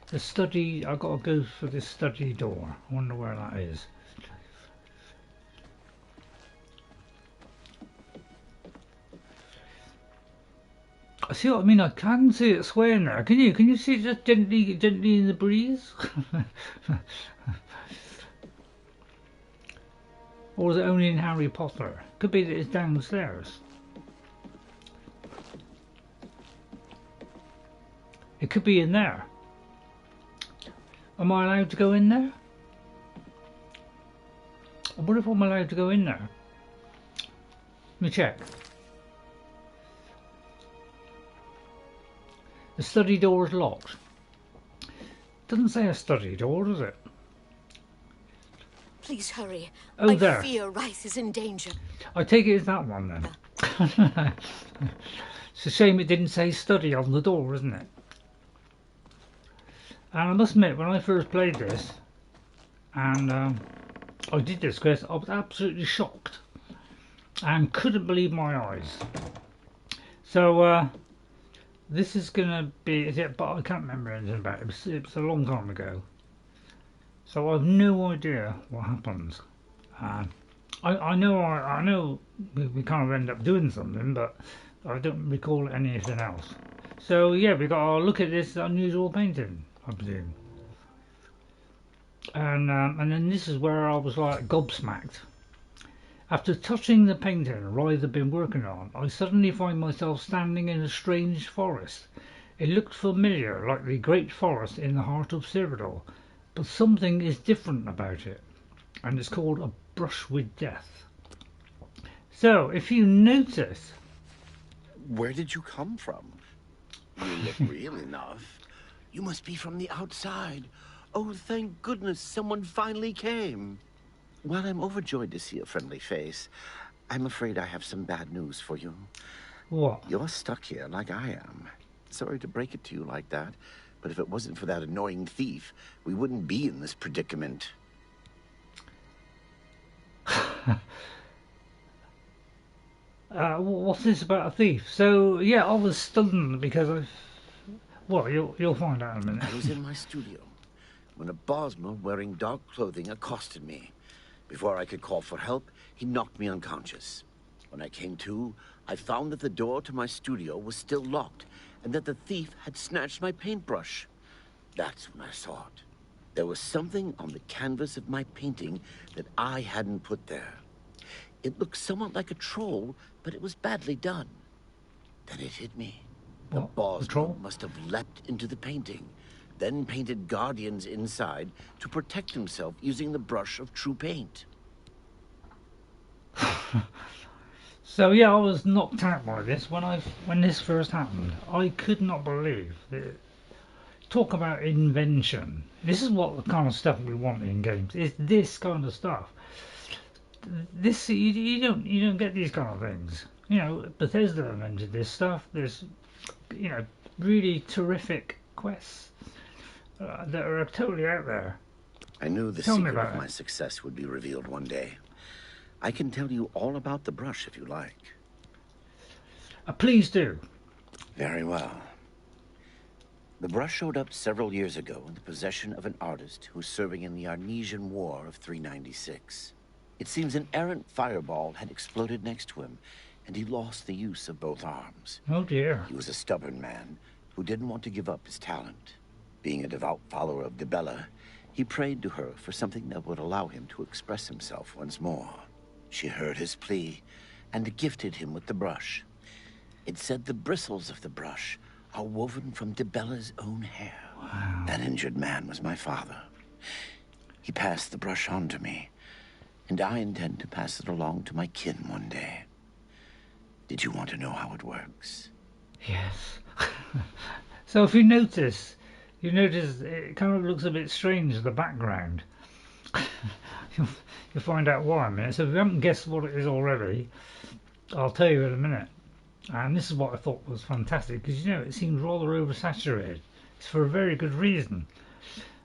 The study, I've got to go for this study door. I wonder where that is. See what I mean? I can see it swaying there. Can you? Can you see it just gently in the breeze? Or is it only in Harry Potter? Could be that it's downstairs. It could be in there. Am I allowed to go in there? I wonder if I'm allowed to go in there. Let me check. The study door is locked. Doesn't say a study door, does it? Please hurry. Oh, there. I fear Rythe is in danger. I take it as that one then. It's a shame it didn't say study on the door, isn't it? And I must admit, when I first played this, and I did this quest, I was absolutely shocked and couldn't believe my eyes. So this is gonna be, but I can't remember anything about it. It was a long time ago, so I've no idea what happens. I know we kind of end up doing something, but I don't recall anything else. So yeah, we got to look at this unusual painting, I presume. And then this is where I was like gobsmacked. After touching the painting Rythe had been working on, I suddenly find myself standing in a strange forest. It looked familiar, like the great forest in the heart of Cyrodiil, but something is different about it, and it's called a brush with death. So, if you notice... Where did you come from? You look real enough. You must be from the outside. Oh, thank goodness someone finally came. While I'm overjoyed to see a friendly face, I'm afraid I have some bad news for you. What? You're stuck here like I am. Sorry to break it to you like that, but if it wasn't for that annoying thief, we wouldn't be in this predicament. What's this about a thief? So, yeah, I was stunned because well, you'll find out in a minute. I was in my studio when a Bosmer wearing dark clothing accosted me. Before I could call for help, he knocked me unconscious. When I came to, I found that the door to my studio was still locked, and that the thief had snatched my paintbrush. That's when I saw it. There was something on the canvas of my painting that I hadn't put there. It looked somewhat like a troll, but it was badly done. Then it hit me. The Bosmer must have leapt into the painting, then painted guardians inside to protect himself using the brush of Truepaint. So yeah, I was knocked out by this when this first happened. I could not believe it. Talk about invention. This is what the kind of stuff we want in games. It's this kind of stuff. This you don't get these kind of things. You know, Bethesda invented this stuff. There's really terrific quests that are totally out there. I knew the secret of my success would be revealed one day. I can tell you all about the brush if you like. Please do. Very well. The brush showed up several years ago in the possession of an artist who was serving in the Arnesian War of 396. It seems an errant fireball had exploded next to him, and he lost the use of both arms. Oh dear. He was a stubborn man who didn't want to give up his talent. Being a devout follower of Dibella, he prayed to her for something that would allow him to express himself once more. She heard his plea and gifted him with the brush. It said the bristles of the brush are woven from Dibella's own hair. Wow. That injured man was my father. He passed the brush on to me, and I intend to pass it along to my kin one day. Did you want to know how it works? Yes. So if you notice it kind of looks a bit strange, the background. You'll find out why in a minute. So if you haven't guessed what it is already, I'll tell you in a minute. And this is what I thought was fantastic, because it seems rather oversaturated. It's for a very good reason.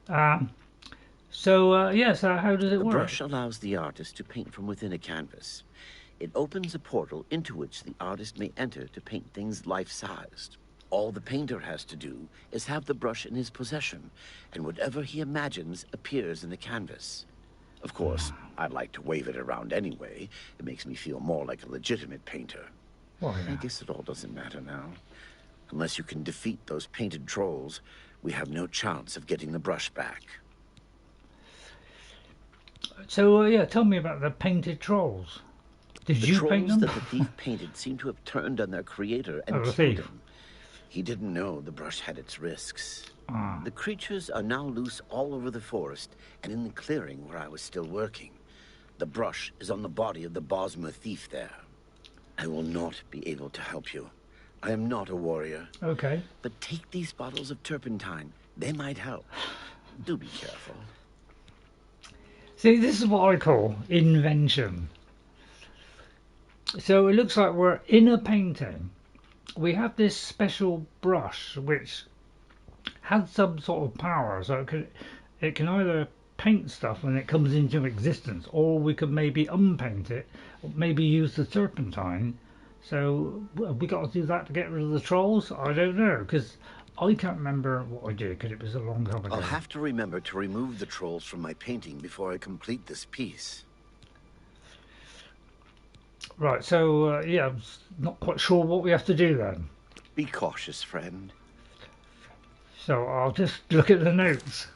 So how does it work? The brush allows the artist to paint from within a canvas. It opens a portal into which the artist may enter to paint things life-sized. All the painter has to do is have the brush in his possession, and whatever he imagines appears in the canvas. Of course, I'd like to wave it around anyway. It makes me feel more like a legitimate painter. Oh, yeah. I guess it all doesn't matter now. Unless you can defeat those painted trolls, we have no chance of getting the brush back. So, yeah, tell me about the painted trolls. Did you paint them? The trolls that the thief painted seem to have turned on their creator and killed him. He didn't know the brush had its risks. The creatures are now loose all over the forest and in the clearing where I was still working. The brush is on the body of the Bosmer thief there. I will not be able to help you. I am not a warrior. Okay. But take these bottles of turpentine. They might help. Do be careful. See, this is what I call invention. So it looks like we're in a painting. We have this special brush which has some sort of power, so it can either paint stuff when it comes into existence, or we could maybe unpaint it, or maybe use the turpentine. So have we got to do that to get rid of the trolls? I don't know, because I can't remember what I did, because it was a long time ago. I'll have to remember to remove the trolls from my painting before I complete this piece. Right, so yeah, I'm not quite sure what we have to do then. Be cautious, friend. So I'll just look at the notes.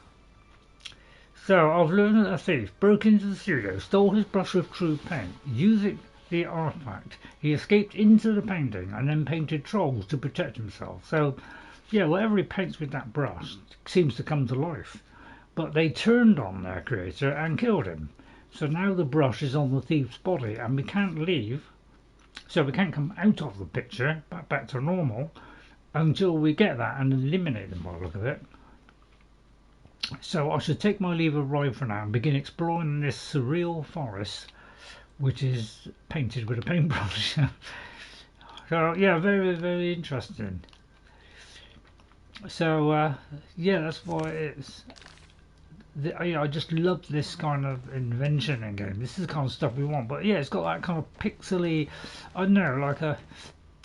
So I've learned that a thief broke into the studio, stole his brush with Truepaint. Using the artifact, he escaped into the painting and then painted trolls to protect himself. So yeah, whatever he paints with that brush seems to come to life. But they turned on their creator and killed him. So now the brush is on the thief's body and we can't leave. So we can't come out of the picture, back to normal, until we get that and eliminate them by the look of it. So I should take my leave of Rythe for now and begin exploring this surreal forest, which is painted with a paintbrush. So yeah, very, very interesting. So yeah, that's why it's. I just love this kind of invention in game. This is the kind of stuff we want. But yeah, it's got that kind of pixely. I don't know, like a.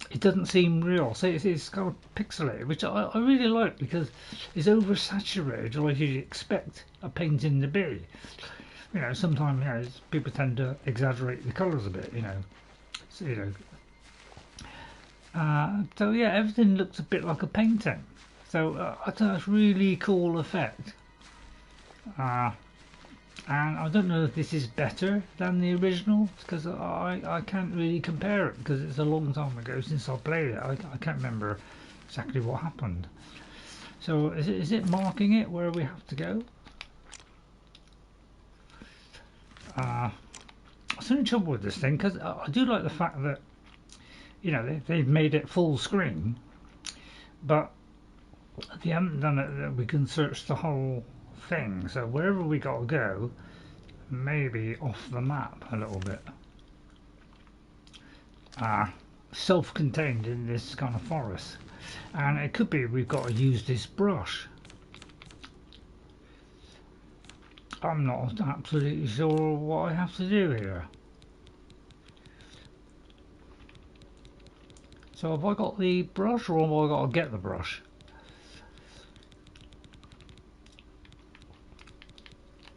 It doesn't seem real, so it's kind of pixelated, which I really like because it's oversaturated, like you'd expect a painting to be. You know, sometimes people tend to exaggerate the colours a bit. So so yeah, everything looks a bit like a painting. So I think that's really cool effect. And I don't know if this is better than the original, because I can't really compare it because it's a long time ago since I played it. I can't remember exactly what happened. So is it marking it where we have to go? That's the only trouble with this thing, because I do like the fact that they've made it full screen, but they haven't done it that we can search the whole thing, so wherever we got to go, maybe off the map a little bit. Self-contained in this kind of forest, and it could be we've got to use this brush. I'm not absolutely sure what I have to do here. So have I got the brush, or have I got to get the brush?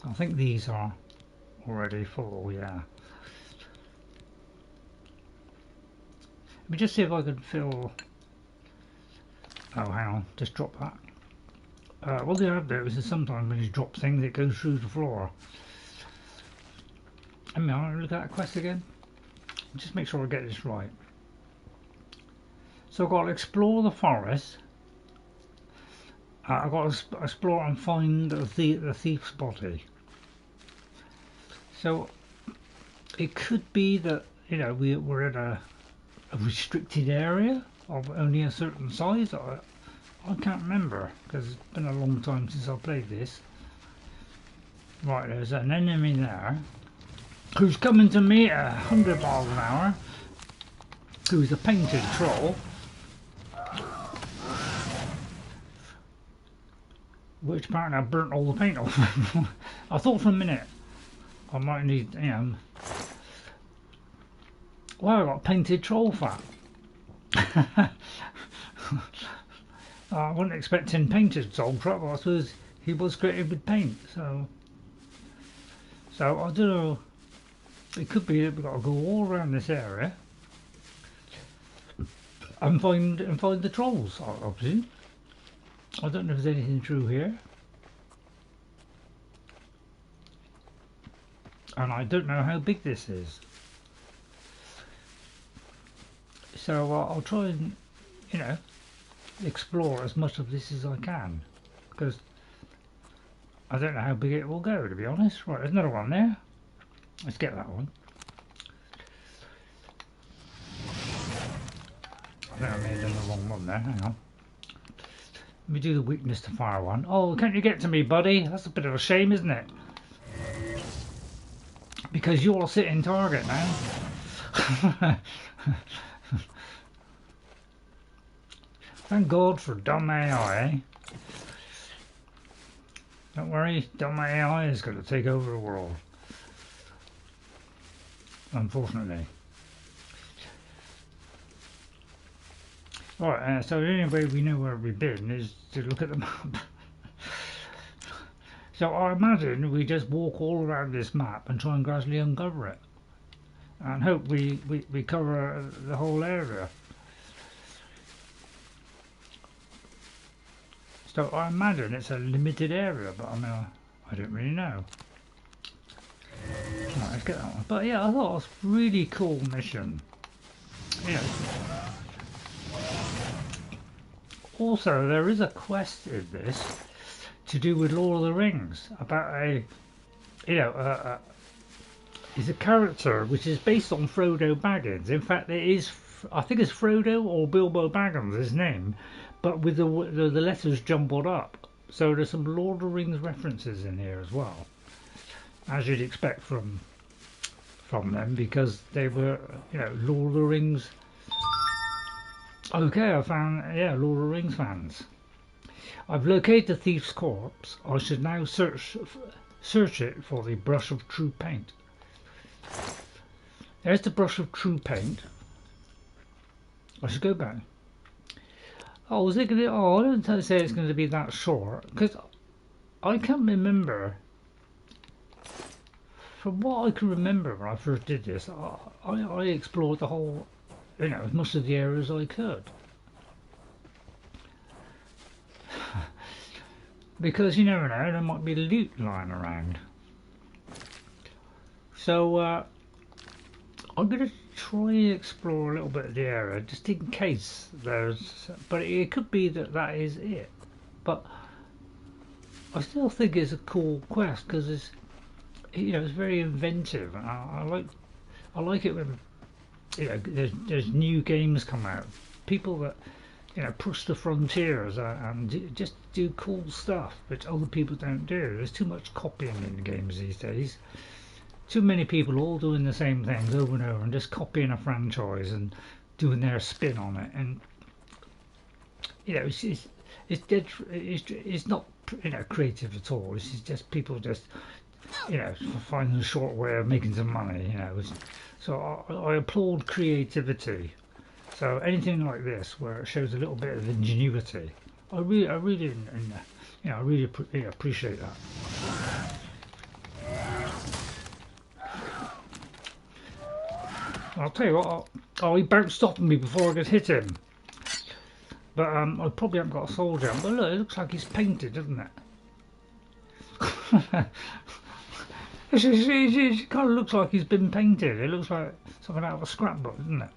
I think these are already full, yeah. Let me just see if I can fill. Oh, hang on, just drop that. What they have there is that sometimes when you drop things, it goes through the floor. I mean, I'll look at that quest again. Just make sure I get this right. So I've got to explore the forest. I've got to explore and find the thief's body. So it could be that we're in a restricted area of only a certain size. I can't remember because it's been a long time since I played this. Right, there's an enemy there who's coming to me at 100 miles an hour. Who's a painted troll. Which apparently I burnt all the paint off. I thought for a minute I might need, Well, I got painted troll fat. I wasn't expecting painted troll fat, but I suppose he was created with paint, so I don't know. It could be that we've got to go all around this area and find the trolls, obviously. I don't know if there's anything through here. And I don't know how big this is. So I'll try and, you know, explore as much of this as I can. Because I don't know how big it will go, to be honest. Right, there's another one there. Let's get that one. I think I may have done the wrong one there. Hang on. Let me do the weakness to fire one. Oh, can't you get to me, buddy? That's a bit of a shame, isn't it? Because you're a sitting target now. Thank God for dumb AI, eh? Don't worry, dumb AI is going to take over the world. Unfortunately. Right, so the only way we know where we've been is to look at the map. So I imagine we just walk all around this map and try and gradually uncover it. And hope we cover the whole area. So I imagine it's a limited area, but I mean, I don't really know. Right, let's get that one. But yeah, I thought it was a really cool mission. Yeah. Also, there is a quest in this to do with Lord of the Rings about a, you know, is a character which is based on Frodo Baggins. In fact, it is, I think it's Frodo or Bilbo Baggins, his name, but with the letters jumbled up. So there's some Lord of the Rings references in here as well, as you'd expect from them, because they were, you know, Lord of the Rings. Okay, I found, yeah, Lord of the Rings fans. I've located the thief's corpse. I should now search it for the brush of true paint. There's the brush of true paint. I should go back. Oh, is it going to? Oh, I don't say it's going to be that short, because I can't remember. From what I can remember when I first did this, I explored the whole, you know, as much of the area as I could. Because you never know, there might be loot lying around. So I'm going to try and explore a little bit of the area, just in case there's, but it could be that that is it. But I still think it's a cool quest, because it's, you know, it's very inventive. I like it when, you know, there's new games come out, people that, you know, push the frontiers and just do cool stuff which other people don't do. There's too much copying in games these days. Too many people all doing the same things over and over and just copying a franchise and doing their spin on it. And you know, it's not, you know, creative at all. It's just people just, you know, finding a short way of making some money. You know, so I applaud creativity. So anything like this, where it shows a little bit of ingenuity, I really, you know, I really appreciate that. I'll tell you what. Oh, he bounced off me before I could hit him. But I probably haven't got a soul gem. But look, it looks like he's painted, doesn't it? It kind of looks like he's been painted. It looks like something out of a scrapbook, doesn't it?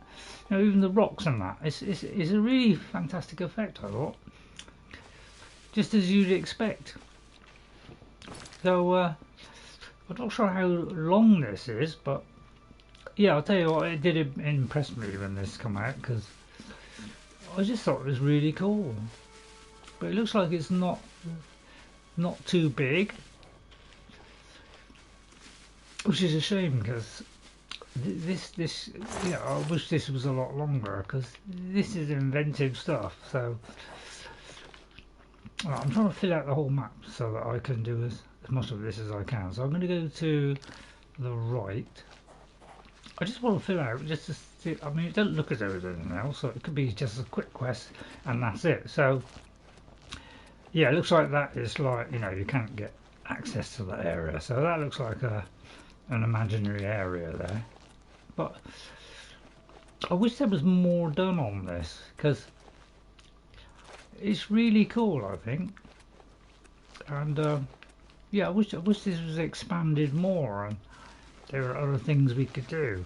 You know, even the rocks and that. It's a really fantastic effect, I thought. Just as you'd expect. So, I'm not sure how long this is, but yeah, I'll tell you what, it did impress me when this came out, because I just thought it was really cool. But it looks like it's not too big, which is a shame, because this you know, I wish this was a lot longer, because this is inventive stuff. So well, I'm trying to fill out the whole map so that I can do as much of this as I can. So I'm going to go to the right, I just want to fill out just to see. I mean, it doesn't look as though there's anything else, so it could be just a quick quest and that's it. So yeah, it looks like that is like, you know, you can't get access to that area, so that looks like an imaginary area there. But I wish there was more done on this, because it's really cool, I think. And yeah, I wish this was expanded more and there are other things we could do.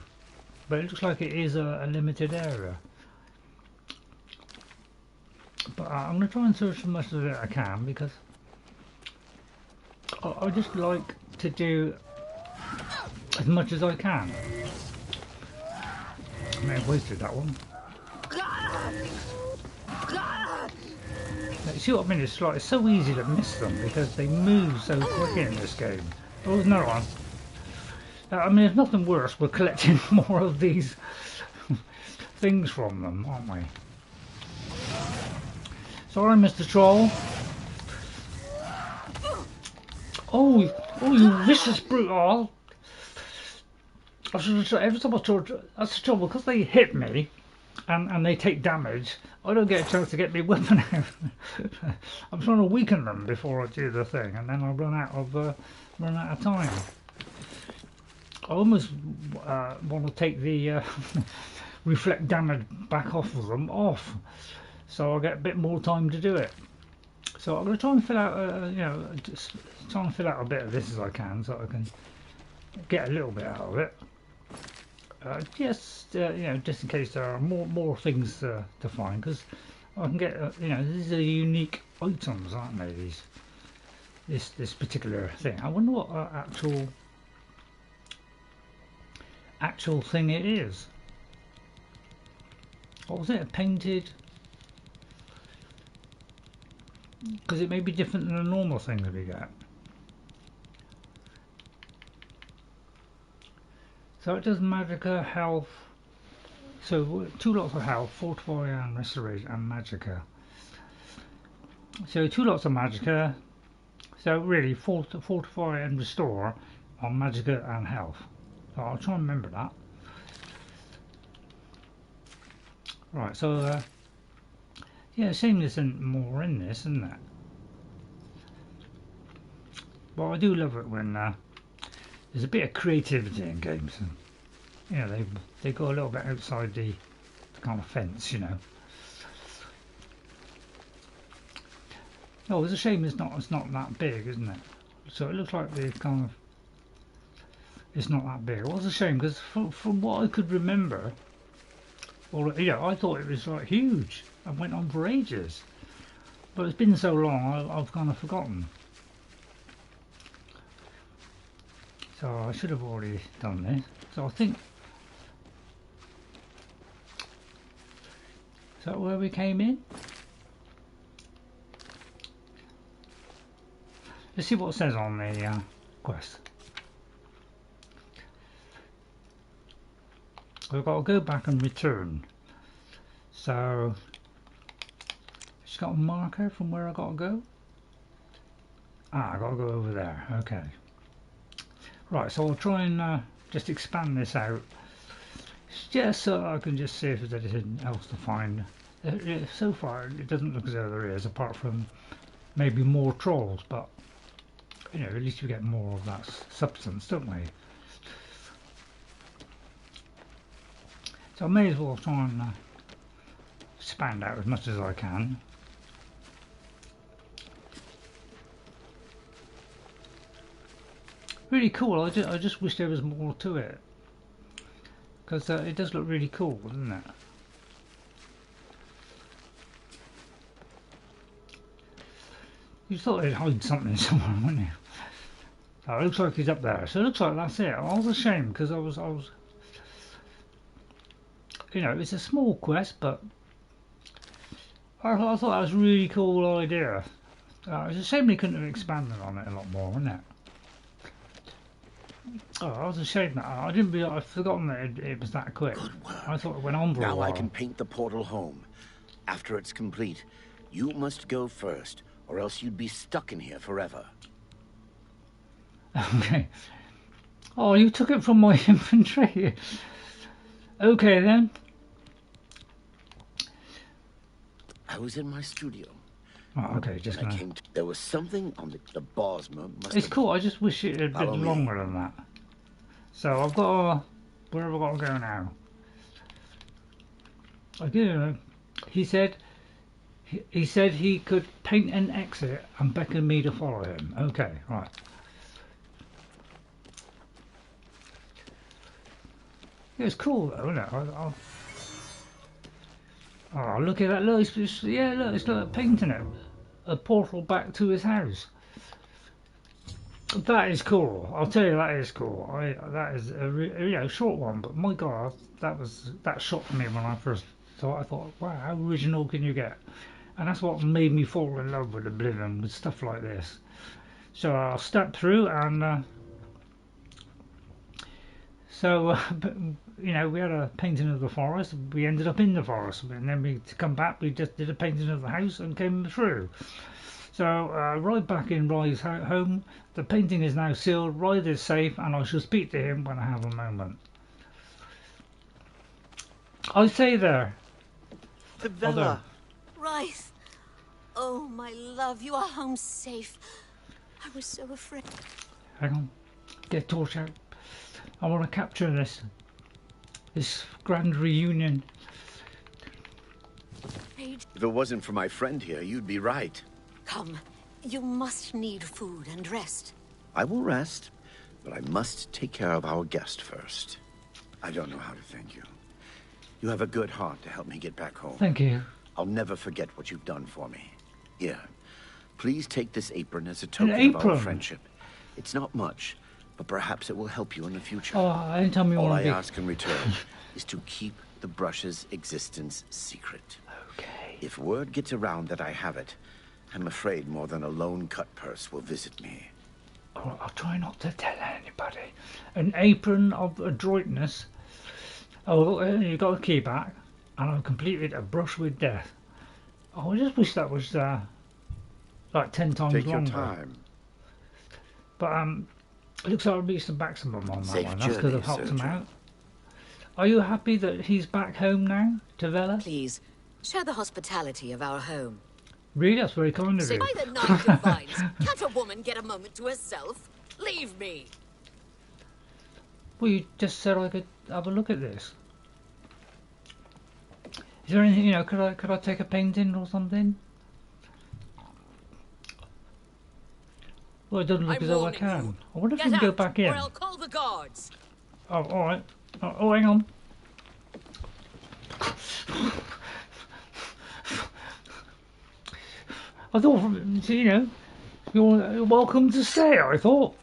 But it looks like it is a limited area. But I'm going to try and search as much of it I can, because I just like to do as much as I can. I may have wasted that one. You see what I mean? It's like, it's so easy to miss them because they move so quick in this game. Oh, there's another one. I mean, there's nothing worse. We're collecting more of these things from them, aren't we? Sorry, Mr. Troll. Oh, you vicious brute! Oh, every time I talk, that's the trouble, because they hit me and they take damage. I don't get a chance to get my weapon out. I'm trying to weaken them before I do the thing, and then I run out of time. I almost want to take the reflect damage back off of them so I'll get a bit more time to do it. So I'm going to try and fill out, you know, just try and fill out a bit of this as I can, so I can get a little bit out of it. Just you know, just in case there are more things to find, because I can get you know, these are unique items, aren't they? This particular thing. I wonder what actual thing it is. What was it? A painted? Because it may be different than a normal thing that we get. So it does magicka, health. So 2 lots of health, fortify and restoration, and magicka. So 2 lots of magicka. So really, fortify and restore on magicka and health. So I'll try and remember that. Right, so yeah, shame there isn't more in this, isn't it? Well, I do love it when there's a bit of creativity in games, and you know, they go a little bit outside the kind of fence, you know. Oh, it's a shame it's not that big, isn't it? So it looks like the kind of, it's not that big. It was a shame, because from what I could remember, well, yeah, I thought it was like huge and went on for ages, but it's been so long I've kind of forgotten. So I should have already done this. So I think, is that where we came in? Let's see what it says on the quest. We've got to go back and return. So it's got a marker from where I got to go. Ah, I got to go over there. Okay. Right, so I'll try and just expand this out, just so I can just see if there's anything else to find. So far, it doesn't look as though there is, apart from maybe more trolls, but you know, at least we get more of that substance, don't we? So I may as well try and expand out as much as I can. Really cool. I just wish there was more to it, because it does look really cool, doesn't it? You thought they'd hide something somewhere, wouldn't you? Oh, it looks like he's up there. So it looks like that's it. I was ashamed, because I was, you know, it's a small quest, but I thought that was a really cool idea. It's a shame they couldn't have expanded on it a lot more, wasn't it? Oh, I was ashamed that I didn't realize, I'd forgotten that it was that quick. I thought it went on for a while. Now I can paint the portal home. After it's complete, you must go first, or else you'd be stuck in here forever. Okay. Oh, you took it from my inventory. Okay then. I was in my studio. Oh, okay, just when gonna... I came to, there was something on the Bosmer. It's cool. I just wish it had been longer than that. So I've got to... Where have I got to go now? I do know. He said he could paint an exit and beckon me to follow him. Okay, right. Yeah, it's cool though, isn't it? Oh, look at that! Look, yeah, look, it's like painting it. A portal back to his house. That is cool. I'll tell you, that is cool. That is a short one, but my God, that shocked me when I first saw it. I thought, wow, how original can you get? And that's what made me fall in love with Oblivion, with stuff like this. So I'll step through, and you know, we had a painting of the forest. We ended up in the forest, and then to come back, we just did a painting of the house and came through. So right back in Rythe's home. The painting is now sealed. Rythe is safe, and I shall speak to him when I have a moment. I say there. Tivela. Rythe. Oh, my love, you are home safe. I was so afraid. Hang on. Get a torch out. I want to capture this grand reunion. If it wasn't for my friend here, you'd be right. Come, you must need food and rest. I will rest, but I must take care of our guest first. I don't know how to thank you. You have a good heart to help me get back home. Thank you. I'll never forget what you've done for me. Here, please take this apron as a token of our friendship. It's not much, but perhaps it will help you in the future. Oh, anytime you All want to I ask in return is to keep the brush's existence secret. Okay. If word gets around that I have it, I'm afraid more than a lone cut purse will visit me. I'll try not to tell anybody. An apron of adroitness. Oh, you got the key back, and I've completed a brush with death. Oh, I just wish that was like 10 times longer. Take your time. But it looks like I reached the maximum on that Safe one. That's because I've helped him soldier. out. Are you happy that he's back home now, Tivela? Please, share the hospitality of our home. Really? That's very kind of you. By the nine divines, can't a woman get a moment to herself? Leave me. Well, you just said I could have a look at this. Is there anything, you know, could I take a painting or something? Well, it doesn't look as though I can. I wonder if we can go back in. Or I'll call the guards. Oh, alright. Oh, hang on. I thought, you know, you're welcome to stay, I thought.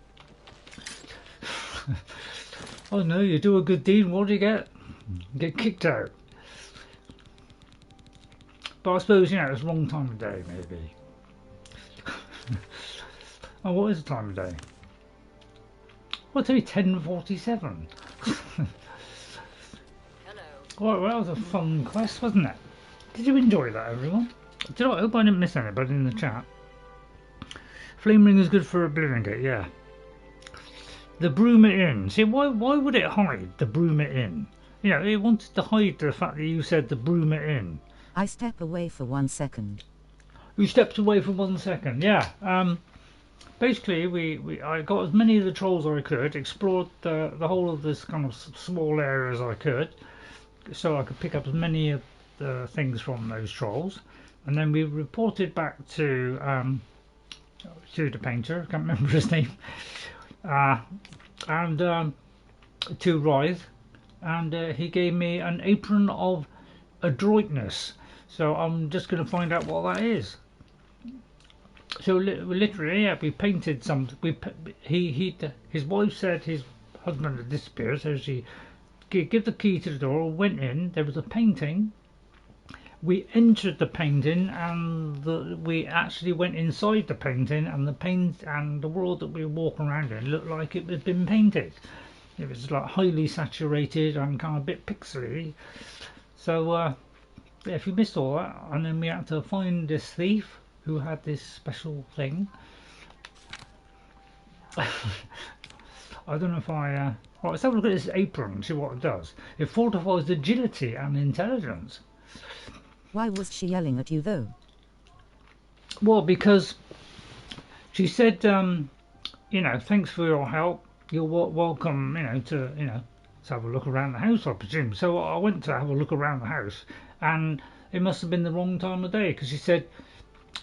Oh no, you do a good deed, what do you get? You get kicked out. But I suppose, you know, it's the wrong time of day, maybe. Oh, what is the time of day? Well, it's only 10:47. Well, that was a fun quest, wasn't it? Did you enjoy that, everyone? I hope I didn't miss anybody in the chat. Flame Ring is good for Oblivion Gate, yeah. The Bruma Inn. See, why would it hide the Bruma Inn? You know, it wanted to hide the fact that you said the Bruma Inn. I step away for 1 second. You stepped away for 1 second, yeah. Basically, I got as many of the trolls as I could, explored the whole of this kind of small area as I could, so I could pick up as many of the things from those trolls, and then we reported back to the painter, I can't remember his name, and to Rythe, and he gave me an apron of adroitness, so I'm just going to find out what that is. So literally, yeah, we painted some. His wife said his husband had disappeared, so she gave the key to the door, went in. There was a painting. We entered the painting, and we actually went inside the painting, and the paint and the world that we were walking around in looked like it had been painted. It was like highly saturated and kind of a bit pixely. So yeah, if you missed all that, and then we had to find this thief who had this special thing. I don't know if I... Right, let's have a look at this apron and see what it does. It fortifies agility and intelligence. Why was she yelling at you, though? Well, because she said, you know, thanks for your help. You're welcome, you know, to have a look around the house, I presume. So I went to have a look around the house, and it must have been the wrong time of day, because she said,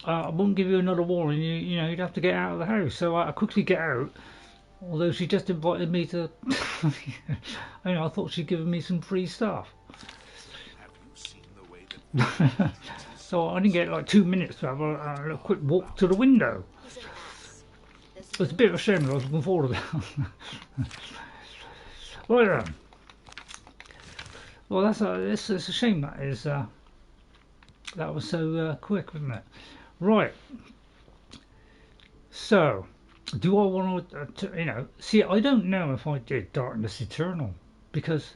I won't give you another warning, you know, you'd have to get out of the house. So I quickly get out, although she just invited me to, you know, I thought she'd given me some free stuff. So I didn't get like 2 minutes to have a quick walk to the window. It's a bit of a shame, I was looking forward to that. Well then. Well, it's a shame that is that was so quick, wasn't it? Right. So, do I want to, you know, see, I don't know if I did Darkness Eternal, because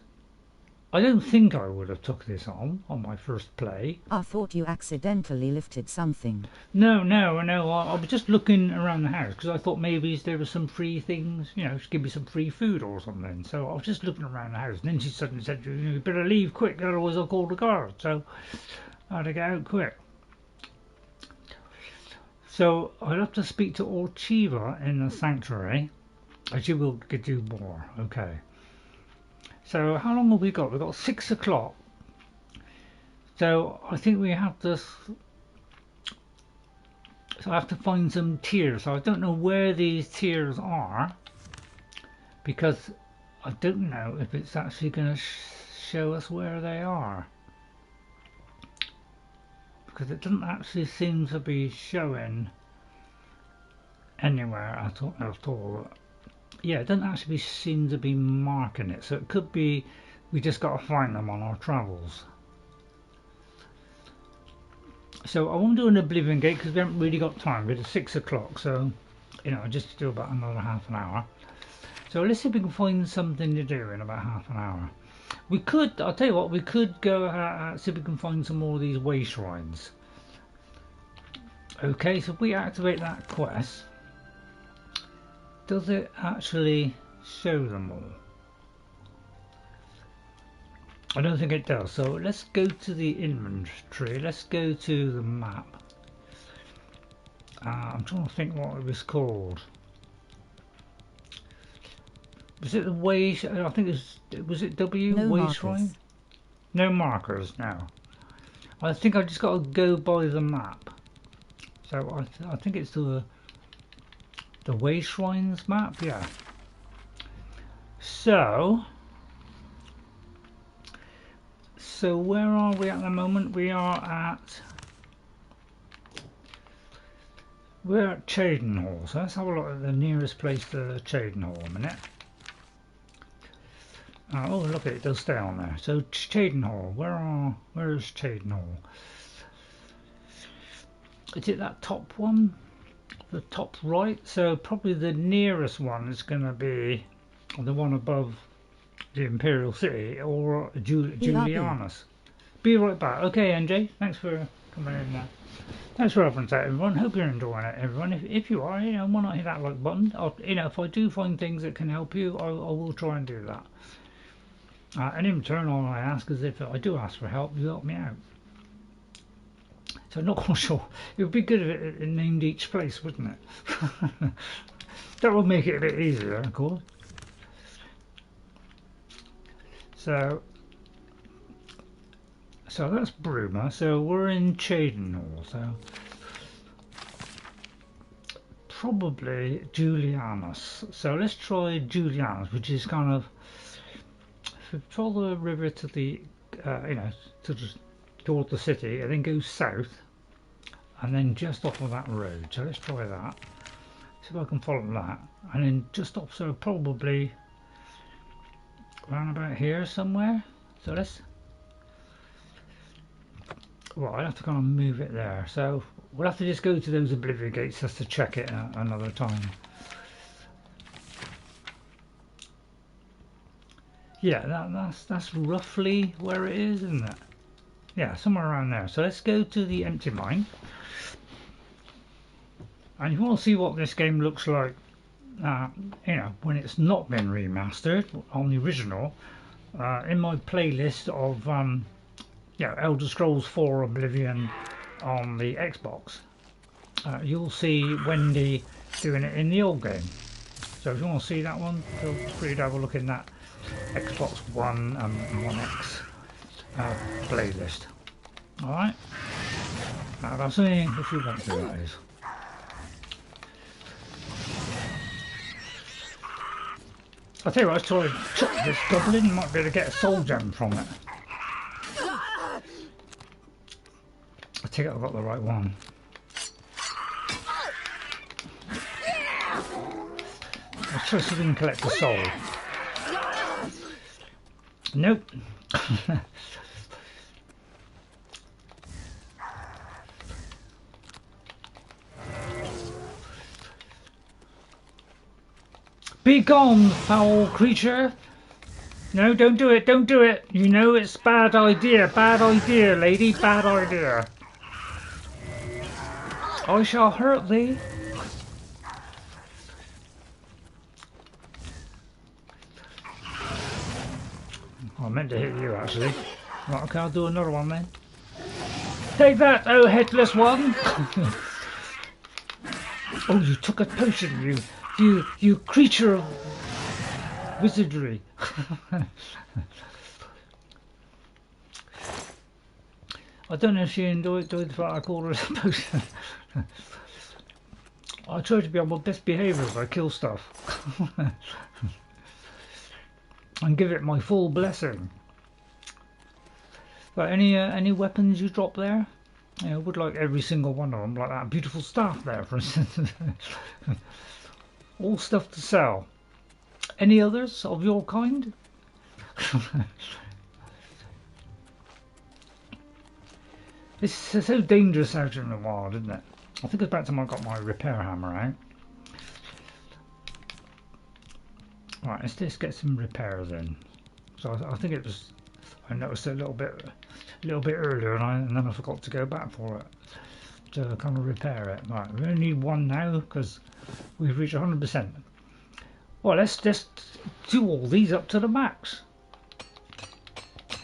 I don't think I would have took this on my first play. I thought you accidentally lifted something. No, I was just looking around the house, because I thought maybe there were some free things, you know, give me some free food or something. So I was just looking around the house, and then she suddenly said, you better leave quick, otherwise I'll call the guard. So I had to get out quick. So I'll have to speak to Orchiva in the sanctuary, and she will do more. Okay. So how long have we got? We've got 6 o'clock. So I think we have to. So I have to find some tiers. So I don't know where these tiers are, because I don't know if it's actually going to show us where they are. Because it doesn't actually seem to be showing anywhere at all. Yeah, it doesn't actually seem to be marking it, so it could be we just got to find them on our travels. So I won't do an Oblivion Gate because we haven't really got time. It's 6 o'clock, so you know, just do about another half an hour. So let's see if we can find something to do in about half an hour. We could, I'll tell you what, we could go see if we can find some more of these Wayshrines. Okay, so if we activate that quest, does it actually show them all? I don't think it does. So let's go to the inventory. Let's go to the map. I'm trying to think what it was called. Was it the way? I think was it W? No Wayshrine? markers. No markers. No. I think I just got to go by the map. So I think it's the Wayshrines map, yeah. So where are we at the moment? We're at Cheydinhal. So let's have a look at the nearest place to Cheydinhal a minute. Oh look, it does stay on there. So Cheydinhal, where is Cheydinhal? Is it that top one? The top right? So probably the nearest one is going to be the one above the Imperial City, or Julianos. Be right back. Okay, NJ, thanks for coming in there. Thanks for having that, everyone. Hope you're enjoying it, everyone. If you are, you know, why not hit that like button? You know, if I do find things that can help you, I will try and do that. And in turn, all I ask is if I do ask for help, you help me out. So I'm not quite sure. It would be good if it named each place, wouldn't it? That would make it a bit easier, of course. So that's Bruma. So we're in Cheydinhal. So probably Julianos. So let's try Julianos, which is kind of follow the river to the you know, toward the city, and then go south, and then just off of that road. So let's try that. See if I can follow that, and then just off. So probably around about here somewhere. So let's. Well, I have to kind of move it there. So we'll have to just go to those Oblivion gates just to check it another time. Yeah, that's roughly where it is, isn't it? Yeah, somewhere around there. So let's go to the empty mine. And if you want to see what this game looks like you know, when it's not been remastered on the original, in my playlist of you know, Elder Scrolls 4 Oblivion on the Xbox, you'll see Wendy doing it in the old game. So if you want to see that one, feel free to have a look in that Xbox One and One X playlist. Alright? Now that's only if you want to, that is. I'll tell you what, let's try and chop this goblin, might be able to get a soul gem from it. I think I've got the right one. Let's try to see if we can collect a soul. Nope. Be gone, foul creature! No, don't do it, don't do it! You know it's bad idea, lady, bad idea. I shall hurt thee. I meant to hit you actually. Right, okay, I'll do another one then. Take that, oh headless one! Oh, you took a potion, you creature of wizardry. I don't know if she enjoyed the fact I called her a potion. I try to be on my best behaviour if I kill stuff. And give it my full blessing. But any weapons you drop there? Yeah, I would like every single one of them, like that beautiful staff there, for instance. All stuff to sell. Any others of your kind? It's so dangerous out in the wild, isn't it? I think it's about time I got my repair hammer out. Right, let's just get some repairs in. So I think it was, I noticed it a little bit earlier, and then I forgot to go back for it to kind of repair it. Right, we only need one now because we've reached 100%. Well, let's just do all these up to the max.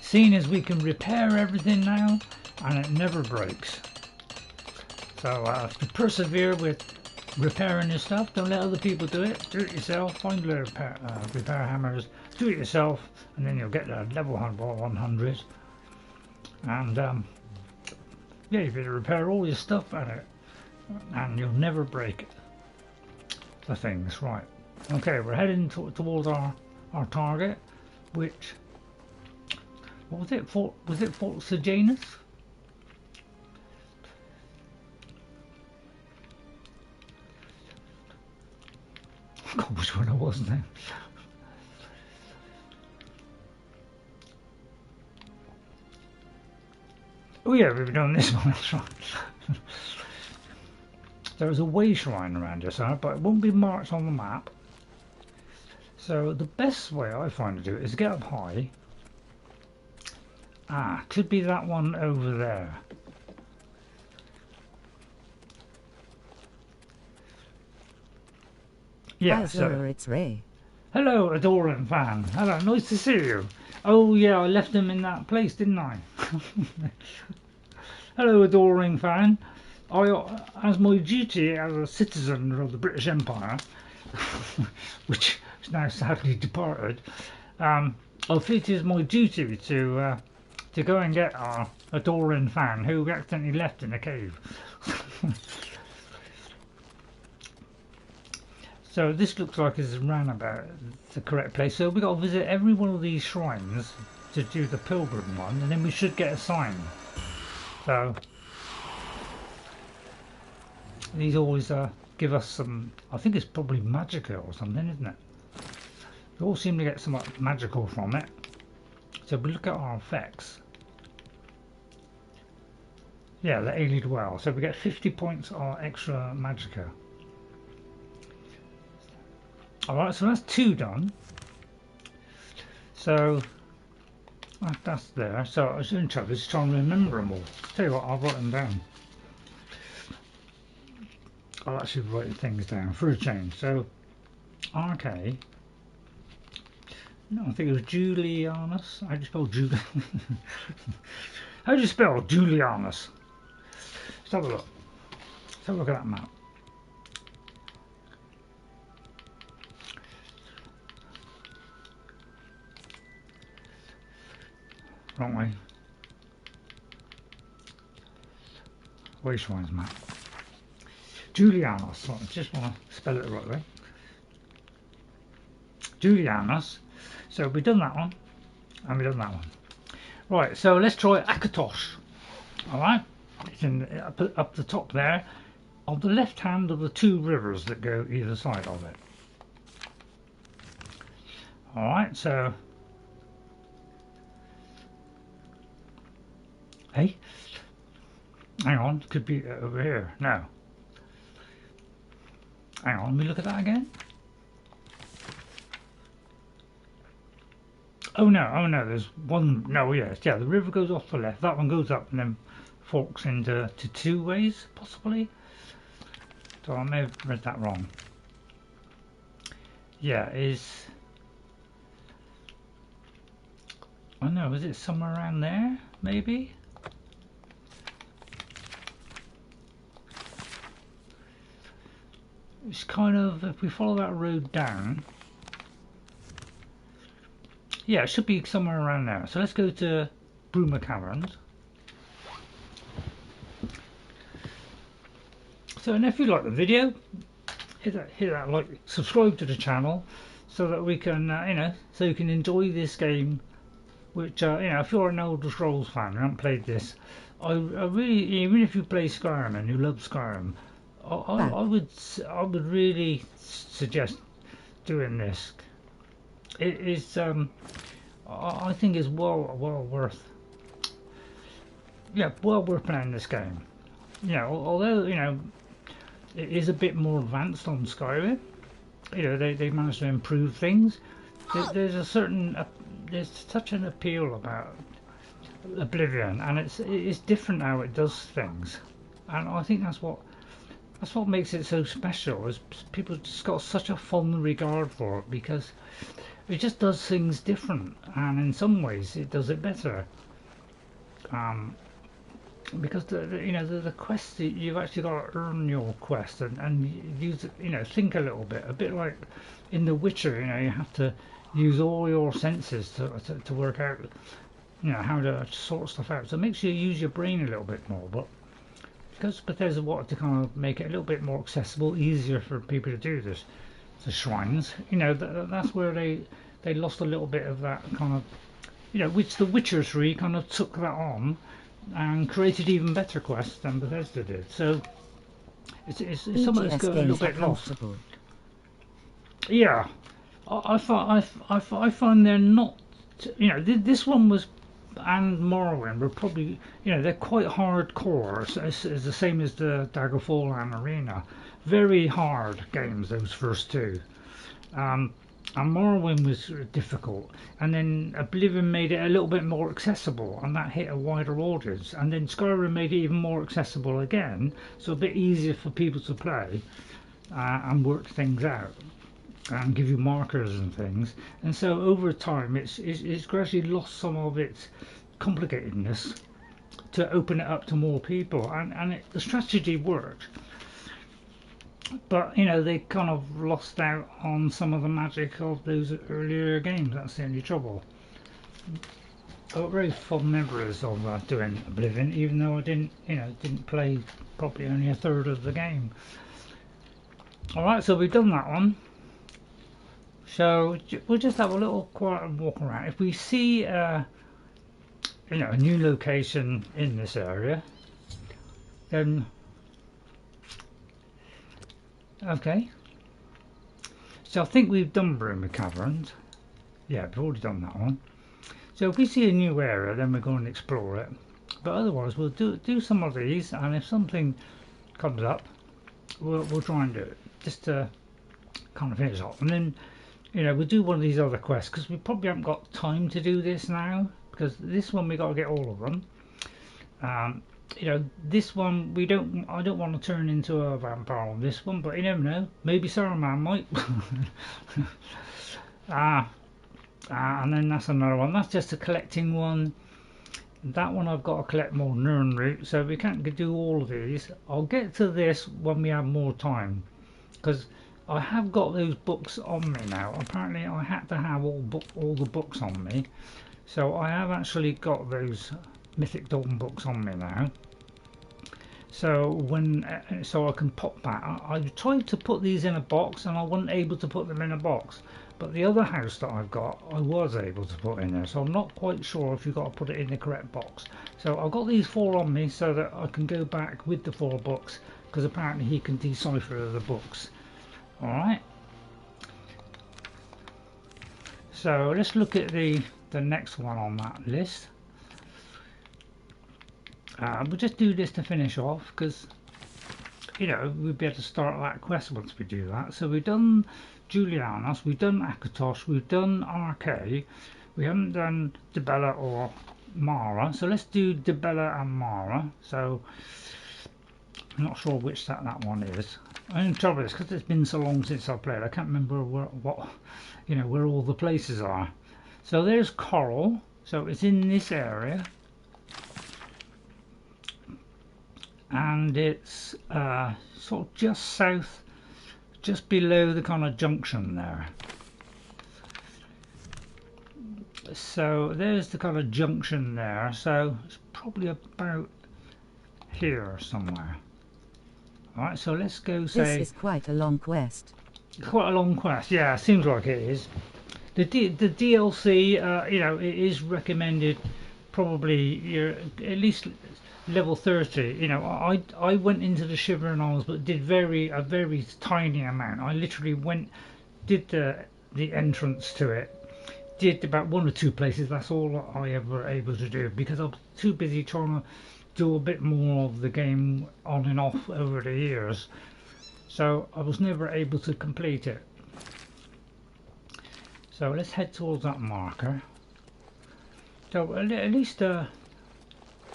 Seeing as we can repair everything now, and it never breaks. So to persevere with repairing this stuff, don't let other people do it. Do it yourself. Find the repair hammers. Do it yourself, and then you'll get the level 100. And yeah, you better repair all your stuff at it, and you'll never break the things. Right. Okay, we're heading towards our target, which, what was it? Was it Fort Sejanus? I forgot which one it was now. Oh yeah, we've done this one, that's right. There's a Wayshrine around this, but it won't be marked on the map. So the best way I find to do it is get up high. Could be that one over there. Yeah, so it's Ray. Hello, adoring fan. Hello, nice to see you. Oh yeah, I left them in that place, didn't I? Hello, adoring fan. As my duty as a citizen of the British Empire, which is now sadly departed, I feel it is my duty to go and get our adoring fan who accidentally left in a cave. So this looks like it's around about the correct place. So we've got to visit every one of these shrines to do the pilgrim one, and then we should get a sign. So these always give us some, I think it's probably magical or something, isn't it? We all seem to get somewhat magical from it. So we look at our effects. Yeah, the aided well. So we get 50 points or extra magicka. Alright, so that's 2 done. So that's there. So I was in trouble just trying to remember them all. Tell you what, I'll write them down. I'll actually write things down for a change. So Okay. No, I think it was Julianos. How do you spell How do you spell Julianos? Let's have a look. Let's have a look at that map. Wrong way. Wayshrines map. Julianos. So I just want to spell it the right way. Julianos. So we've done that one, and we've done that one. Right, so let's try Akatosh. Alright, it's in, up the top there, on the left hand of the two rivers that go either side of it. Alright, so... Hey? Hang on, could be over here. No. Hang on, let me look at that again. Oh no, there's one, no, yes, yeah, the river goes off the left, that one goes up and then forks into two ways, possibly. So I may have read that wrong. Yeah, I don't know, is it somewhere around there, maybe? It's kind of, if we follow that road down, yeah, it should be somewhere around there. So let's go to Bruma Caverns. So, and if you like the video, hit that like, subscribe to the channel, so that we can, you know, so you can enjoy this game. Which, you know, if you're an Elder Scrolls fan and haven't played this, I really, even if you play Skyrim and you love Skyrim, I would really suggest doing this. It is, I think it's well worth, yeah, well worth playing this game. You know, although, you know, it is a bit more advanced on Skyrim. You know, they managed to improve things. There's a certain, there's such an appeal about Oblivion, and it's different how it does things, and I think that's what makes it so special. Is people just got such a fond regard for it because it just does things different, and in some ways it does it better. Because the quest, you've actually got to earn your quest and use, you know, think a little bit, a bit like in The Witcher. You know, you have to use all your senses to work out, you know, how to sort stuff out. So it makes you use your brain a little bit more. But because Bethesda wanted to kind of make it a little bit more accessible, easier for people to do this, the shrines, you know, that's where they lost a little bit of that kind of, you know, which The Witcher 3 kind of took that on and created even better quests than Bethesda did. So it's something that's got a little bit lost. Yeah, I find they're not, you know, this one was, and Morrowind were probably, you know, they're quite hardcore. It's the same as the Daggerfall and Arena. Very hard games, those first two. And Morrowind was difficult, and then Oblivion made it a little bit more accessible, and that hit a wider audience. And then Skyrim made it even more accessible again, so a bit easier for people to play and work things out and give you markers and things. And so over time, it's gradually lost some of its complicatedness to open it up to more people, and the strategy worked. But, you know, they kind of lost out on some of the magic of those earlier games. That's the only trouble. I got very fond memories of doing Oblivion, even though I didn't play probably only a third of the game. Alright, so we've done that one. So we'll just have a little quiet walk around. If we see, you know, a new location in this area, then... Okay, so I think we've done Bruma Caverns. Yeah, we've already done that one. So if we see a new area, then we're going to explore it. But otherwise, we'll do some of these, and if something comes up, we'll try and do it, just to kind of finish off. And then, you know, we'll do one of these other quests, because we probably haven't got time to do this now, because this one we got to get all of them. you know, this one I don't want to turn into a vampire on this one, but you never know. Maybe Saruman might. And then that's another one. That's just a collecting one. That one I've got to collect more Nirnroot, so we can't do all of these. I'll get to this when we have more time, because I have got those books on me now. Apparently I had to have all the books on me, so I have actually got those Mythic Dawn books on me now. So so I can pop back. I tried to put these in a box and I wasn't able to put them in a box. But the other house that I've got, I was able to put in there. So I'm not quite sure if you've got to put it in the correct box. So I've got these 4 on me so that I can go back with the 4 books, because apparently he can decipher the books. Alright. So let's look at the next one on that list. We'll just do this to finish off, because you know, we'll be able to start that quest once we do that. So we've done Julianos, we've done Akatosh, we've done Harcane, we haven't done Dibella or Mara, so let's do Dibella and Mara. So I'm not sure which that one is. I'm in trouble is because it's been so long since I played, I can't remember where all the places are. So there's Chorrol, so it's in this area, and it's sort of just south, just below the kind of junction there. So there's the kind of junction there, so it's probably about here somewhere. Alright, so let's go say... This is quite a long quest. Quite a long quest, yeah, seems like it is. The DLC, you know, it is recommended probably you're at least level 30. You know, I went into the Shivering Isles but did a very tiny amount. I literally did the entrance to it, did about 1 or 2 places. That's all I ever able to do, because I was too busy trying to do a bit more of the game on and off over the years, so I was never able to complete it. So let's head towards that marker. So at least you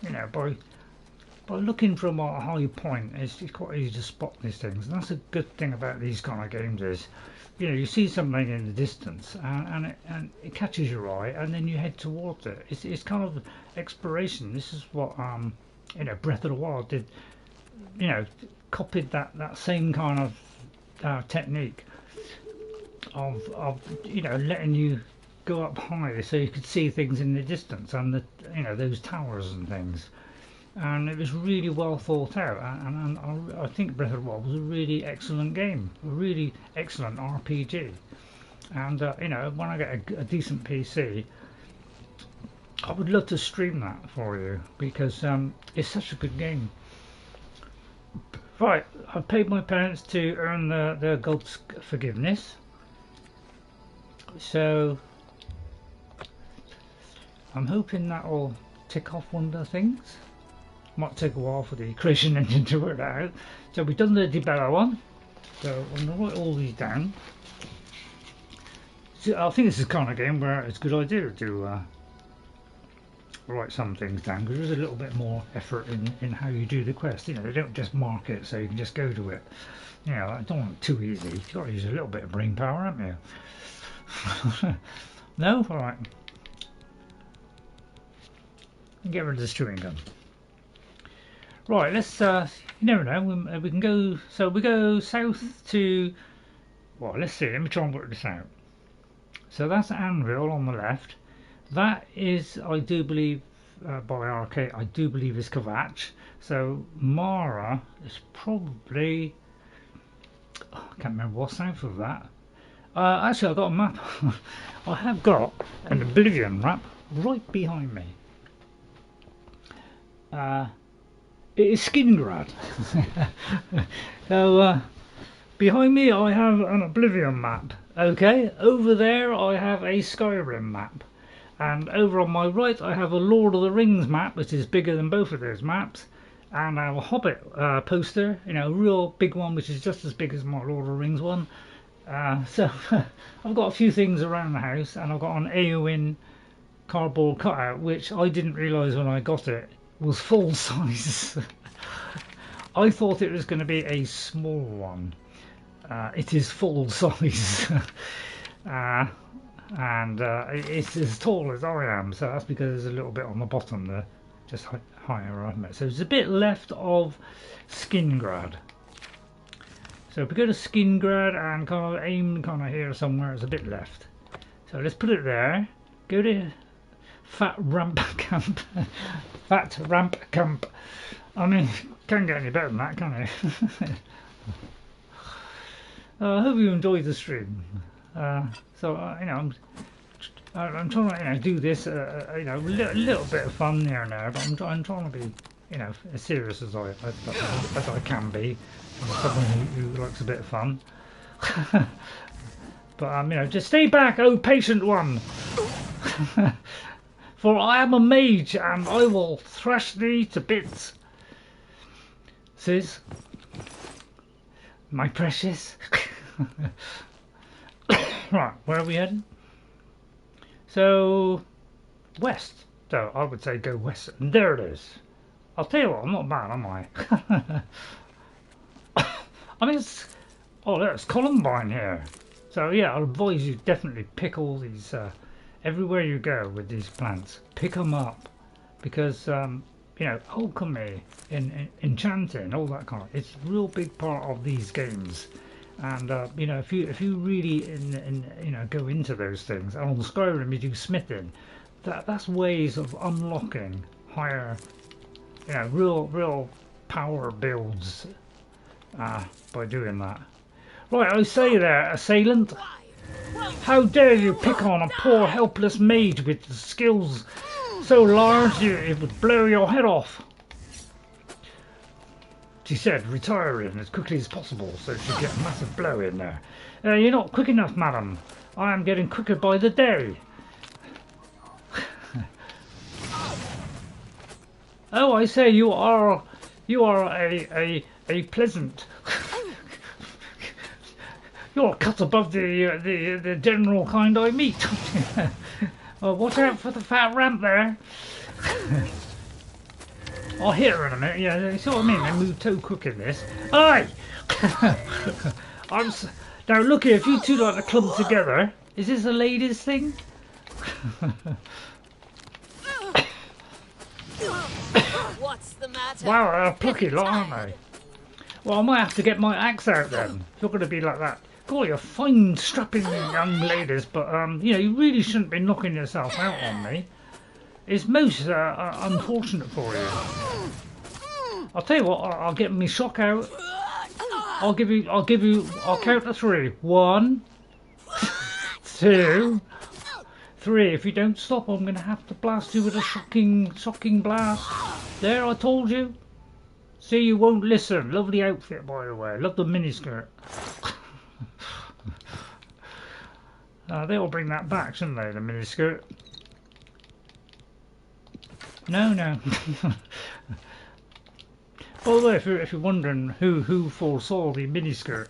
know, by looking from a high point, it's quite easy to spot these things, and that's a good thing about these kind of games is, you know, you see something in the distance and it catches your eye, and then you head towards it. It's kind of exploration. This is what you know, Breath of the Wild did. You know, copied that same kind of technique of you know, letting you go up high so you could see things in the distance, and you know, those towers and things. And it was really well thought out, and I think Breath of the Wild was a really excellent game, a really excellent RPG. And you know, when I get a decent PC, I would love to stream that for you, because it's such a good game. Right, I've paid my parents to earn the God's forgiveness, so I'm hoping that will tick off one of the things. Might take a while for the creation engine to work that out. So we've done the Dibella one, so I'm going to write all these down. So I think this is the kind of game where it's a good idea to write some things down, because there's a little bit more effort in how you do the quest. You know, they don't just mark it so you can just go to it. You know, I don't want it too easy. You've got to use a little bit of brain power, haven't you? No? Alright. Get rid of the chewing gum. Right, let's, you never know, we can go, so we go south to, well, let's see, let me try and work this out. So that's Anvil on the left. That is, I do believe, by Harcane, I do believe is Kvatch. So Mara is probably, I can't remember what's south of that. Actually, I've got a map. I have got an Oblivion map right behind me. It is Skingrad. So behind me I have an Oblivion map. Okay, over there I have a Skyrim map, and over on my right I have a Lord of the Rings map, which is bigger than both of those maps, and I have a Hobbit poster, you know, a real big one, which is just as big as my Lord of the Rings one. So I've got a few things around the house, and I've got an Eowyn cardboard cutout, which I didn't realise when I got it was full size. I thought it was going to be a small one. It is full size. And it's as tall as I am, so that's because there's a little bit on the bottom there, just higher on it. So there's a bit left of Skingrad. So if we go to Skingrad and kind of aim kind of here somewhere, there's a bit left. So let's put it there. Go to Fat Ramp Camp. Fat Ramp Camp. I mean, can't get any better than that, can it? I hope you enjoyed the stream. So you know, I'm trying to do this, you know, a little bit of fun here and there, but I'm trying to be, you know, as serious as I can be. I'm someone who likes a bit of fun. But you know, just stay back, oh patient one, for I am a mage and I will thrash thee to bits. Sis, my precious. Right, where are we heading? So, west. So, I would say go west. And there it is. I'll tell you what, I'm not bad, am I? I mean, it's... Oh, there's Columbine here. So, yeah, I'll advise you definitely pick all these... everywhere you go with these plants. Pick them up. Because, you know, alchemy, enchanting, all that kind of... It's a real big part of these games. And you know, if you really you know, go into those things, and on Skyrim you do smithing, that's ways of unlocking higher, you know, real power builds by doing that. Right, I say there, assailant, how dare you pick on a poor helpless mage with skills so large it would blow your head off. She said, retiring as quickly as possible so she'd get a massive blow in there. You're not quick enough, madam. I am getting quicker by the day. Oh, I say, you are a pleasant. You're cut above the general kind I meet. Oh, watch out for the fat ramp there. I'll hit her in a minute. Yeah, you see what I mean? They move too quick in this. Aye! Now look here, if you two like to clump together, is this a ladies' thing? What's the matter? Wow, they're plucky lot, aren't they? Well, I might have to get my axe out then. If you're going to be like that. God, you're fine, strapping young ladies, but you know, you really shouldn't be knocking yourself out on me. It's most unfortunate for you. I'll tell you what. I'll get me shock out. I'll count to 3. 1, 2, 3. If you don't stop, I'm gonna have to blast you with a shocking blast. There, I told you. See, you won't listen. Lovely outfit, by the way. Love the miniskirt. They'll bring that back, shouldn't they? The miniskirt. No. By the way, if you're wondering who foresaw the miniskirt,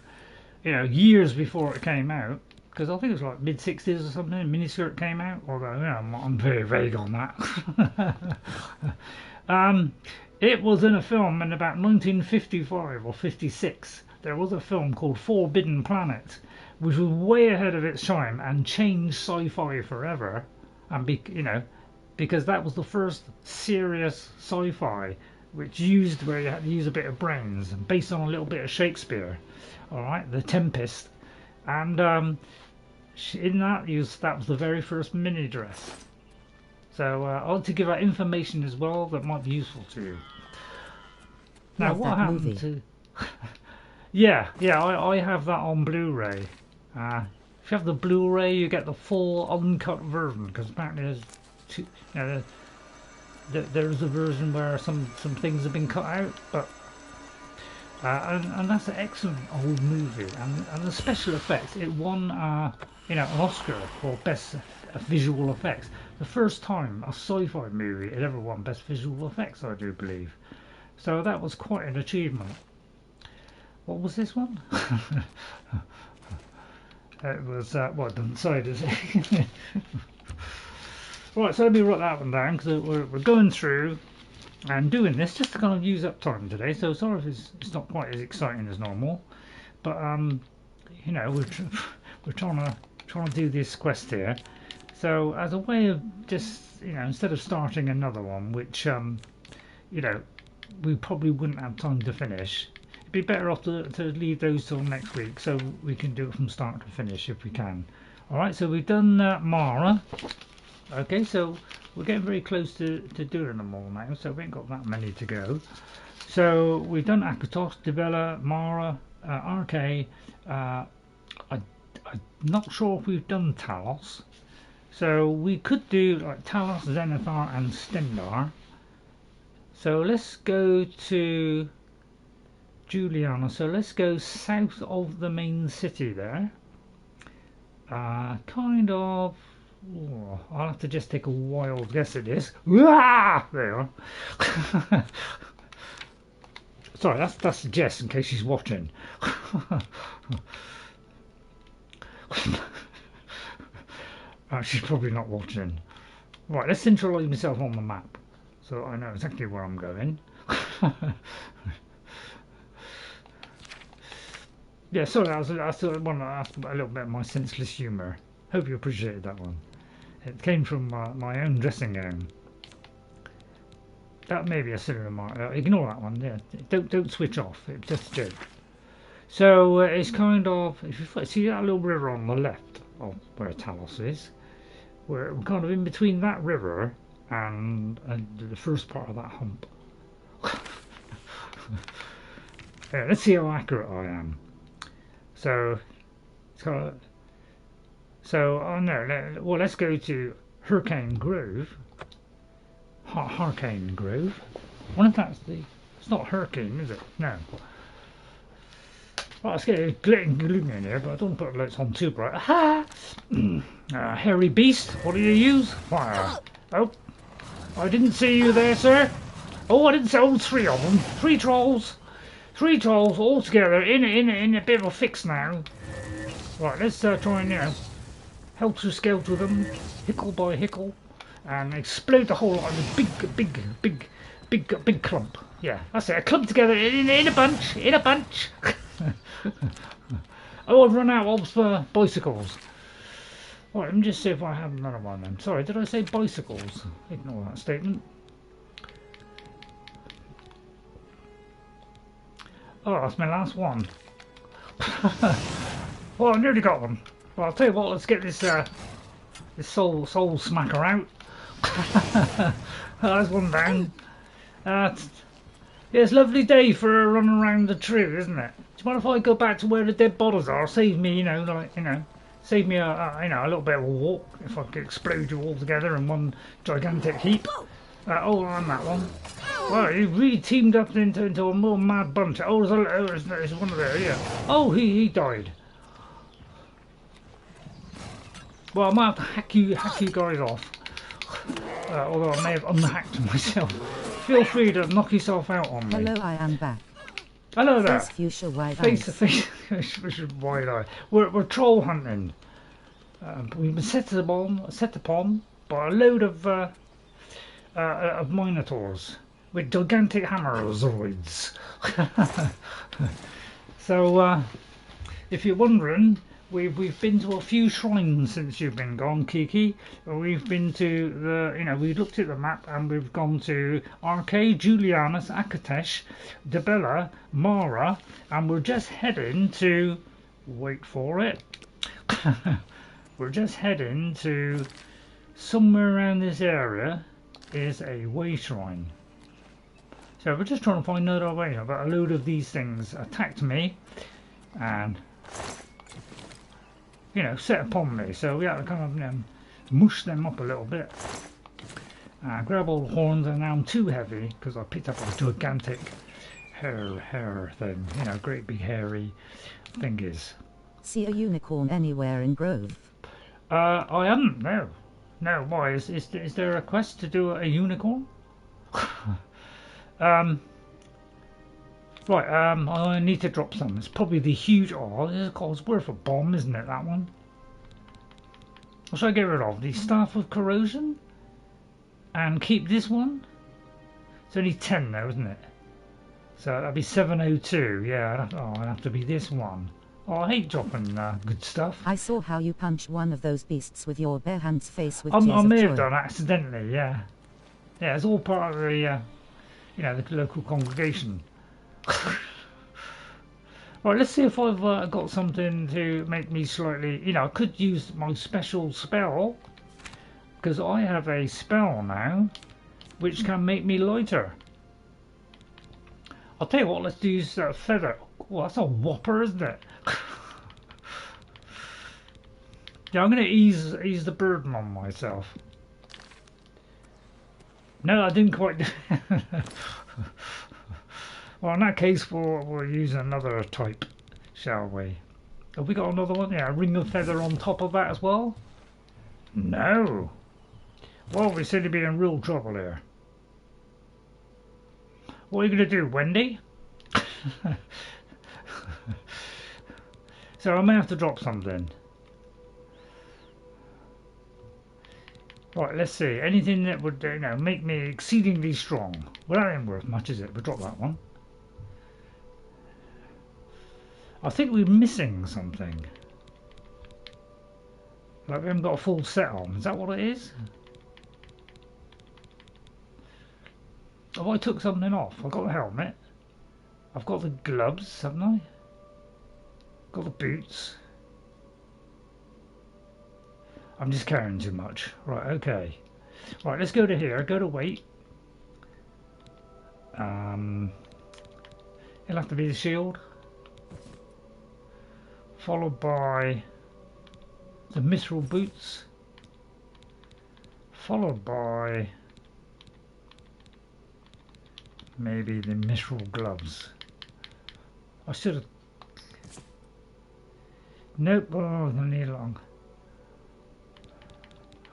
you know, years before it came out, because I think it was like mid-60s or something, miniskirt came out, although, you know, I'm very vague on that. It was in a film in about 1955 or 56. There was a film called Forbidden Planet, which was way ahead of its time and changed sci-fi forever, and you know, because that was the first serious sci-fi which used where you had to use a bit of brains, based on a little bit of Shakespeare. All right, The Tempest, and in that that was the very first mini dress. So I want to give out information as well that might be useful to you. Now, what happened to? Yeah, I have that on Blu-ray. If you have the Blu-ray, you get the full uncut version, because apparently there's two, you know, there's a version where some things have been cut out, but and that's an excellent old movie, and the special effects. It won you know, an Oscar for best visual effects. The first time a sci-fi movie had ever won best visual effects, I do believe. So that was quite an achievement. What was this one? It was what, doesn't say, does it? Right, so let me write that one down, because we're going through and doing this just to kind of use up time today. So sorry if it's not quite as exciting as normal, but you know, we're trying to do this quest here. So as a way of just, you know, instead of starting another one, which you know, we probably wouldn't have time to finish, it'd be better off to leave those till next week, so we can do it from start to finish if we can. All right, so we've done Mara. Okay, so we're getting very close to doing them all now, so we ain't got that many to go. So we've done Akatosh, Tivela, Mara, Harcane. I'm not sure if we've done Talos. So we could do like Talos, Zenithar and Stendarr. So let's go to Julianos. So let's go south of the main city there. Kind of. Oh, I'll have to just take a wild guess at this. Ah, there you are. Sorry, that's Jess in case she's watching. She's probably not watching. Right, let's centralise myself on the map so I know exactly where I'm going. Yeah, sorry, I still want to ask a little bit of my senseless humour. Hope you appreciated that one. It came from my own dressing gown. That may be a silly remark. Ignore that one. Yeah, don't switch off. It's just a joke. So it's kind of, if you see that little river on the left of where Talos is, we're kind of in between that river and the first part of that hump. Yeah, let's see how accurate I am. So oh no, well, let's go to Harcane Grove. Harcane Grove. I wonder if that's it's not Harcane, is it? No. Right, let's get a glitting in here, but I don't put the lights on too bright. Ha! Hairy beast, what do you use? Fire. Oh, I didn't see you there, sir. Oh, I didn't see. Oh, 3 of them. 3 trolls. 3 trolls all together in a bit of a fix now. Right, let's try and, you know, helter-skelter them, hickle by hickle, and explode the whole lot in a big clump. Yeah, that's it. A clump together in a bunch. In a bunch. Oh, I've run out of bicycles. Right, let me just see if I have another one then. Sorry, did I say bicycles? Ignore that statement. Oh, that's my last one. Well, I nearly got them. Well, I'll tell you what, let's get this this soul smacker out. There's one down. Yeah, it's a lovely day for a run around the tree, isn't it? Do you mind if I go back to where the dead bodies are? Save me, save me a little bit of a walk if I could explode you all together in one gigantic heap. Oh, on that one. Well, you really teamed up into a more mad bunch. Oh, there's one of there, yeah. Oh, he died. Well, I might have to hack you guys off. Although I may have unhacked myself. Feel free to knock yourself out on me. Hello, I am back. Hello there. Face fuchsia wide eyes. Face wide eye. We're troll hunting. We've been set upon by a load of minotaurs with gigantic hammeroids. So, if you're wondering, we've been to a few shrines since you've been gone, Kiki. We've been to we looked at the map and we've gone to Harcane, Julianos, Akatosh, Dibella, Mara, and we're just heading to, wait for it, we're just heading to somewhere around this area is a Wayshrine. So we're just trying to find another way, but a load of these things attacked me and set upon me, so we had to kind of mush them up a little bit. Grab all the horns, and now I'm too heavy because I picked up a gigantic hair thing, great big hairy thingies. See a unicorn anywhere in Grove? I haven't, no. Why, is there a quest to do a unicorn? Right, I need to drop some. It's probably the huge... Oh, it's worth a bomb, isn't it, that one? What should I get rid of? The Staff of Corrosion? And keep this one? It's only 10 though, isn't it? So that'd be 702. Yeah, I'd have to be this one. Oh, I hate dropping good stuff. I saw how you punched one of those beasts with your bare hands face with I tears may of have joy. done accidentally, yeah. Yeah, it's all part of the, you know, the local congregation. Right, let's see if I've got something to make me slightly... You know, I could use my special spell, because I have a spell now, which can make me lighter. I'll tell you what, let's use that feather. Well, that's a whopper, isn't it? Yeah, I'm going to ease the burden on myself. No, I didn't quite do Well, in that case, we'll use another type, shall we? Have we got another one? Yeah, a ring of feather on top of that as well? No. Well, we seem to be in real trouble here. What are you going to do, Wendy? So I may have to drop something. Right, let's see. Anything that would, you know, make me exceedingly strong. Well, that ain't worth much, is it? We'll drop that one. I think we're missing something. Like we haven't got a full set on. Is that what it is? Oh, I took something off. I've got the helmet. I've got the gloves, haven't I? Got the boots. I'm just carrying too much. Right, okay. Right, let's go to here. Go to weight. It'll have to be the shield. Followed by the mithril boots. Followed by maybe the mithril gloves. I should have... Nope, oh, I need long.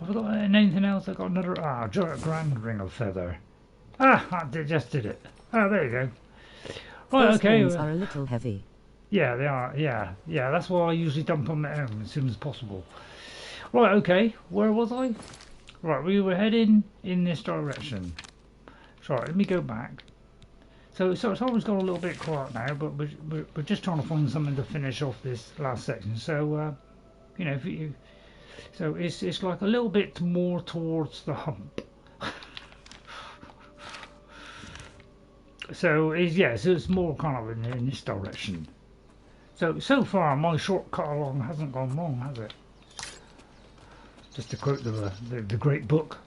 Have I got anything else? I've got another... Ah, grand ring of feather. Ah, I just did it. Ah, there you go. Right, those okay. horns are a little heavy. Yeah, they are. Yeah, that's why I usually dump on my own as soon as possible. Right, okay. Where was I? Right, we were heading in this direction. So, right, let me go back. So it's always got a little bit quiet now, but we're just trying to find something to finish off this last section. So, you know, so it's like a little bit more towards the hump. So it's more kind of in this direction. So far my shortcut along hasn't gone wrong, has it? Just to quote the great book.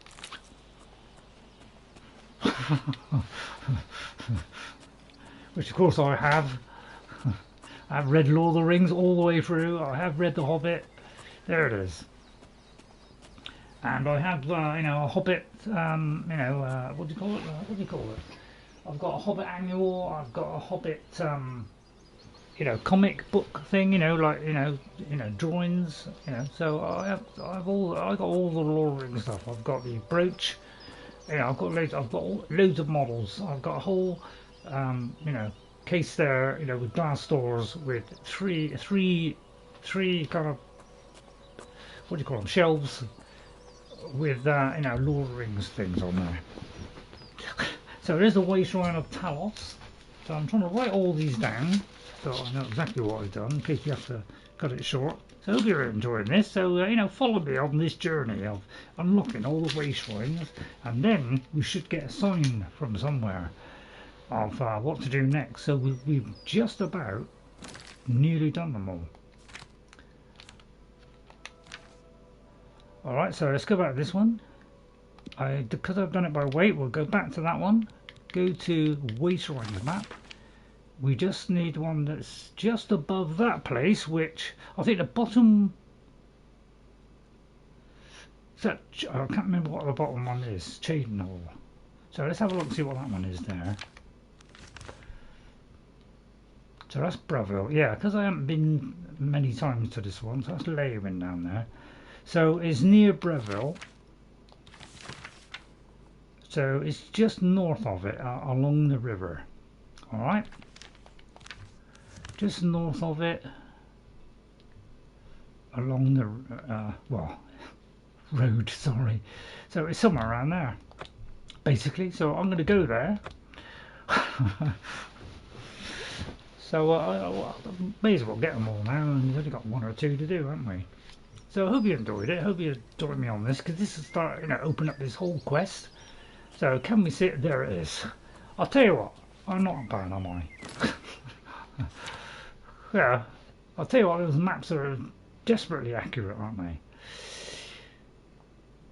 Which of course I have. I've read Lord of the Rings all the way through. I have read The Hobbit. There it is. And I have, you know, a Hobbit, you know, what do you call it? What do you call it? I've got a Hobbit annual. I've got a Hobbit, you know, comic book thing. You know, like you know, drawings. You know, so I got all the Lord of the Rings stuff. I've got the brooch. You know, I've got loads of models. I've got a whole, you know, case there. You know, with glass doors with three kind of, what do you call them, shelves with you know, Lord of the Rings things on there. So there's the Wayshrine of Talos. So I'm trying to write all these down so I know exactly what I've done in case you have to cut it short. So I hope you're enjoying this. So you know, follow me on this journey of unlocking all the Wayshrines, and then we should get a sign from somewhere of what to do next. So we've just about nearly done them all. Alright, so let's go back to this one. Because I've done it by weight, we'll go back to that one. Go to Wayshrines map. We just need one that's just above that place, which I think the bottom... I can't remember what the bottom one is. Chaidenhall. So let's have a look and see what that one is there. So that's Bravil. Yeah, because I haven't been many times to this one, so that's Leyrin down there. So it's near Bravil. So it's just north of it, along the river. Alright. Just north of it, along the, well, road, sorry. So it's somewhere around there. basically. So I'm going to go there. So I may as well get them all now, and we've only got 1 or 2 to do, haven't we? So I hope you enjoyed it. I hope you joined me on this, because this will start, open up this whole quest. So can we see it? There it is. I'll tell you what, I'm not bad, am I? Yeah, I'll tell you what, those maps are desperately accurate, aren't they?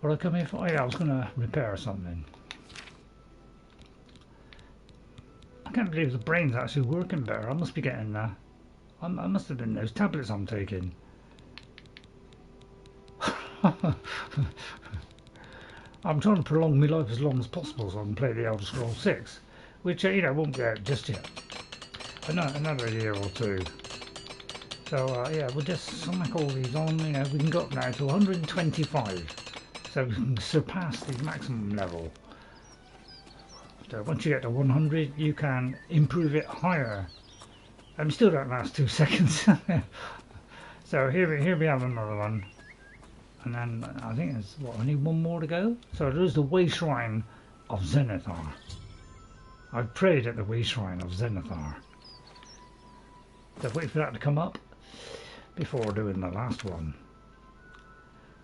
What I come here for? Oh, yeah, I was going to repair something. I can't believe the brain's actually working better. I must be getting I must have been those tablets I'm taking. I'm trying to prolong my life as long as possible so I can play the Elder Scrolls 6, which won't get just yet. Another year or 2. So yeah, we'll just smack all these on. We can go up now to 125, so we can surpass the maximum level. So once you get to 100, you can improve it higher. And still don't last 2 seconds. So here we have another one. And then I think there's only 1 more to go. So there's the Wayshrine of Zenithar. I've prayed at the Wayshrine of Zenithar. So wait for that to come up before doing the last one.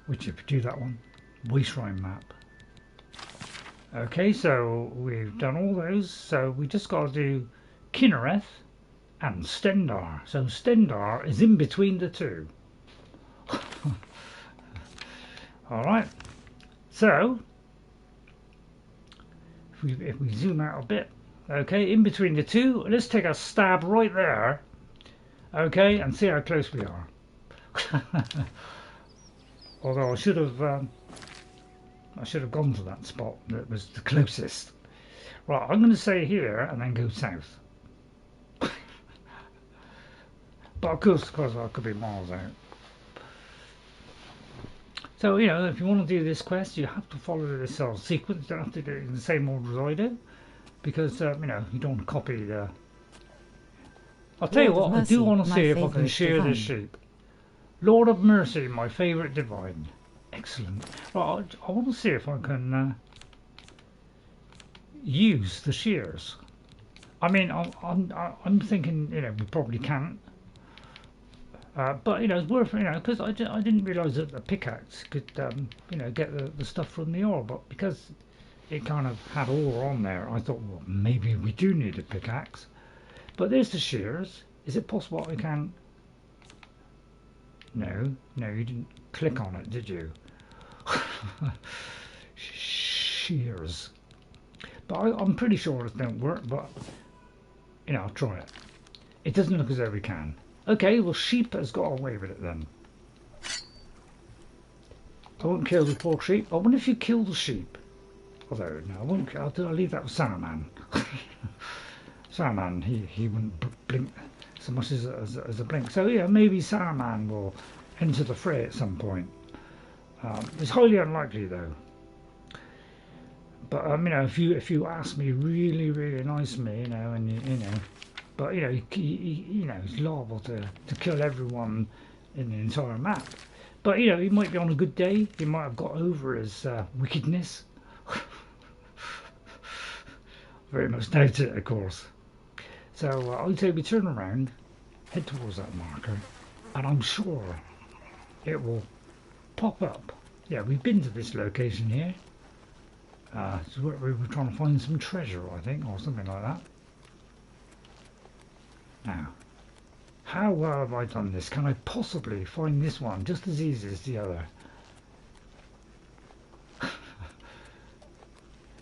Which, if you do that one, Wayshrine map. Okay, so we've done all those, so we just got to do Kynareth and Stendarr. So Stendarr is in between the 2. Alright, so if we zoom out a bit, okay, in between the 2, let's take a stab right there, okay, and see how close we are. Although I should have gone to that spot that was the closest. Right, I'm going to say here and then go south. But of course I could be miles out. So, if you want to do this quest, you have to follow this sequence. You don't have to do it in the same order as I do. Because, you don't want to copy the... I'll tell you what, I do want to see if I can shear this sheep. Lord of Mercy, my favourite divine. Excellent. Right, I want to see if I can use the shears. I mean, I'm thinking, we probably can't. But it's worth, because I didn't realise that the pickaxe could, get the stuff from the ore. But because it kind of had ore on there, I thought, well, maybe we do need a pickaxe. But there's the shears. Is it possible I can? No, you didn't click on it, did you? Shears. But I'm pretty sure it don't work. But I'll try it. It doesn't look as though we can. Okay, well, sheep has got away with it then. I won't kill the poor sheep. I wonder if you kill the sheep. Although, no, I won't. I'll leave that with Saruman. Saruman, he wouldn't blink so much as a blink. So yeah, maybe Saruman will enter the fray at some point. It's highly unlikely though. But if you ask me really nicely, and but he's liable to kill everyone in the entire map. But he might be on a good day. He might have got over his wickedness. Very much doubt it, of course. So I'd say we turn around, head towards that marker, and I'm sure it will pop up. Yeah, we've been to this location here. So we were trying to find some treasure, I think, or something like that. Now, how well have I done this? Can I possibly find this one just as easy as the other?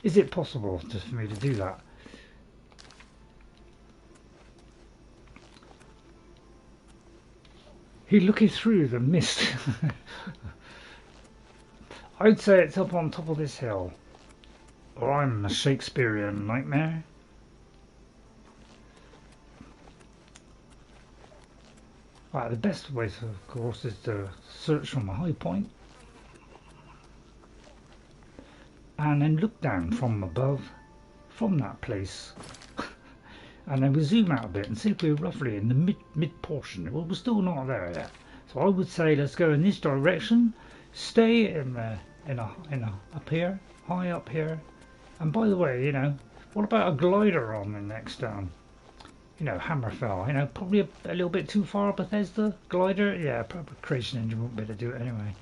Is it possible just for me to do that? He looking through the mist. I'd say it's up on top of this hill. Or I'm a Shakespearean nightmare. Right, the best way, of course, is to search from a high point. And then look down from above, from that place. And then we zoom out a bit and see if we're roughly in the mid portion. Well, we're still not there yet. So I would say let's go in this direction. Stay in up here, high up here, And by the way, you know, what about a glider on the next you know, Hammerfell? You know, probably a little bit too far, Bethesda glider. Yeah, probably Creation Engine won't be able to do it anyway.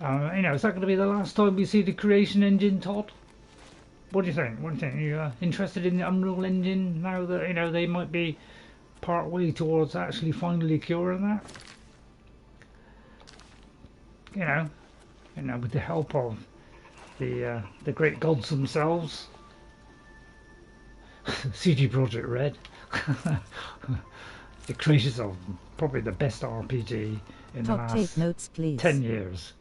You know, is that going to be the last time we see the Creation Engine, Todd? What do you think? What do you think? Are you interested in the Unreal Engine now that, you know, they might be part way towards actually finally curing that? You know, with the help of the great gods themselves. CG Projekt Red. The creators of probably the best RPG in the last take notes, please. 10 years.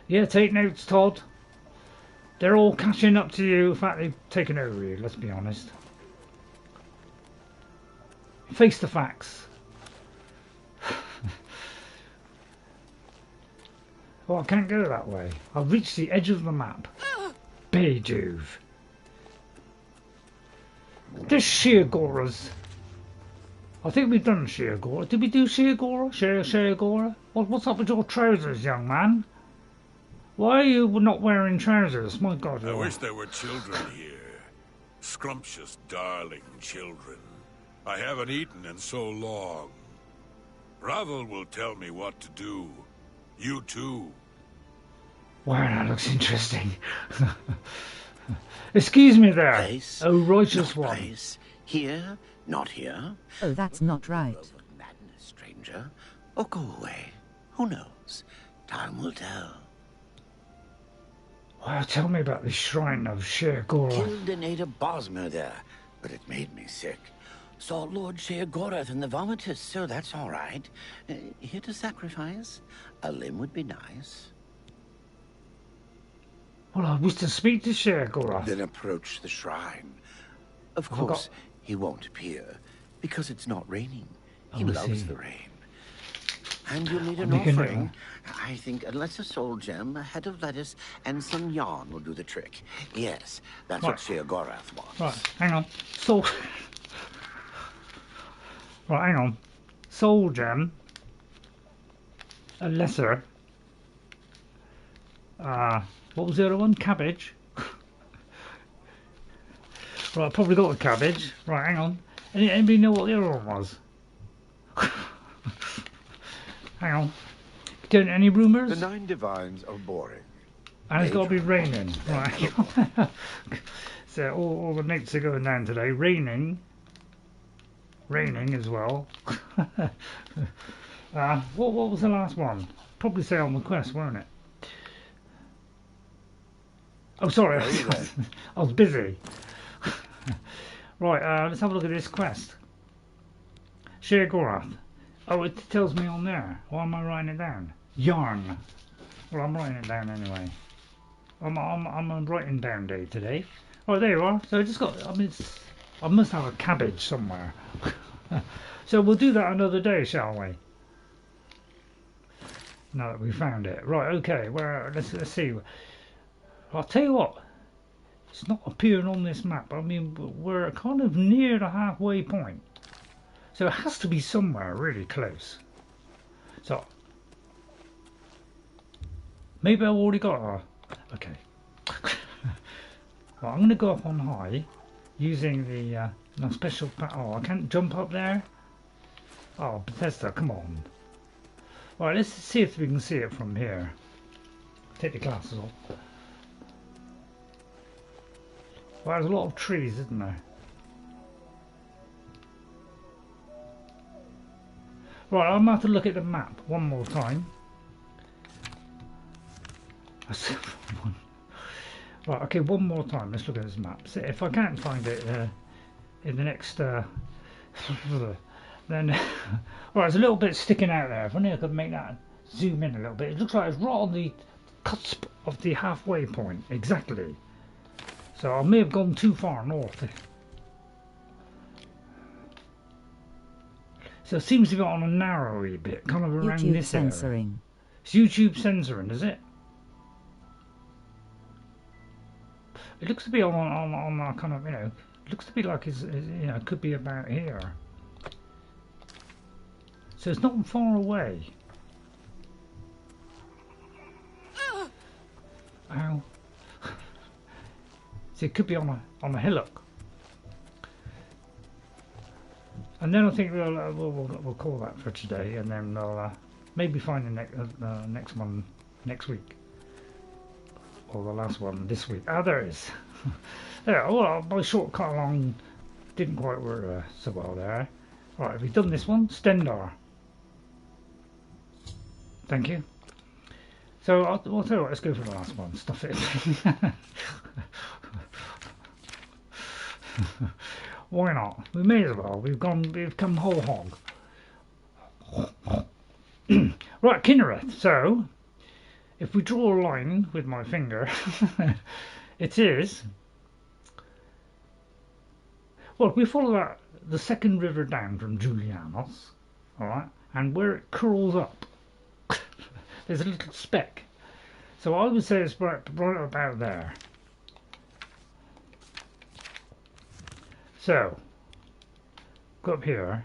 Yeah, take notes, Todd. They're all catching up to you. In fact, they've taken over you, let's be honest. Face the facts. Well, I can't go that way. I've reached the edge of the map. Bejuve. There's Sheergoras. I think we've done Sheergora. Did we do Sheergora? Sheergora? What's up with your trousers, young man? Why are you not wearing trousers? My God. I wish there were children here. Scrumptious, darling children. I haven't eaten in so long. Bravil will tell me what to do. You too. Wow, that looks interesting. Excuse me there. Place, oh, righteous not one. Place. Here, not here. Oh, that's not right. Madness, stranger. Or go away. Who knows? Time will tell. Well, tell me about the shrine of Sheergora. Killed a native Bosmer there, but it made me sick. Saw Lord Sheergorath in the vomitous, so that's all right. Here to sacrifice? A limb would be nice. Well, I wish to speak to Sheergorath. Then approach the shrine. Of course, he won't appear, because it's not raining. He loves the rain. And you'll need an offering. I think unless a soul gem, a head of lettuce, and some yarn will do the trick. Yes, that's what Sheergorath wants. Right, hang on. Right, hang on. Soul gem. A lesser. What was the other one? Cabbage. Right, I probably got the cabbage. Right, hang on. Anybody know what the other one was? Hang on. Don't any rumours? The 9 divines are boring. And it's got to be raining. Right. So all the notes are going down today. Raining as well. What was the last one? Probably say on the quest, won't it? Oh, sorry. I was busy. Right, let's have a look at this quest. Sheergorath. Oh, it tells me on there. Why am I writing it down? Yarn. Well, I'm writing it down anyway. I'm on writing down day today. Oh, there you are. So I just got. I must have a cabbage somewhere. So we'll do that another day, shall we? Now that we found it. Right. Okay. Well, let's see. I'll tell you what. It's not appearing on this map. I mean, we're kind of near the halfway point. So it has to be somewhere really close. So maybe I've already got her. Okay. Well, I'm going to go up on high using the special. Oh, I can't jump up there. Oh, Bethesda, come on. All right, let's see if we can see it from here. Take the glasses off. Well, there's a lot of trees, isn't there? Right, I'm going to have to look at the map one more time. Right, okay, one more time. Let's look at this map. So if I can't find it in the next... then... Right, it's a little bit sticking out there. If only I could make that zoom in a little bit. It looks like it's right on the cusp of the halfway point. Exactly. So I may have gone too far north. So it seems to be on a narrowy bit, kind of around YouTube this censoring. area. It's YouTube censoring, is it? It looks to be on a kind of, you know, it looks to be like it's, you know, it could be about here. So it's not far away. Ow. So it could be on a hillock. And then I think we'll call that for today, and then we'll maybe find the next one next week, or the last one this week. Ah, there it is. Yeah, well, my shortcut along didn't quite work so well there. Right, have we done this one? Stendarr. Thank you. So I'll tell you what, let's go for the last one. Stuff it. Why not? We may as well. We've come whole hog. Right, Kynareth. So, if we draw a line with my finger, it is. Well, we follow the second river down from Julianos, all right, and where it curls up, there's a little speck. So I would say it's right about there. So, go up here.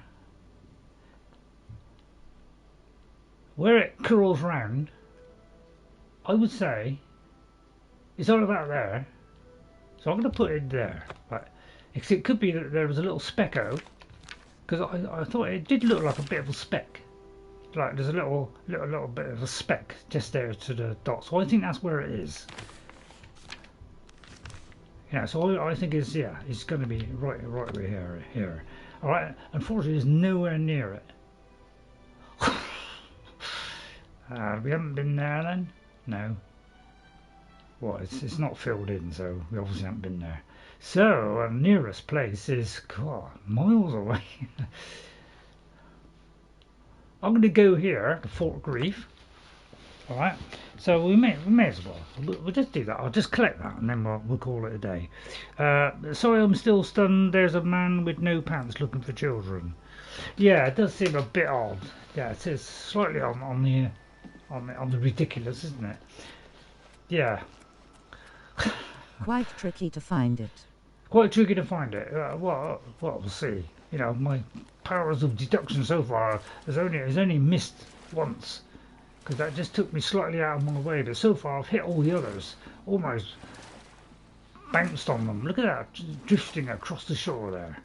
Where it curls round, I would say it's all about there. So I'm going to put it there. Right. It could be that there was a little specko, because I thought it did look like a bit of a speck. Like there's a little bit of a speck just there to the dot. So I think that's where it is. Yeah, so I think it's going to be right over here. All right. Unfortunately, it's nowhere near it. We haven't been there then. No. Well, it's not filled in, so we obviously haven't been there. So our nearest place is miles away. I'm going to go here to Fort Grief. All right. So we may as well. We'll just do that. I'll just collect that and then we'll call it a day. Sorry, I'm still stunned. There's a man with no pants looking for children. Yeah, it does seem a bit odd. Yeah, it's slightly on the ridiculous, isn't it? Yeah. Quite tricky to find it. Quite tricky to find it. Well, we'll see. You know, my powers of deduction so far has only missed once, because that just took me slightly out of my way. But so far, I've hit all the others. Almost bounced on them. Look at that, drifting across the shore there.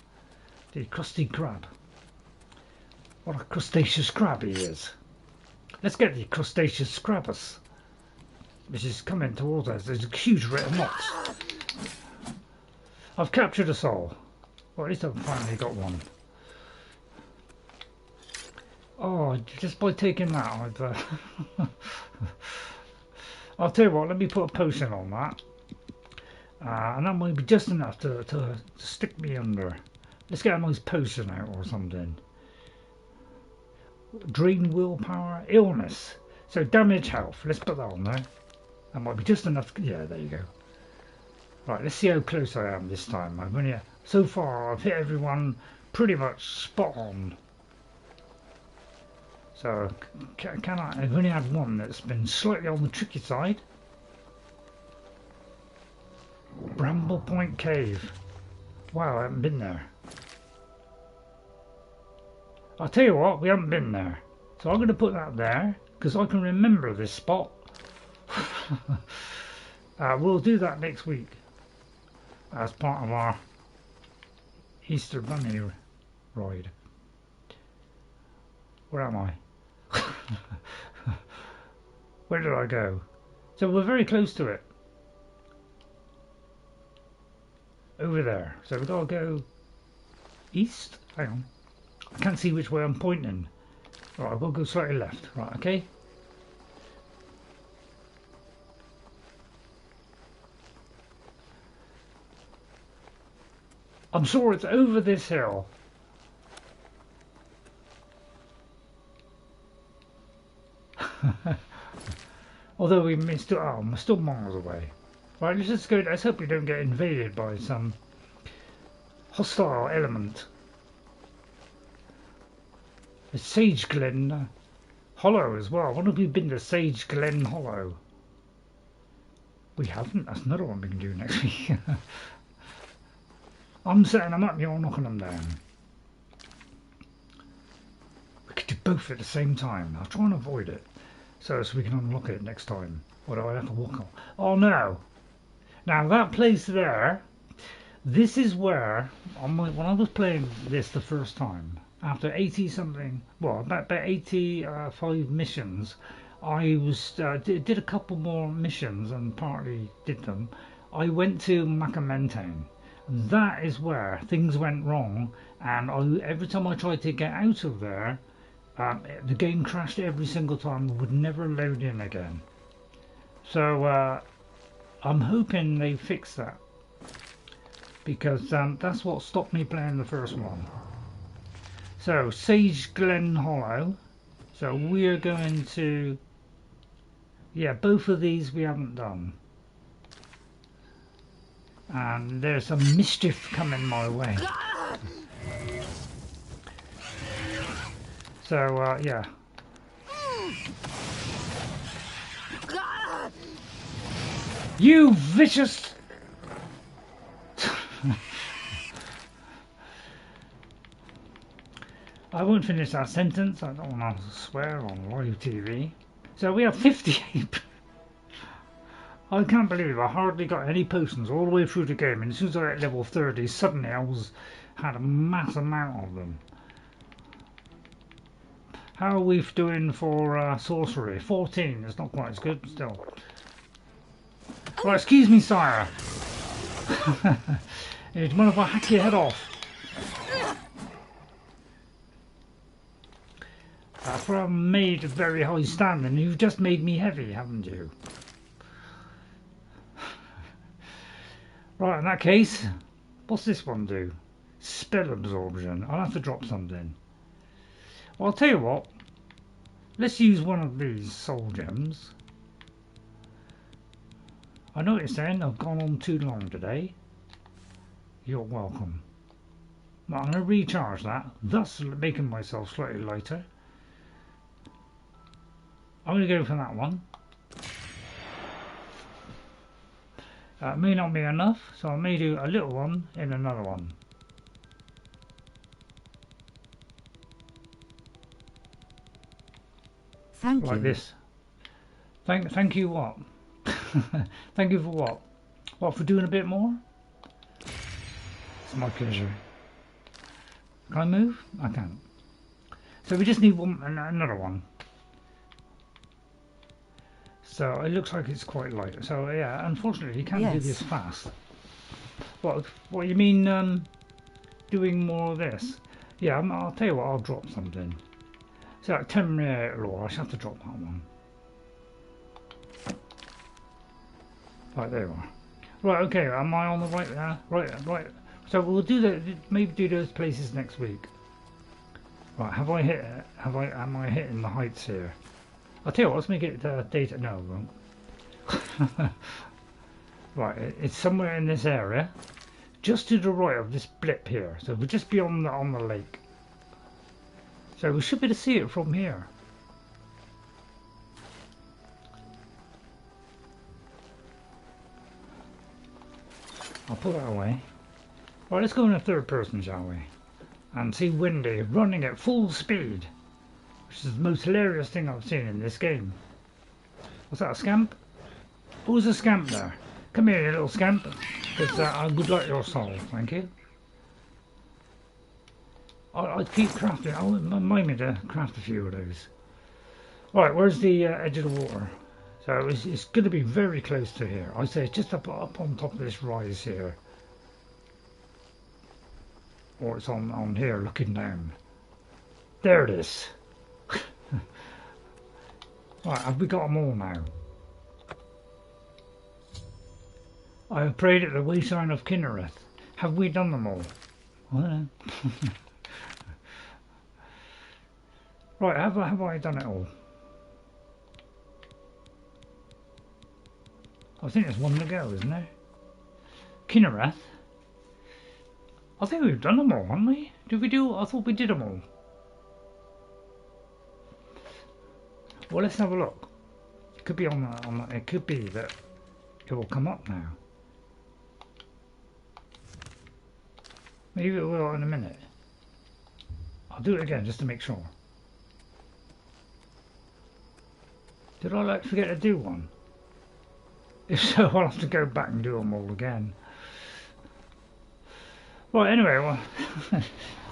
The crusty crab. What a crustaceous crab he is. Let's get the crustaceous crabbus, which is coming towards us. There's a huge red knots. I've captured a soul. Well, at least I've finally got one. Oh, just by taking that, I've... I'll tell you what, let me put a potion on that. And that might be just enough to stick me under. Let's get a nice potion out or something. Drain willpower, illness. So damage health, let's put that on there. That might be just enough. Yeah, there you go. Right, let's see how close I am this time. So far I've hit everyone pretty much spot on. So I've only had one that's been slightly on the tricky side. Bramblepoint Cave. Wow, I haven't been there. I'll tell you what, we haven't been there. So I'm going to put that there, because I can remember this spot. We'll do that next week as part of our Easter Bunny ride. Where am I? Where did I go? So we're very close to it. Over there. So we've got to go east. Hang on. I can't see which way I'm pointing. Right, I've got to go slightly left. Right, okay. I'm sure it's over this hill. Although we're still miles away. Right, let's just go. Let's hope we don't get invaded by some hostile element. The Sage Glen Hollow as well. When have we been to Sage Glen Hollow? We haven't. That's another one we can do next week. I'm setting them up, you're knocking them down. We could do both at the same time. I'll try and avoid it, so we can unlock it next time. Or do I have to walk on? Oh no! Now that place there, this is where, when I was playing this the first time, after 80 something, well, about 85 missions, I was did a couple more missions and partly did them. I went to Macamentain. That is where things went wrong, and every time I tried to get out of there, the game crashed every single time and would never load in again. So I'm hoping they fix that, because that's what stopped me playing the first one. So Sage Glen Hollow. So we're going to, yeah, both of these we haven't done. And there's some mischief coming my way. So yeah. You vicious! I won't finish that sentence. I don't want to swear on live TV. So we have 58. I can't believe I hardly got any potions all the way through the game, and as soon as I hit level 30, suddenly I had a mass amount of them. How are we doing for sorcery? 14. It's not quite as good, but still. Right, excuse me, sire. It's one if I hack your head off. For I've made a very high standing, you've just made me heavy, haven't you? Right, in that case, what's this one do? Spell absorption. I'll have to drop something. Well, I'll tell you what. Let's use one of these soul gems. I know what you're saying, I've gone on too long today. You're welcome. Well, I'm going to recharge that, thus making myself slightly lighter. I'm going to go for that one. May not be enough, so I may do a little one in another one. Thank you. Like this. Thank you what? Thank you for what? What, for doing a bit more? It's my pleasure. Can I move? I can't. So we just need another one. So it looks like it's quite light. So yeah, unfortunately you can't do this fast. What you mean doing more of this? Yeah, I'll tell you what, I'll drop something. So like temporary law, I should have to drop that one. Right, there you are. Right, okay, am I on the right there? Right. So we'll do that, maybe do those places next week. Right, am I hitting the heights here? I'll tell you what, let's make it data. No, we won't. Right, it's somewhere in this area, just to the right of this blip here. So we'll just be on the lake. So we should be able to see it from here. I'll put that away. Right, let's go in a third person, shall we? And see Wendy running at full speed. Which is the most hilarious thing I've seen in this game. What's that, a scamp? Who's a scamp there? Come here, you little scamp. Because I would like your soul, thank you. I keep crafting. I'll remind me to craft a few of those. Right, where's the edge of the water? So it's going to be very close to here. I say it's just up on top of this rise here. Or it's on here looking down. There it is. Right, have we got them all now? I have prayed at the Wayshrine of Kynareth. Have we done them all? I don't know. Right, have I done it all? I think there's one to go, isn't there? Kynareth? I think we've done them all, haven't we? Did we do? I thought we did them all. Well, let's have a look. It could be on that. It could be that it will come up now. Maybe it will in a minute. I'll do it again just to make sure. Did I forget to do one? If so, I'll have to go back and do them all again. Right, anyway, well,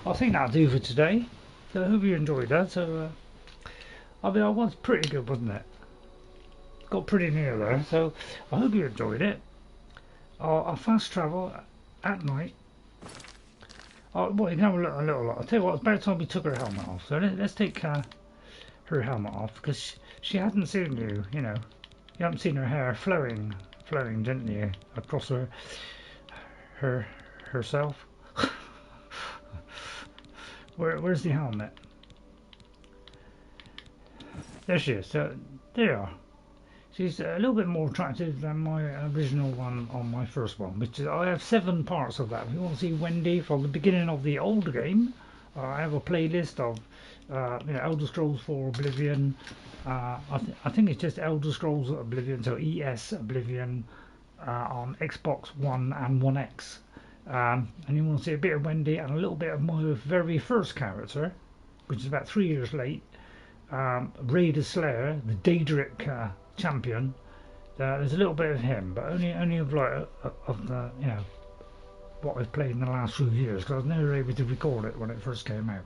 I think that'll do for today. So I hope you enjoyed that. So, I mean, it was pretty good, wasn't it? Got pretty near there. So I hope you enjoyed it. I'll fast travel at night. Well, you can have a little lot. I'll tell you what, it's about time we took her helmet off. So let's take her helmet off, because she hasn't seen you, you know. You haven't seen her hair flowing gently across herself. Where's the helmet? There she is. So there you are. She's a little bit more attractive than my original one on my first one, which is, I have 7 parts of that. If you want to see Wendy from the beginning of the old game, I have a playlist of Elder Scrolls 4 Oblivion. I think it's just Elder Scrolls Oblivion, so ES Oblivion on Xbox One and 1X. And you want to see a bit of Wendy and a little bit of my very first character, which is about 3 years late, Raider Slayer, the Daedric champion. There's a little bit of him, but only of like of the what I've played in the last few years, because I was never able to record it when it first came out.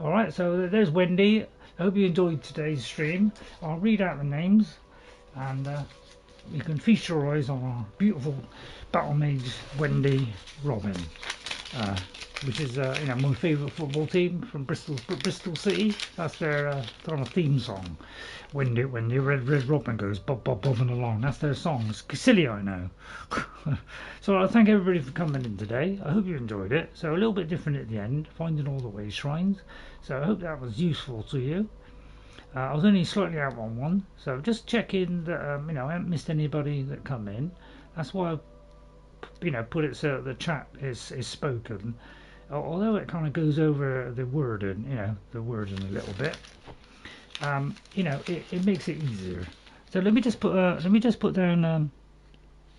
Alright, so there's Wendy. I hope you enjoyed today's stream. I'll read out the names, and you can feast your eyes on our beautiful battle mage Wendy Robin, which is my favourite football team from Bristol City. That's their kind of theme song. When the Red Robin goes bobbing along, that's their song. It's silly, I know. So I thank everybody for coming in today. I hope you enjoyed it. So a little bit different at the end, finding all the Wayshrines. So I hope that was useful to you. I was only slightly out on one, so just checking that I haven't missed anybody that come in. That's why I put it so that the chat is spoken. Although it kind of goes over the wording, a little bit. It makes it easier. So let me just put down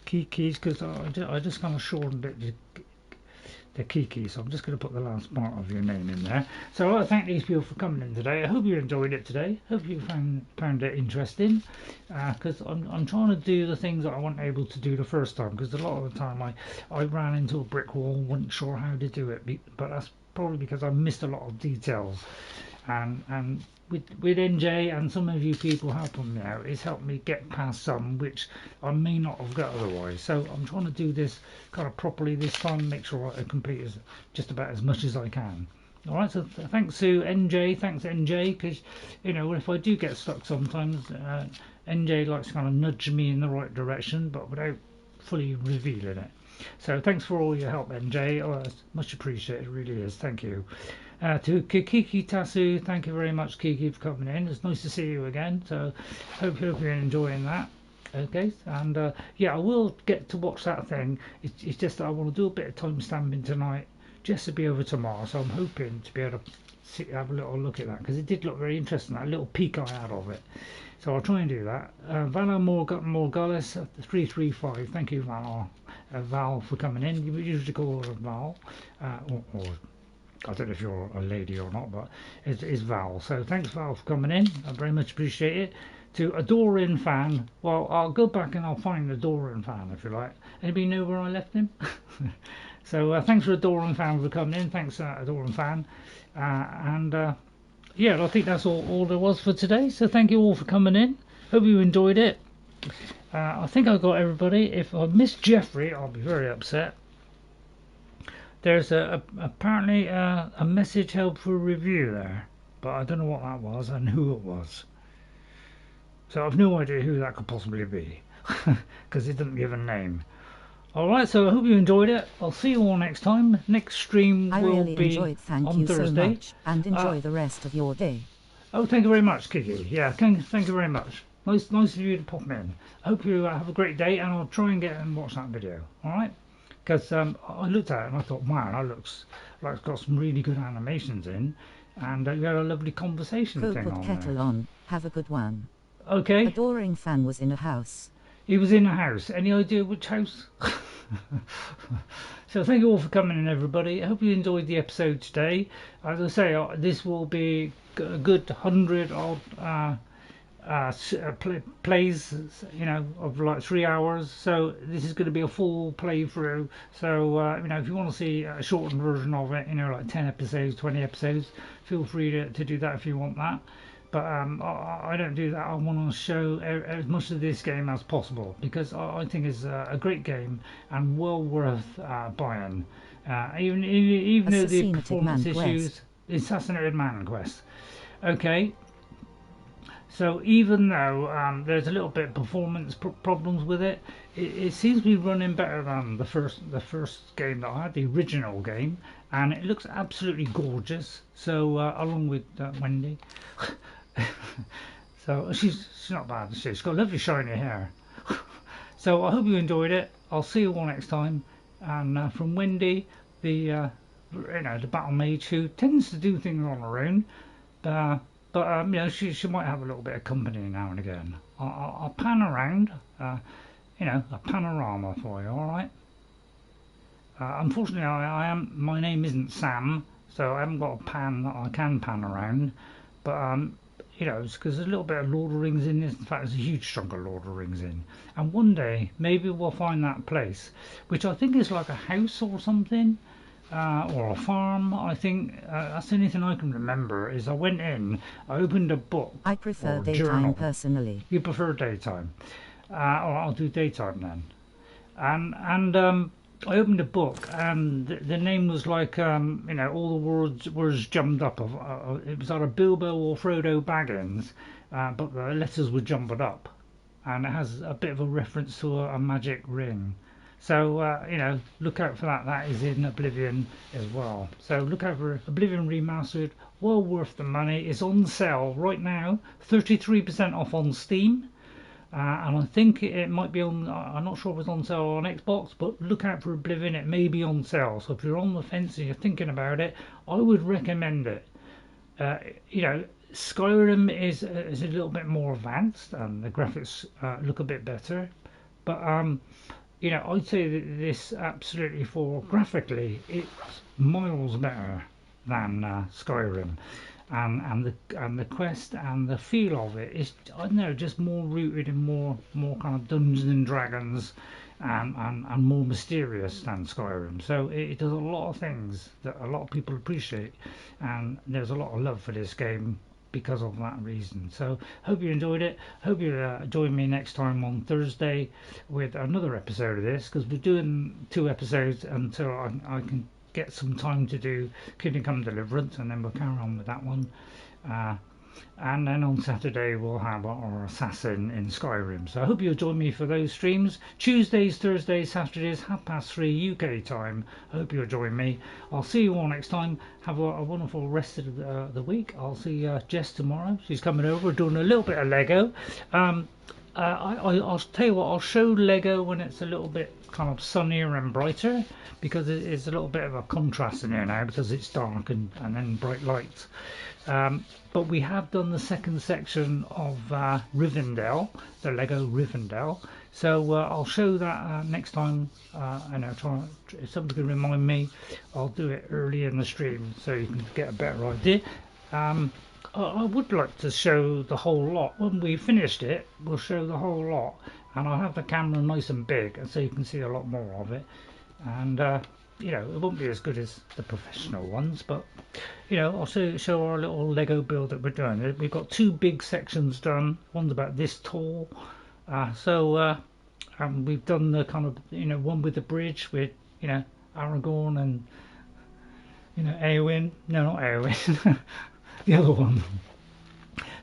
keys, because I just kind of shortened it the key. So I'm just going to put the last part of your name in there. So I want to thank these people for coming in today. I hope you enjoyed it today. Hope you found it interesting, because I'm trying to do the things that I wasn't able to do the first time, because a lot of the time I ran into a brick wall, wasn't sure how to do it, but that's probably because I missed a lot of details. And with NJ and some of you people helping me out, it's helped me get past some which I may not have got otherwise. So I'm trying to do this kind of properly this time, make sure I complete just about as much as I can. Alright, so thanks to NJ, because if I do get stuck sometimes, NJ likes to kind of nudge me in the right direction, but without fully revealing it. So thanks for all your help, NJ. It's much appreciated, it really is. Thank you. To Kiki Tasu, thank you very much, Kiki, for coming in. It's nice to see you again. So hope you're enjoying that. Okay, and I will get to watch that thing. It's just that I want to do a bit of time stamping tonight, just to be over tomorrow. So I'm hoping to be able to have a little look at that, because it did look very interesting, that little peek I had of it. So I'll try and do that. Valar Morgalis 335, thank you, Val, for coming in. You usually call her Val, or I don't know if you're a lady or not, but it's Val. So thanks, Val, for coming in. I very much appreciate it. To Adorin Fan, well, I'll go back and I'll find Adorin Fan, if you like. Anybody know where I left him? So thanks for Adorin Fan for coming in. Thanks, Adorin Fan. I think that's all there was for today. So thank you all for coming in. Hope you enjoyed it. I think I got everybody. If I missed Jeffrey, I'll be very upset. There's apparently a message held for review there, but I don't know what that was and who it was. So I've no idea who that could possibly be, because it didn't give a name. Alright, so I hope you enjoyed it. I'll see you all next time. Next stream will be on Thursday. Thank you so much, and enjoy the rest of your day. Oh, thank you very much, Kiki. Yeah, thank you very much. Nice of you to pop in. I hope you have a great day, and I'll try and get and watch that video. Alright? Because I looked at it and I thought, wow, that looks like it's got some really good animations in, and we had a lovely conversation thing on kettle there. On. Have a good one. Okay. Adoring Fan was in a house. He was in a house. Any idea which house? So thank you all for coming in, everybody. I hope you enjoyed the episode today. As I say, this will be a good 100 odd plays, you know, of like 3 hours. So this is going to be a full playthrough. So you know, if you want to see a shortened version of it, you know, like 10 episodes, 20 episodes, feel free to do that if you want that. But I don't do that. I want to show as much of this game as possible because I think it's a great game and well worth buying. Even though the performance issues, Assassinated Man quest. Okay. So even though there's a little bit of performance problems with it, it seems to be running better than the first game that I had, the original game, and it looks absolutely gorgeous. So along with Wendy. So she's not bad, she's got lovely shiny hair. So I hope you enjoyed it. I'll see you all next time. And from Wendy, the you know, the battle mage who tends to do things on her own, but you know, she might have a little bit of company now and again. I'll pan around, you know, a panorama for you. All right. Unfortunately, my name isn't Sam, so I haven't got a pan that I can pan around. But you know, it's because there's a little bit of Lord of the Rings in this. In fact, there's a huge chunk of Lord of the Rings in. And one day, maybe we'll find that place, which I think is like a house or something, or a farm. I think that's the only thing I can remember. Is I went in, I opened a book. I prefer or daytime journal. personally. You prefer daytime, or I'll do daytime then. And I opened a book, and the name was like, you know, all the words jumped up. It was either Bilbo or Frodo Baggins, but the letters were jumbled up, and it has a bit of a reference to a magic ring. So you know, look out for that. That is in Oblivion as well. So look out for Oblivion Remastered. Well worth the money. It's on sale right now, 33% off on Steam. And I think it might be on, I'm not sure if it's on sale on Xbox, but look out for Oblivion, it may be on sale. So if you're on the fence and you're thinking about it, I would recommend it. You know, Skyrim is a little bit more advanced and the graphics look a bit better. But, you know, I'd say that this absolutely graphically, it's miles better than Skyrim. And the quest and the feel of it is, I don't know, just more rooted in more kind of Dungeons and Dragons and more mysterious than Skyrim. So it does a lot of things that a lot of people appreciate, and there's a lot of love for this game because of that reason. So hope you enjoyed it. Hope you join me next time on Thursday with another episode of this, because we're doing 2 episodes until I can get some time to do Kingdom Come Deliverance, and then we'll carry on with that one. And then on Saturday we'll have our Assassin in Skyrim. So I hope you'll join me for those streams. Tuesdays, Thursdays, Saturdays, 3:30 UK time. I hope you'll join me. I'll see you all next time. Have a wonderful rest of the week. I'll see Jess tomorrow. She's coming over. We're doing a little bit of Lego. I'll tell you what, I'll show Lego when it's a little bit kind of sunnier and brighter, because it's a little bit of a contrast in here now because it's dark and then bright lights. But we have done the second section of Rivendell, the Lego Rivendell. So I'll show that next time, and I'll try, if somebody can remind me, I'll do it early in the stream so you can get a better idea. I would like to show the whole lot. When we finished it, we'll show the whole lot, and I'll have the camera nice and big so you can see a lot more of it. And you know, it won't be as good as the professional ones, but you know, I'll show our little Lego build that we're doing. We've got 2 big sections done. One's about this tall, and we've done the kind of, you know, one with the bridge with, you know, Aragorn and, you know, Eowyn. No, not Eowyn. The other one.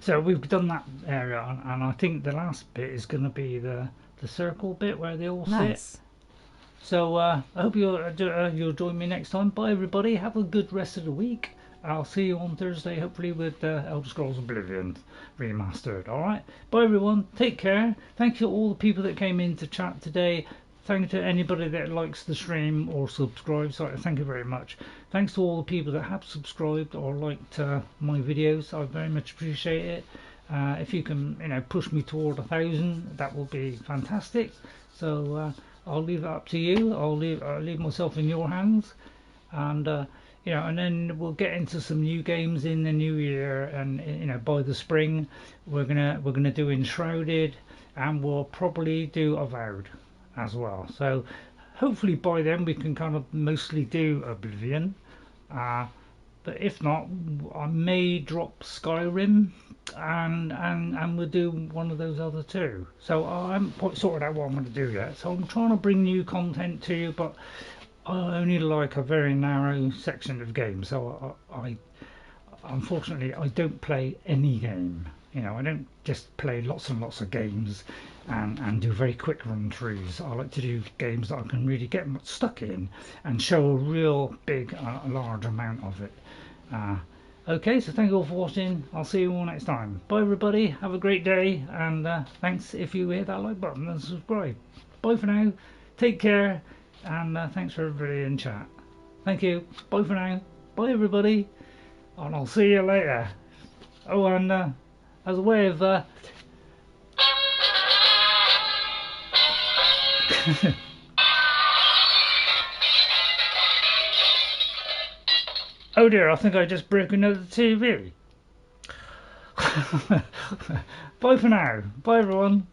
So we've done that area, and I think the last bit is going to be the circle bit where they all sit. So I hope you'll join me next time. Bye everybody. Have a good rest of the week. I'll see you on Thursday, hopefully, with Elder Scrolls Oblivion Remastered. All right. Bye everyone. Take care. Thank you to all the people that came in to chat today. Thank you to anybody that likes the stream or subscribes. So thank you very much. Thanks to all the people that have subscribed or liked my videos. I very much appreciate it. If you can, you know, push me toward 1,000, that will be fantastic. So I'll leave it up to you. I'll leave myself in your hands. And you know, and then we'll get into some new games in the new year, and you know, by the spring we're gonna do Enshrouded, and we'll probably do Avowed as well. So hopefully by then we can kind of mostly do Oblivion, but if not, I may drop Skyrim, and we'll do one of those other two. So I haven't quite sorted out what I'm going to do yet. So I'm trying to bring new content to you, but I only like a very narrow section of games. So I unfortunately I don't play any game. You know, I don't just play lots and lots of games and do very quick run throughs. I like to do games that I can really get stuck in and show a real big, large amount of it. Okay, so thank you all for watching. I'll see you all next time. Bye everybody, have a great day, and thanks if you hit that like button and subscribe. Bye for now, take care, and thanks for everybody in chat. Thank you, bye for now, bye everybody, and I'll see you later. Oh, and as a way of oh dear, I think I just broke another TV. Bye for now. Bye everyone.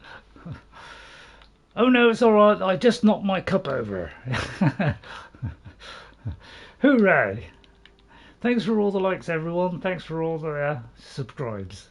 Oh no, it's alright, I just knocked my cup over. Hooray. Thanks for all the likes everyone. Thanks for all the subscribes.